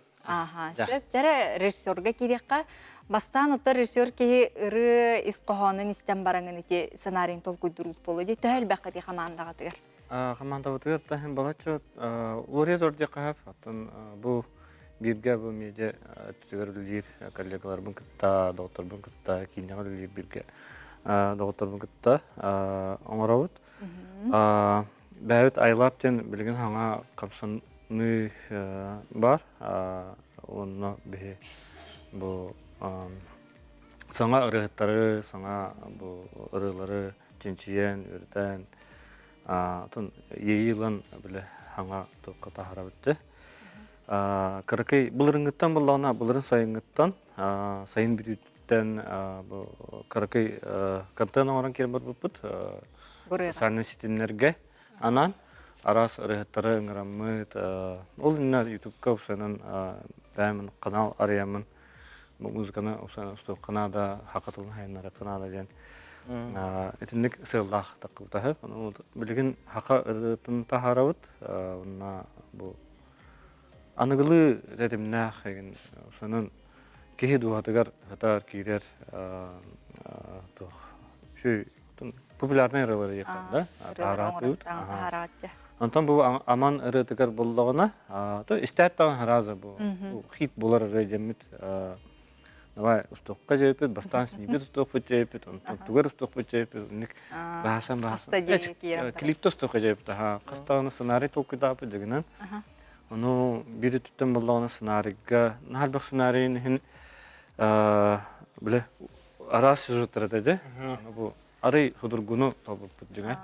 Сөп, жәрі режиссерға кереққа бастан ұтты режиссер кеге ұры исқоғанын істен бараңын ете сценарийін тол көйдіріп болу де төхіл бәққеде қамандаға тұғыр. Қаманда бұтығыр тәхін балатшы оларет орде қағап, бұл бірге бұл меде түтігір үлер коллегалар бұн күтті, доғыттар бұн күтті, кейінеғар үлер бірге доғыттар бұн күтті оңырауыд. Бәуіт айлаптен білген хаңа қамсаны бар, онына бе бұл саңа ұрығыттары, саңа ұрығылары, жинчиен, үрден, ейілін білі хаңа тұққа тахара бітті. Кыракай бұлырыңыттан болағына, бұлырын сайыңыттан, сайын бүйттен кыракай контент оңыран керім бар бұппыт, сарны сетімлерге анан, арас ұрығыттары ұңырамыд, ол үннер ютубқа ұпсайынан бәмін, канал арыямын, музыканы Канада хакатылын хайнара Канада ден этинник сыллах такыбытаһы билигин хака ырытын тахарабыт уна бу аныгылы дедимнах еген сонун кеһи дуатыгар хатар кирер тох шүй популярный роллар якында таратып антон бу аман ырытыгар боллогона то истаттан хараза бу хит болар редемит давай устукка жепет бастан снибет устукка жепет антон тугар устукка жепет ник басан клипто устукка жепет кастаны сценарий толкудап дегенен ону бири түттен боллогона сценарийга налбак сценарийин хин биле арас сюжеттер деди бу ары худургуну толбуп жеңе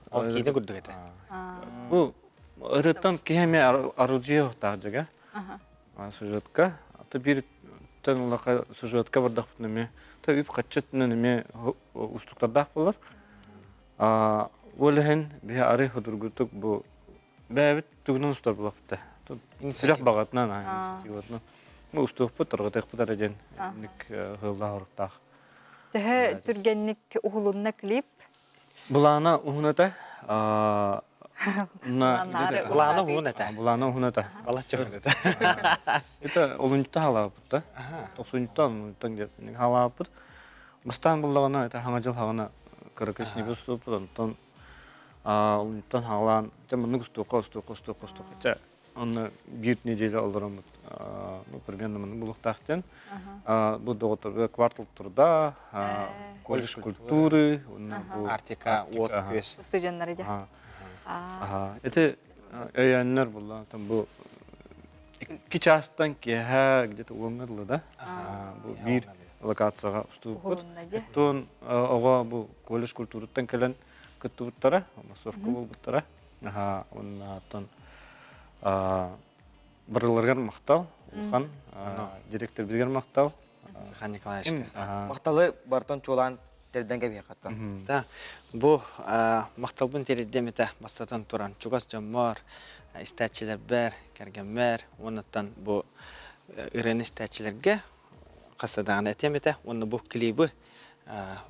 Ол кейді күрдік еті. Бұл ұрыттан кейеме аружия тағжыға сюжетка. Аты бір тән олақа сюжетка бардақ бұтынаме. Та үп қатчеттінінаме ұстықтардақ болар. Олығын бе ары худургутук бұл бәбіт түгінен ұстар болақ бұтты. Сілек бағатынан бұл ұстық бұт, ұрғытық бұт әреден ғылда ұрықтақ. Тәхі түргенник ұғылынна клип Булана ухуната Булана ухуната. Булана ухуната. Балача ухуната. Это олунчта халапыт. 90-тан таңдеп халапыт. Бастан буллагана это хаңажыл хагана кырыкышны бусупут онтон олунчтан халан темны густука. Оны бир неделе алдырамыт. Ну примерно мен булуктактан бу доготорга квартал турда колледж культуры, Артика, Уотквес. Студенттер иде. Это аяннар булла. Там бу iki частан кеһә где-то уңгырлы да. Бу бир локацияга уступут. Тон ага бу колледж культураттан келен көтүбүттара, масовка булбуттара. Оннан барларга мактал, улхан директор билгер мактал. Хан Николаевич. Макталы бартон чолан терден кеби хаттан. Да. Бу макталбын тердемете бастатан туран чугас жаммар, истәчиләр бер, кергәнмәр, оннан бу ирен истәчиләргә касадан әтемете, онны бу клибы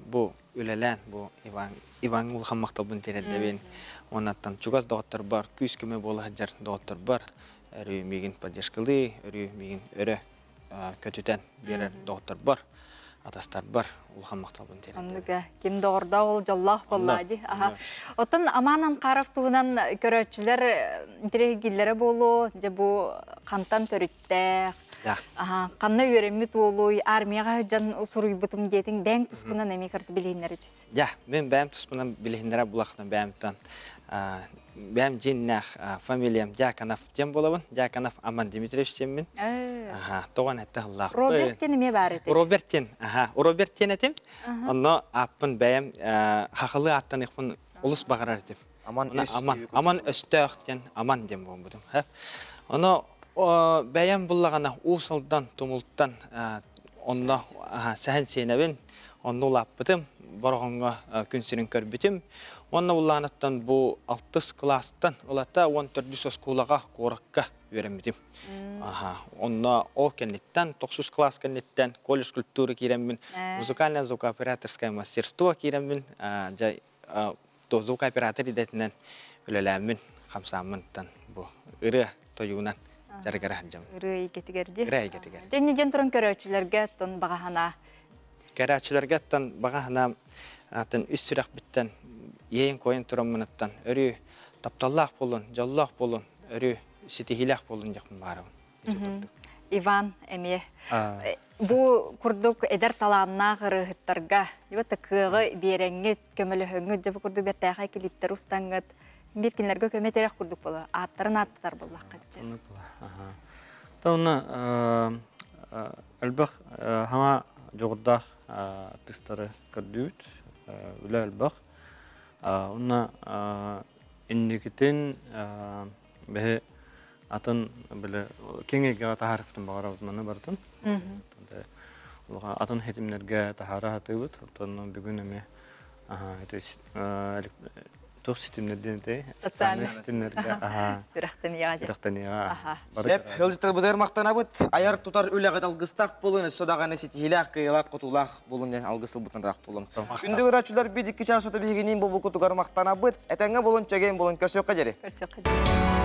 бу үләлән, бу Иван улхан макталбын тердебен, оннан чугас доктор бар, күз кеме була хаҗар доктор бар. Өрү мигин поддержкалы, өрү мигин өрө көтүтен берер доктор бар, атастар бар, улхан макталбын терет. Андыга ким дорда ол жаллах боллади. Отын аманан карафтуунан көрөчүлөр интерегиллери болу, же бу кантан төрүттэ. Канна үйрөнмүт болуй, армияга жан суруйбутум детиң бәң тускунан эми карты билейнер үчүс. Мен бәм тускунан билейнер булактан бәмтан. Бәм жиннах фамилиям Жаканов тем болабын. Жаканов Аман Дмитриевич теммин. Тоган этте Аллах. Роберттен эме бар эти? Роберттен этем. Онно аппын бәм хакылы аттан икпын улус багарар этем. Аман өстөктен Аман дем болбудум. Онно бәм буллагана усалдан тумулттан онно сәһән сенебин. Онно лаппытым. Барганга күнсерин көрбүтүм. Онна улланаттан бу 6 класстан улата 14 школага коракка беремдим. Онна ол кеннеттен 9 класс кеннеттен колледж культуры киреммин, музыкальное звукооператорское мастерство киреммин, то звукооператор идетинен үлеләммин хамсаммынтан бу ыры тоюнан жаргара хаджам. Ыры икетигерди. Жен туран көрөчүлөргө тон багахана. Көрөчүлөргө тон багахана атын үссүрак биттен Ең койын тұрамынаттан өрі тапталлақ болын, жаллақ болын, өрі сетихилақ болын жақын барым. Иван, әме, бұ күрдік әдір таланна ғырығыттарға, ебәтті кығы береңі, көмілі хөңі, жабы күрдік бәттәғай келіптер ұстаңғыд, беткенлерге көметерек күрдік болы, аттарын аттар болақ қатшы. Тауына әлбәқ хаңа жоғырдақ тұстары көрдүйіт, үлі әлбәқ. Онна инникитин бе атын биле кеңеге тахарыптын багарабытманы бартын. Атын хетимнерге тахара хатыбыт. Онтон бүгүн эме Тух ситимнерден те. Социальный. Ситимнерге. Ага. Сүрәхтән Сирахтания. Сеп, хылжытыр бұзар мақтанабыт, аяр тұтар үләғет алғыстақ болын, содағаны сетихилақ, қиылақ, құтулақ болын, алғысыл бұтындақ болын. Күндігі рачулар бейдіккі часыты бейгенен бұл бұқытуғар мақтанабыт, әтәңі болын, чәген болын, көрсөкқа жері. Көрсөкқа жері.